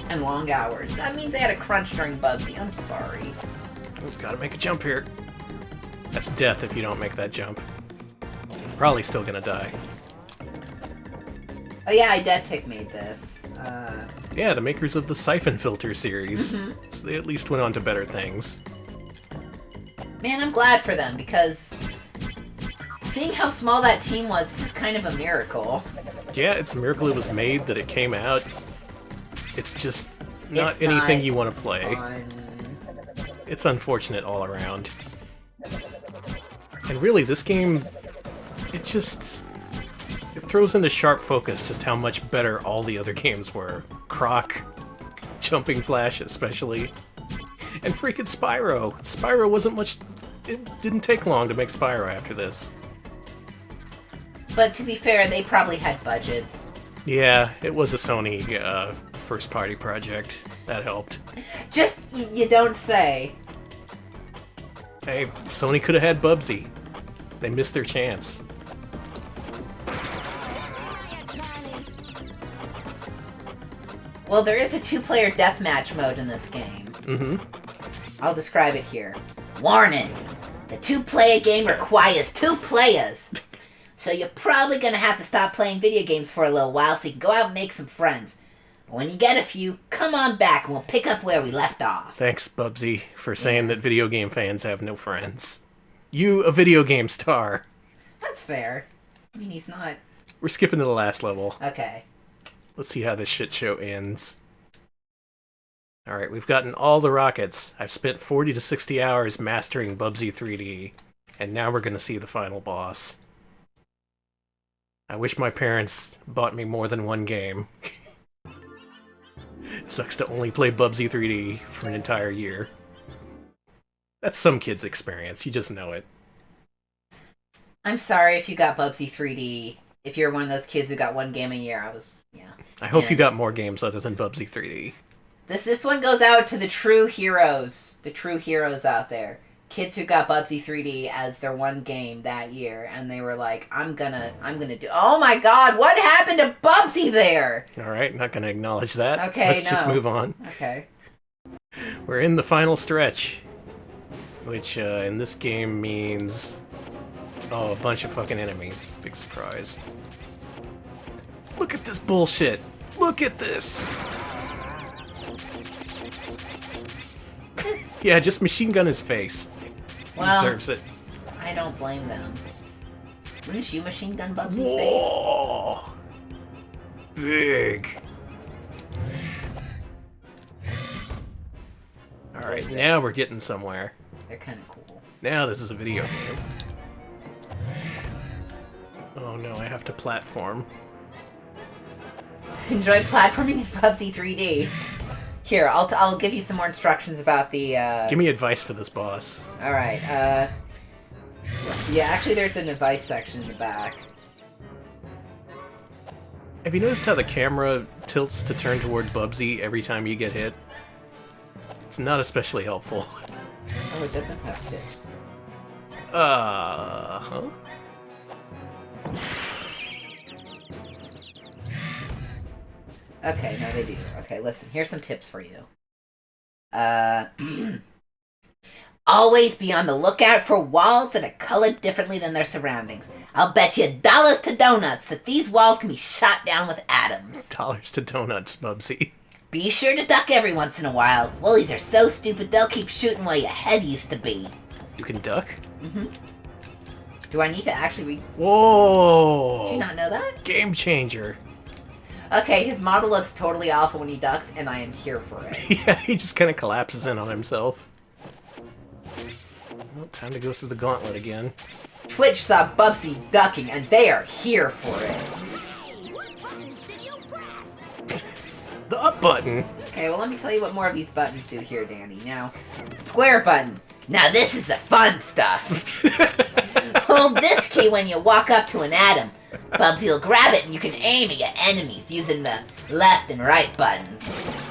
and long hours. That means they had a crunch during Bubsy. I'm sorry. Oh, gotta make a jump here. That's death if you don't make that jump. Probably still gonna die. Oh yeah, Idetic made this. Yeah, the makers of the Siphon Filter series. Mhm. So they at least went on to better things. Man, I'm glad for them, because seeing how small that team was, this is kind of a miracle. Yeah, it's a miracle it was made, that it came out. It's just not anything you want to play. It's unfortunate all around. And really, this game, it throws into sharp focus just how much better all the other games were. Croc, Jumping Flash especially, and freaking Spyro. Spyro wasn't much... It didn't take long to make Spyro after this. But to be fair, they probably had budgets. Yeah, it was a Sony first-party project. That helped. Just, you don't say. Hey, Sony could have had Bubsy. They missed their chance. Well, there is a 2-player deathmatch mode in this game. Mm-hmm. I'll describe it here. Warning! The 2-player game requires 2 players. So you're probably gonna have to stop playing video games for a little while so you can go out and make some friends. But when you get a few, come on back and we'll pick up where we left off. Thanks, Bubsy, for saying that video game fans have no friends. You, a video game star. That's fair. I mean, he's not... We're skipping to the last level. Okay. Let's see how this shit show ends. Alright, we've gotten all the rockets. I've spent 40 to 60 hours mastering Bubsy 3D. And now we're gonna see the final boss. I wish my parents bought me more than one game. It sucks to only play Bubsy 3D for an entire year. That's some kid's experience, you just know it. I'm sorry if you got Bubsy 3D. If you're one of those kids who got one game a year, I hope you got more games other than Bubsy 3D. This one goes out to the true heroes. The true heroes out there. Kids who got Bubsy 3D as their one game that year, and they were like, I'm gonna do... Oh my god, what happened to Bubsy there? Alright, not gonna acknowledge that. Okay, Let's just move on. Okay. We're in the final stretch. Which, in this game means... Oh, a bunch of fucking enemies. Big surprise. Look at this bullshit! Look at this! Yeah, just machine gun his face. Well, he deserves it. I don't blame them. Wouldn't you machine gun Bubsy's Whoa! face? Big. Alright, now we're getting somewhere. They're kind of cool. Now this is a video game. Oh no, I have to platform. Enjoy platforming in Bubsy 3D. Here, I'll give you some more instructions about the, Give me advice for this boss. Alright, yeah, actually there's an advice section in the back. Have you noticed how the camera tilts to turn toward Bubsy every time you get hit? It's not especially helpful. Oh, it doesn't have tips. Huh? Okay, no, they do. Okay, listen, here's some tips for you. Always be on the lookout for walls that are colored differently than their surroundings. I'll bet you dollars to donuts that these walls can be shot down with atoms. Dollars to donuts, Bubsy. Be sure to duck every once in a while. Woolies are so stupid they'll keep shooting where your head used to be. You can duck? Mm-hmm. Do I need to actually read? Whoa! Did you not know that? Game changer. Okay, his model looks totally awful when he ducks, and I am here for it. Yeah, he just kind of collapses in on himself. Well, time to go through the gauntlet again. Twitch saw Bubsy ducking, and they are here for it. The up button. Okay, well, let me tell you what more of these buttons do here, Danny. Now, square button. Now, this is the fun stuff. Hold this key when you walk up to an atom. Bubsy will grab it and you can aim at your enemies using the left and right buttons.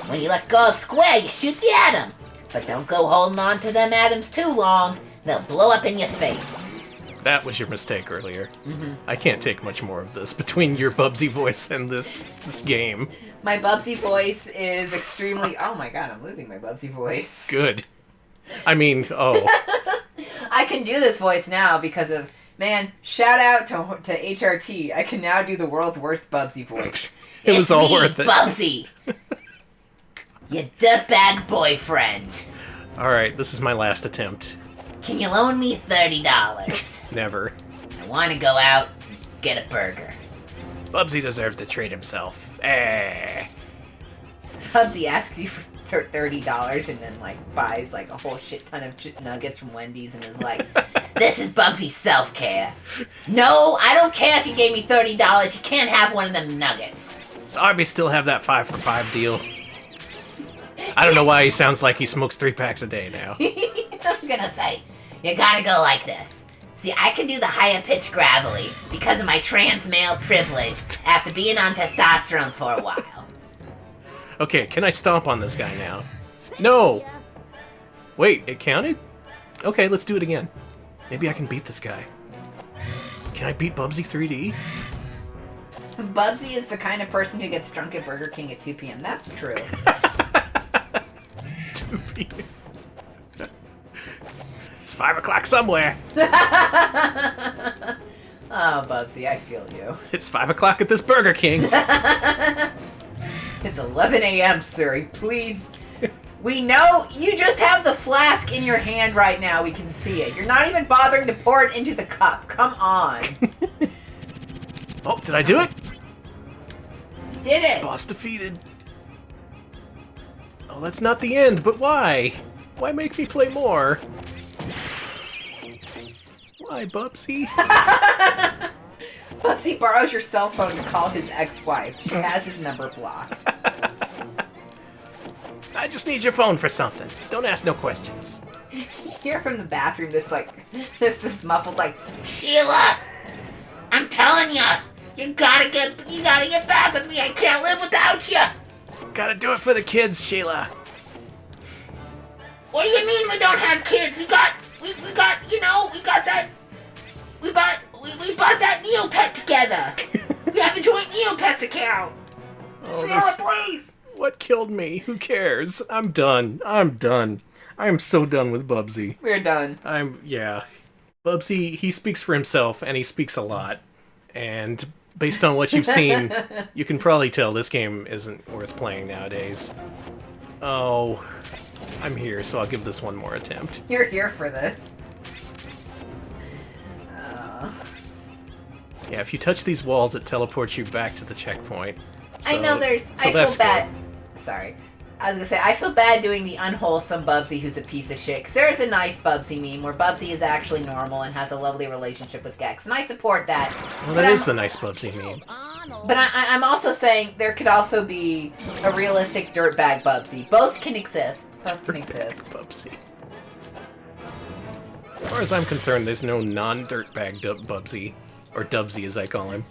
When you let go of square, you shoot the atom. But don't go holding on to them atoms too long. They'll blow up in your face. That was your mistake earlier. Mm-hmm. I can't take much more of this between your Bubsy voice and this game. My Bubsy voice is extremely... Oh my god, I'm losing my Bubsy voice. Good. I mean, oh. I can do this voice now because of... Man, shout out to HRT. I can now do the world's worst Bubsy voice. It was all worth it. Bubsy! You dirtbag boyfriend. Alright, this is my last attempt. Can you loan me $30? Never. I want to go out and get a burger. Bubsy deserves to treat himself. Eh. Bubsy asks you for $30 and then, like, buys, like, a whole shit ton of nuggets from Wendy's and is like, this is Bubsy's self-care. No, I don't care if you gave me $30. You can't have one of them nuggets. Does Arby's still have that 5 for 5 deal? I don't know why he sounds like he smokes 3 packs a day now. I'm gonna say, you gotta go like this. See, I can do the higher pitch gravelly because of my trans male privilege after being on testosterone for a while. Okay, can I stomp on this guy now? No! Wait, it counted? Okay, let's do it again. Maybe I can beat this guy. Can I beat Bubsy 3D? Bubsy is the kind of person who gets drunk at Burger King at 2 p.m. That's true. 2 p.m. It's 5 o'clock somewhere. Oh, Bubsy, I feel you. It's 5 o'clock at this Burger King. It's 11 a.m., sir. Please. We know you just have the flask in your hand right now. We can see it. You're not even bothering to pour it into the cup. Come on. Oh, did I do it? You did it! Boss defeated. Oh, that's not the end, but why? Why make me play more? Why, Bubsy? Bubsy borrows your cell phone to call his ex-wife. She has his number blocked. I just need your phone for something. Don't ask no questions. You hear from the bathroom this muffled like, Sheila! I'm telling you! You gotta get back with me! I can't live without you! Gotta do it for the kids, Sheila. What do you mean we don't have kids? We bought that Neopet together. We have a joint Neopets account. Sheila, please. What killed me? Who cares? I'm done. I am so done with Bubsy. We're done. Yeah. Bubsy, he speaks for himself, and he speaks a lot. And based on what you've seen, you can probably tell this game isn't worth playing nowadays. Oh, I'm here, so I'll give this one more attempt. You're here for this. Yeah, if you touch these walls, it teleports you back to the checkpoint. So, I know I feel bad. Sorry. I was gonna say, I feel bad doing the unwholesome Bubsy who's a piece of shit. Because there's a nice Bubsy meme where Bubsy is actually normal and has a lovely relationship with Gex. And I support that. Well, that is the nice Bubsy meme. But I'm also saying there could also be a realistic dirtbag Bubsy. Both can exist. Bubsy. As far as I'm concerned, there's no non-dirtbag Bubsy. Or Dubsy, as I call him.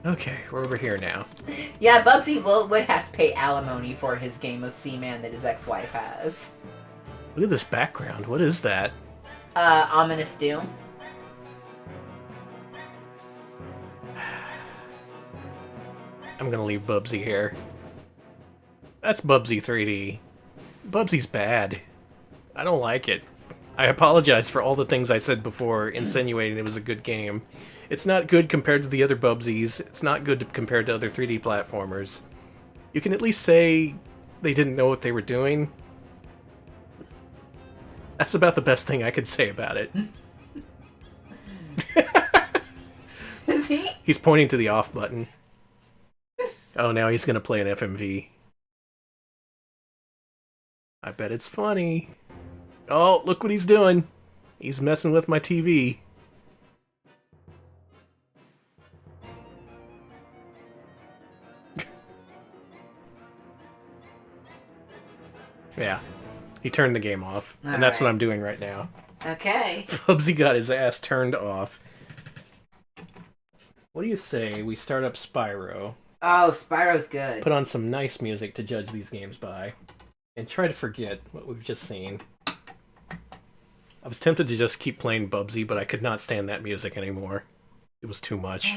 Okay, we're over here now. Yeah, Bubsy would have to pay alimony for his game of Seaman that his ex-wife has. Look at this background. What is that? Ominous Doom. I'm gonna leave Bubsy here. That's Bubsy 3D. Bubsy's bad. I don't like it. I apologize for all the things I said before, insinuating it was a good game. It's not good compared to the other Bubsies. It's not good compared to other 3D platformers. You can at least say they didn't know what they were doing. That's about the best thing I could say about it. Is he? He's pointing to the off button. Oh, now he's gonna play an FMV. I bet it's funny. Oh, look what he's doing. He's messing with my TV. Yeah. He turned the game off. And that's what I'm doing right now. Okay. Bubsy got his ass turned off. What do you say we start up Spyro? Oh, Spyro's good. Put on some nice music to judge these games by. And try to forget what we've just seen. I was tempted to just keep playing Bubsy, but I could not stand that music anymore. It was too much.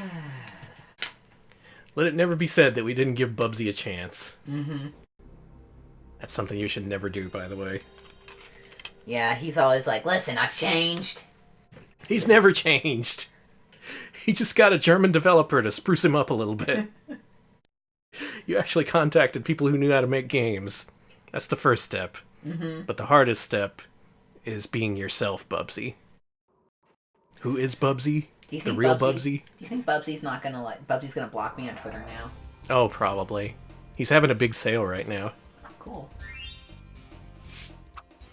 Let it never be said that we didn't give Bubsy a chance. Mm-hmm. That's something you should never do, by the way. Yeah, he's always like, listen, I've changed. He's never changed. He just got a German developer to spruce him up a little bit. You actually contacted people who knew how to make games. That's the first step. Mm-hmm. But the hardest step is being yourself, Bubsy. Who is Bubsy? The real Bubsy? Do you think Bubsy's not gonna Bubsy's gonna block me on Twitter now? Oh, probably. He's having a big sale right now. Oh, cool.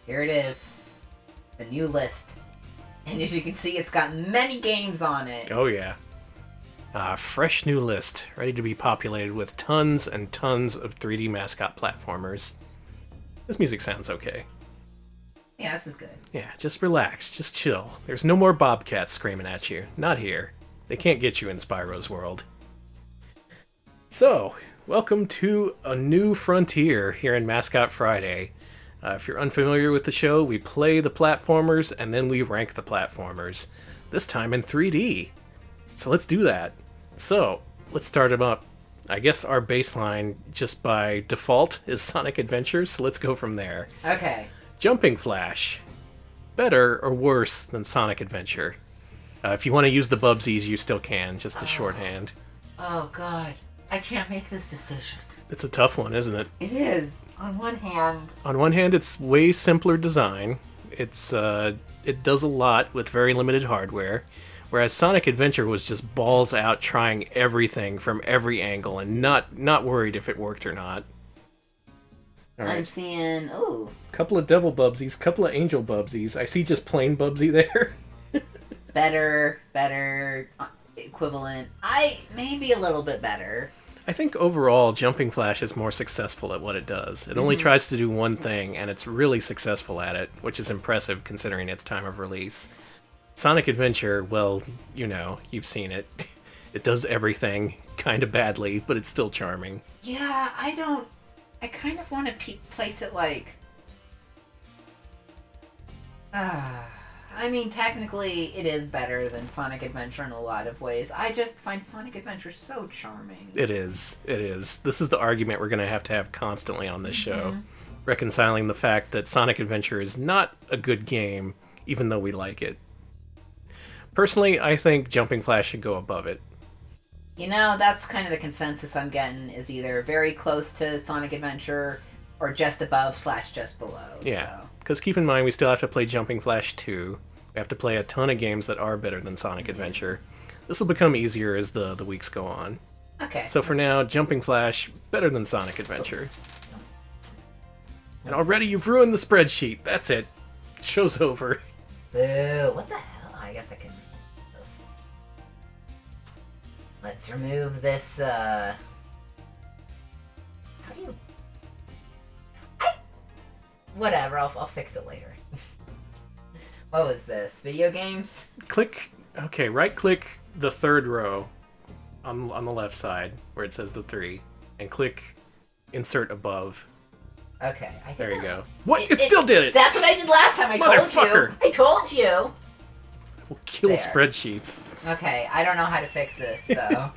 Here it is. The new list. And as you can see, it's got many games on it. Oh, yeah. Fresh new list, ready to be populated with tons and tons of 3D mascot platformers. This music sounds okay. Yeah, this is good. Yeah, just relax, just chill. There's no more bobcats screaming at you. Not here. They can't get you in Spyro's world. So, welcome to a new frontier here in Mascot Friday. If you're unfamiliar with the show, we play the platformers and then we rank the platformers. This time in 3D. So let's do that. So, let's start them up. I guess our baseline, just by default, is Sonic Adventures, so let's go from there. Okay. Jumping Flash. Better or worse than Sonic Adventure? If you want to use the Bubsies, you still can, just a shorthand. Oh, God. I can't make this decision. It's a tough one, isn't it? It is. On one hand... On one hand, it's way simpler design. It does a lot with very limited hardware. Whereas Sonic Adventure was just balls out trying everything from every angle and not worried if it worked or not. All right. I'm seeing, ooh. Couple of devil Bubsies, couple of angel Bubsies. I see just plain Bubsy there. better, equivalent. Maybe a little bit better. I think overall, Jumping Flash is more successful at what it does. It only tries to do one thing, and it's really successful at it, which is impressive considering its time of release. Sonic Adventure, well, you know, you've seen it. It does everything kind of badly, but it's still charming. Yeah, I kind of want to place it like... I mean, technically, it is better than Sonic Adventure in a lot of ways. I just find Sonic Adventure so charming. It is. This is the argument we're going to have constantly on this show. Reconciling the fact that Sonic Adventure is not a good game, even though we like it. Personally, I think Jumping Flash should go above it. You know, that's kind of the consensus I'm getting, is either very close to Sonic Adventure or just above / just below. Yeah, so. because keep in mind, we still have to play Jumping Flash 2. We have to play a ton of games that are better than Sonic Adventure. This will become easier as the weeks go on. Okay. So for now, Jumping Flash, better than Sonic Adventure. And already you've ruined the spreadsheet. That's it. Show's over. Boo. What the hell? I guess I can... Let's remove this, How do you... Whatever, I'll fix it later. What was this? Video games? Click... Okay, right-click the third row on the left side, where it says the 3, and click Insert Above. Okay, I did There you that. go. What? It still did it! That's what I did last time, I told you! I told you! We'll kill There. spreadsheets. Okay, I don't know how to fix this, so...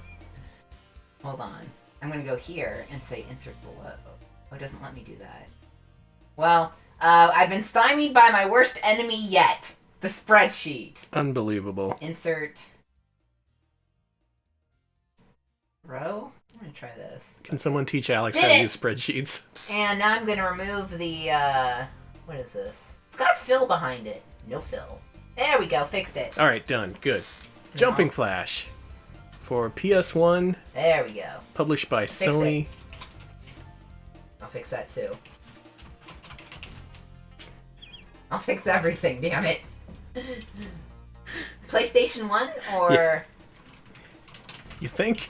Hold on. I'm gonna go here and say insert below. Oh, it doesn't let me do that. Well, I've been stymied by my worst enemy yet. The spreadsheet. Unbelievable. Insert... row? I'm gonna try this. Can someone teach Alex Did how to it! use spreadsheets? And now I'm gonna remove the, what is this? It's got a fill behind it. No fill. There we go, fixed it. Alright, done. Good. Jumping Flash. For PS1. There we go. Published by Fixed Sony. it. I'll fix that too. I'll fix everything, damn it. PlayStation 1 or... Yeah. You think?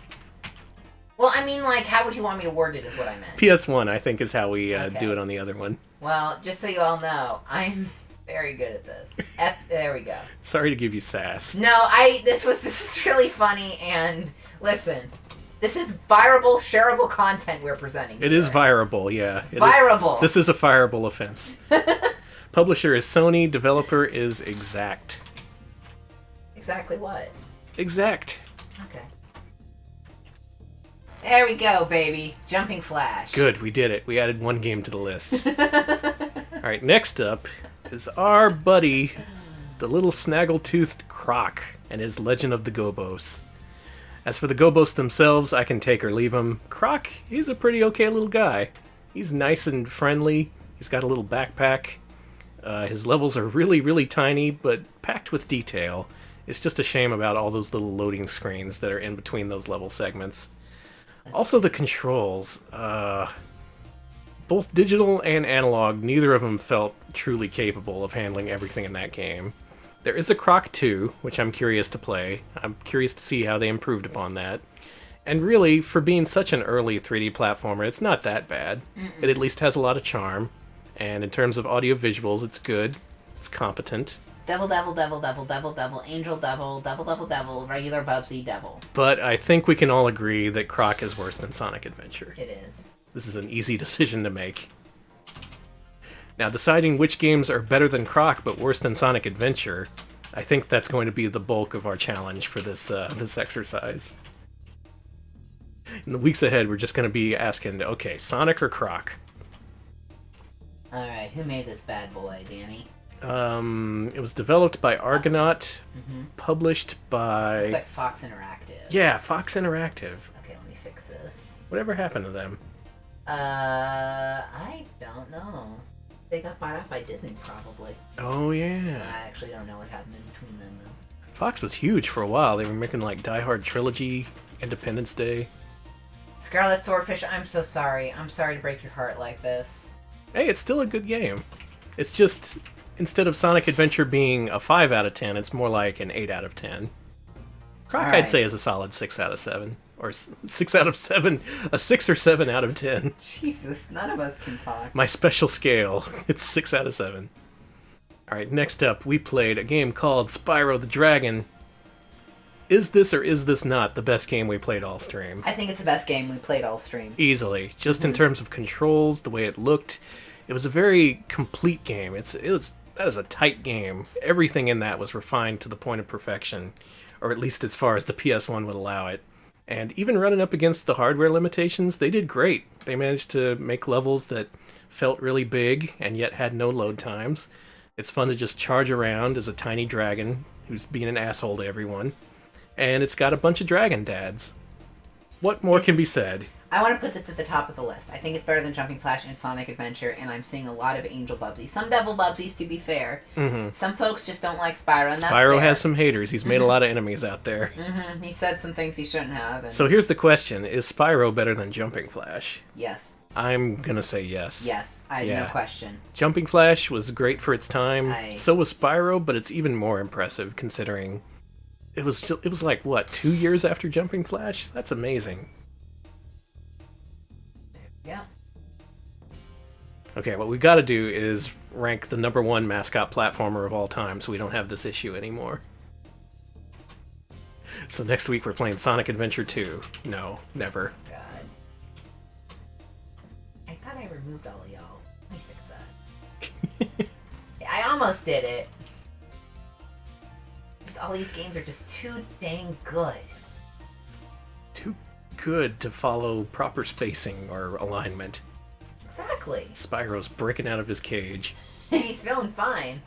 Well, I mean, like, how would you want me to word it is what I meant. PS1, I think, is how we Okay. do it on the other one. Well, just so you all know, I'm very good at this. There we go. Sorry to give you sass. No, this is really funny, and listen, this is fireable, shareable content we're presenting. It is fireable, yeah. Fireable. This is a fireable offense. Publisher is Sony, developer is Exact. Exactly what? Exact. Okay. There we go, baby. Jumping Flash. Good, we did it. We added one game to the list. Alright, next up is our buddy, the little snaggle-toothed Croc, and his Legend of the Gobbos. As for the Gobbos themselves, I can take or leave them. Croc, he's a pretty okay little guy. He's nice and friendly. He's got a little backpack. His levels are really, really tiny, but packed with detail. It's just a shame about all those little loading screens that are in between those level segments. Also, the controls. Both digital and analog, neither of them felt truly capable of handling everything in that game. There is a Croc 2, which I'm curious to play. I'm curious to see how they improved upon that. And really, for being such an early 3D platformer, it's not that bad. It at least has a lot of charm. And in terms of audio visuals, it's good. It's competent. Devil, angel devil, regular Bubsy devil. But I think we can all agree that Croc is worse than Sonic Adventure. It is. This is an easy decision to make. Now, deciding which games are better than Croc but worse than Sonic Adventure, I think that's going to be the bulk of our challenge for this this exercise. In the weeks ahead, we're just going to be asking, okay, Sonic or Croc? Alright, who made this bad boy, Danny? It was developed by Argonaut, published by... Looks like Fox Interactive. Yeah, Fox Interactive. Okay, let me fix this. Whatever happened to them? I don't know. They got bought out by Disney, probably. Oh, yeah. I actually don't know what happened in between them, though. Fox was huge for a while. They were making like Die Hard Trilogy, Independence Day. Scarlet Swordfish, I'm so sorry. I'm sorry to break your heart like this. Hey, it's still a good game. It's just, instead of Sonic Adventure being a 5 out of 10, it's more like an 8 out of 10. Croc, I'd say, is a solid 6 out of 7. Or 6 out of 7. A 6 or 7 out of 10. Jesus, none of us can talk. My special scale. It's 6 out of 7. Alright, next up, we played a game called Spyro the Dragon. Is this or is this not the best game we played all stream? I think it's the best game we played all stream. Easily. Just in terms of controls, the way it looked. It was a very complete game. That is a tight game. Everything in that was refined to the point of perfection. Or at least as far as the PS1 would allow it. And even running up against the hardware limitations, they did great. They managed to make levels that felt really big and yet had no load times. It's fun to just charge around as a tiny dragon who's being an asshole to everyone. And it's got a bunch of dragon dads. What more can be said? I want to put this at the top of the list. I think it's better than Jumping Flash and Sonic Adventure, and I'm seeing a lot of Angel Bubsy. Some Devil Bubsies, to be fair. Mm-hmm. Some folks just don't like Spyro, and that's Spyro fair. has some haters. He's made a lot of enemies out there. Mm-hmm. He said some things he shouldn't have. And... So here's the question. Is Spyro better than Jumping Flash? Yes. I'm gonna say yes. Yes, no question. Jumping Flash was great for its time. So was Spyro, but it's even more impressive considering it was like, what, 2 years after Jumping Flash? That's amazing. Yeah. Okay, what we've got to do is rank the #1 mascot platformer of all time so we don't have this issue anymore. So next week we're playing Sonic Adventure 2. No, never. God. I thought I removed all of y'all. Let me fix that. I almost did it. Just all these games are just too dang good. Too good to follow proper spacing or alignment. Exactly. Spyro's breaking out of his cage. And he's feeling fine.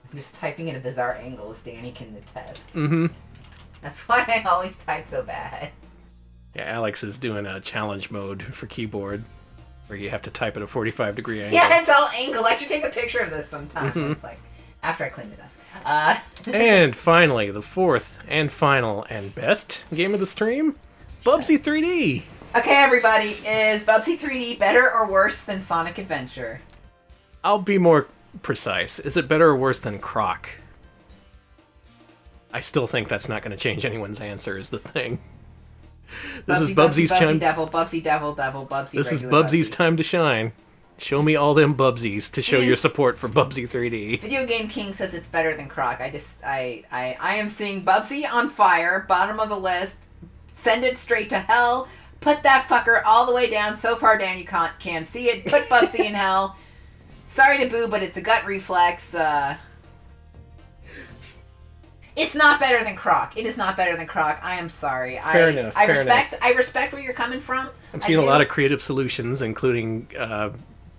I'm just typing at a bizarre angle as Danny can attest. Mm-hmm. That's why I always type so bad. Yeah, Alex is doing a challenge mode for keyboard where you have to type at a 45-degree angle. Yeah, it's all angled. I should take a picture of this sometime. Mhm. It's like, after I clean the desk. And finally, the fourth and final and best game of the stream, Bubsy 3D. Okay, everybody, is Bubsy 3D better or worse than Sonic Adventure? I'll be more precise. Is it better or worse than Croc? I still think that's not going to change anyone's answer, is the thing. This is Bubsy's Bubsy Devil, Bubsy Devil, Bubsy This is regular Bubsy's time to shine. Show me all them Bubsies to show your support for Bubsy 3D. Video Game King says it's better than Croc. I am seeing Bubsy on fire, bottom of the list. Send it straight to hell. Put that fucker all the way down, so far down you can't see it. Put Bubsy in hell. Sorry to boo, but it's a gut reflex. It's not better than Croc. It is not better than Croc. I am sorry. Fair enough. I respect where you're coming from. I'm seeing a lot of creative solutions, including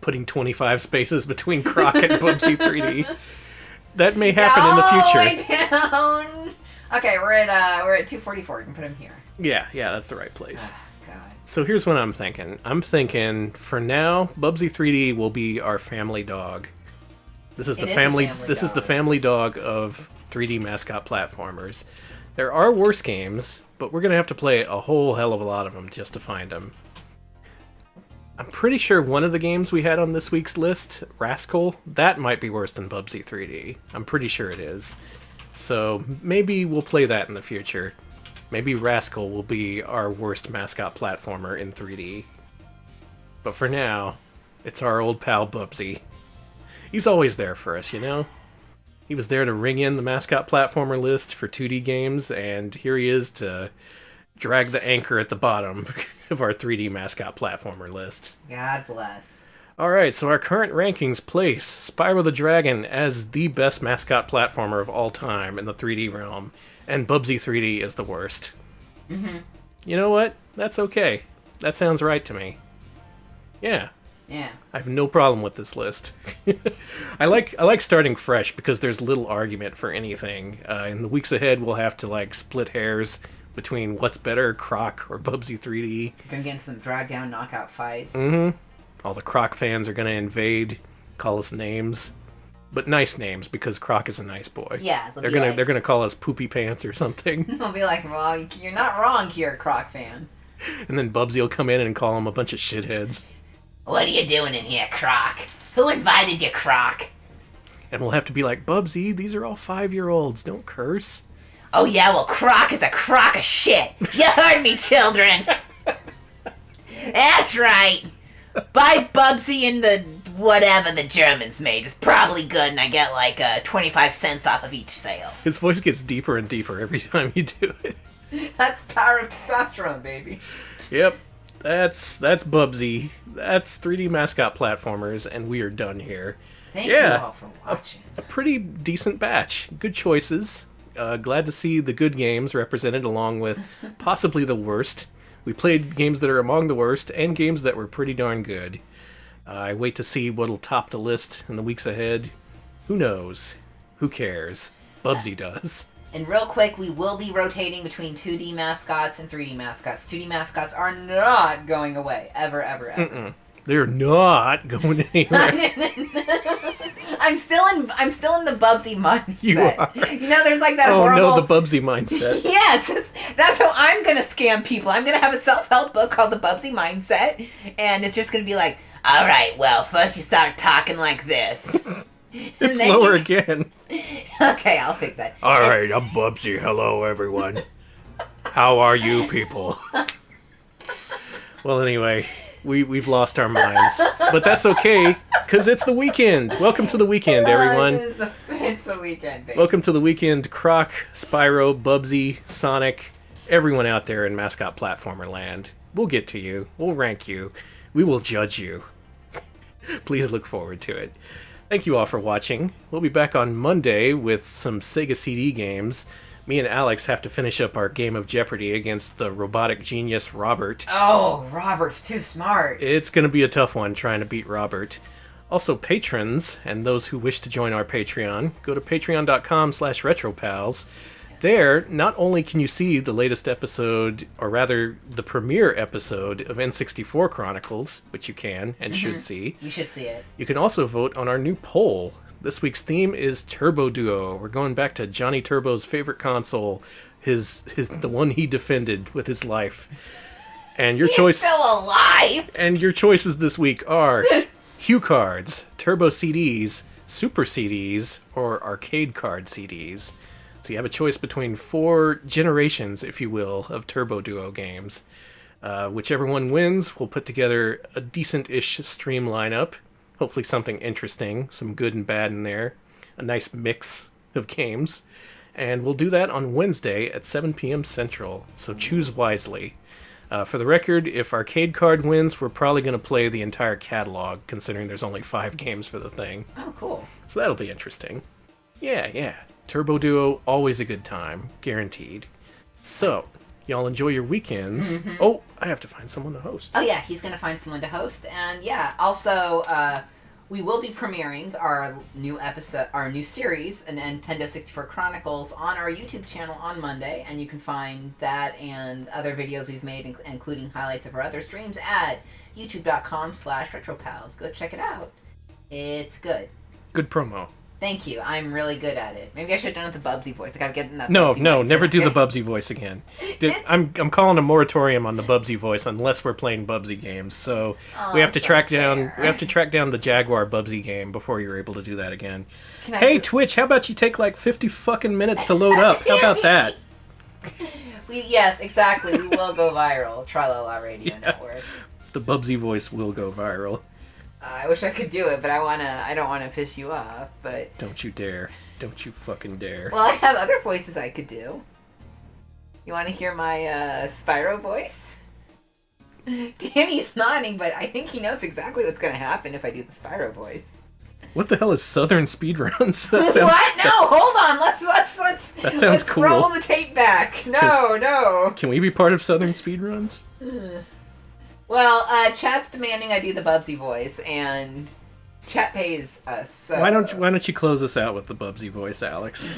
putting 25 spaces between Croc and Bubsy 3D. That may happen in the future. Down. Okay, we're at 244. You can put him here. Yeah, that's the right place. God. So here's what I'm thinking. I'm thinking, for now, Bubsy 3D will be our family dog. This is the family dog of 3D mascot platformers. There are worse games, but we're going to have to play a whole hell of a lot of them just to find them. I'm pretty sure one of the games we had on this week's list, Rascal, that might be worse than Bubsy 3D. I'm pretty sure it is. So maybe we'll play that in the future. Maybe Rascal will be our worst mascot platformer in 3D. But for now, it's our old pal Bubsy. He's always there for us, you know? He was there to ring in the mascot platformer list for 2D games, and here he is to drag the anchor at the bottom of our 3D mascot platformer list. God bless. Alright, so our current rankings place Spyro the Dragon as the best mascot platformer of all time in the 3D realm, and Bubsy 3D is the worst. Mm-hmm. You know what? That's okay. That sounds right to me. Yeah. Yeah. I have no problem with this list. I like starting fresh because there's little argument for anything. In the weeks ahead, we'll have to split hairs between what's better, Croc or Bubsy 3D. Gonna get into some drag down knockout fights. Mm-hmm. All the Croc fans are gonna invade call us names, but nice names because Croc is a nice boy. Yeah, they're gonna call us Poopy Pants or something. They'll be like, well, you're not wrong here, Croc fan. And then Bubsy will come in and call him a bunch of shitheads. What are you doing in here, Croc? Who invited you, Croc? And we'll have to be like, Bubsy, these are all 5-year-olds. Don't curse. Oh yeah, well, Croc is a crock of shit. You heard me, children. That's right. Buy Bubsy in the whatever the Germans made. It's probably good, and I get like 25 cents off of each sale. His voice gets deeper and deeper every time you do it. That's power of testosterone, baby. Yep. That's Bubsy. That's 3D Mascot Platformers, and we are done here. Thank you all for watching. A pretty decent batch. Good choices. Glad to see the good games represented along with possibly the worst. We played games that are among the worst and games that were pretty darn good. I wait to see what'll top the list in the weeks ahead. Who knows? Who cares? Bubsy does. And real quick, we will be rotating between 2D mascots and 3D mascots. 2D mascots are not going away. Ever, ever, ever. Mm-mm. They're not going anywhere. I'm still in the Bubsy mindset. You are. You know, there's like that horrible... horrible... Oh no, the Bubsy mindset. Yes, that's how I'm going to scam people. I'm going to have a self-help book called The Bubsy Mindset, and it's just going to be like, all right, well, first you start talking like this. It's lower again. Okay, I'll fix that. All right, I'm Bubsy. Hello, everyone. How are you people? Well, anyway... We've lost our minds, but that's okay, because it's the weekend. Welcome to the weekend, everyone. It's the weekend, baby. Welcome to the weekend, Croc, Spyro, Bubsy, Sonic, everyone out there in Mascot Platformer land. We'll get to you. We'll rank you. We will judge you. Please look forward to it. Thank you all for watching. We'll be back on Monday with some Sega CD games. Me and Alex have to finish up our game of Jeopardy against the robotic genius Robert. Oh, Robert's too smart. It's going to be a tough one trying to beat Robert. Also, patrons and those who wish to join our Patreon, go to patreon.com/retropals. There, not only can you see the latest episode, or rather, the premiere episode of N64 Chronicles, which you can and should see. You should see it. You can also vote on our new poll. This week's theme is Turbo Duo. We're going back to Johnny Turbo's favorite console, the one he defended with his life. And your choice still alive. And your choices this week are Hue cards, Turbo CDs, Super CDs, or arcade card CDs. So you have a choice between 4 generations, if you will, of Turbo Duo games. Whichever one wins, we'll put together a decent-ish stream lineup. Hopefully something interesting, some good and bad in there. A nice mix of games. And we'll do that on Wednesday at 7 p.m. Central, so choose wisely. For the record, if Arcade Card wins, we're probably going to play the entire catalog, considering there's only 5 games for the thing. Oh, cool. So that'll be interesting. Yeah. Turbo Duo, always a good time. Guaranteed. So, y'all enjoy your weekends. Mm-hmm. Oh, I have to find someone to host. Oh, yeah, he's going to find someone to host. And, yeah, also, we will be premiering our new episode, our new series, an Nintendo 64 Chronicles, on our YouTube channel on Monday. And you can find that and other videos we've made, including highlights of our other streams, at youtube.com/retropals. Go check it out. It's good. Good promo. Thank you. I'm really good at it. Maybe I should have done it with the Bubsy voice. I gotta get in that. No, Bubsy voice. never do the Bubsy voice again. I'm calling a moratorium on the Bubsy voice unless we're playing Bubsy games. So we have to track down the Jaguar Bubsy game before you're able to do that again. Hey Twitch, how about you take like 50 fucking minutes to load up? How about that? Yes, exactly. We will go viral. Tra-la-la Radio Network. The Bubsy voice will go viral. I wish I could do it, but I don't want to piss you off, but... Don't you dare. Don't you fucking dare. Well, I have other voices I could do. You want to hear my Spyro voice? Danny's nodding, but I think he knows exactly what's going to happen if I do the Spyro voice. What the hell is Southern Speedruns? What? No, hold on. Let's that sounds cool. Roll the tape back. No. Can we be part of Southern Speedruns? Well, chat's demanding I do the Bubsy voice, and chat pays us. So. Why don't you close us out with the Bubsy voice, Alex?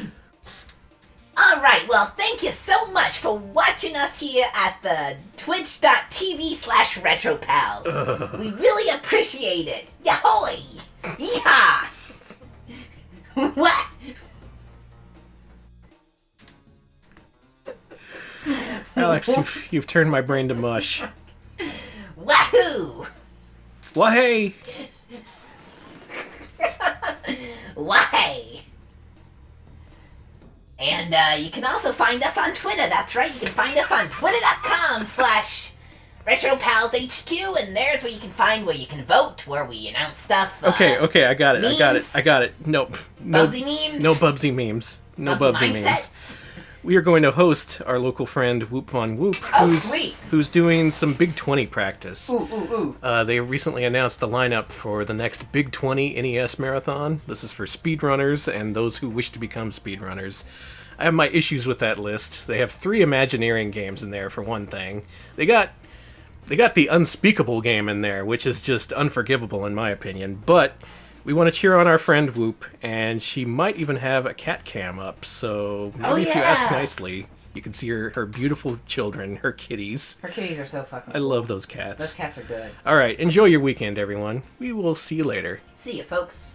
All right, well, thank you so much much for watching us here at the twitch.tv/retropals. We really appreciate it. Yahoy! Yeehaw! What? Alex, you've turned my brain to mush. Wahoo! Wahey! Why? And you can also find us on Twitter. That's right. You can find us on twitter.com/RetroPalsHQ, and there's where you can find where you can vote, where we announce stuff. Okay, I got it. memes. I got it. Nope. Bubsy memes? No Bubsy memes. No Bubsy Bubsy memes. mindsets? We are going to host our local friend Whoop Von Whoop, who's doing some Big 20 practice. They recently announced the lineup for the next Big 20 NES Marathon. This is for speedrunners and those who wish to become speedrunners. I have my issues with that list. They have 3 Imagineering games in there, for one thing. They got the Unspeakable game in there, which is just unforgivable in my opinion, but we want to cheer on our friend Whoop, and she might even have a cat cam up, so maybe if you ask nicely, you can see her beautiful children, her kitties. Her kitties are so fucking I love those cats. Those cats are good. Alright, enjoy your weekend, everyone. We will see you later. See you, folks.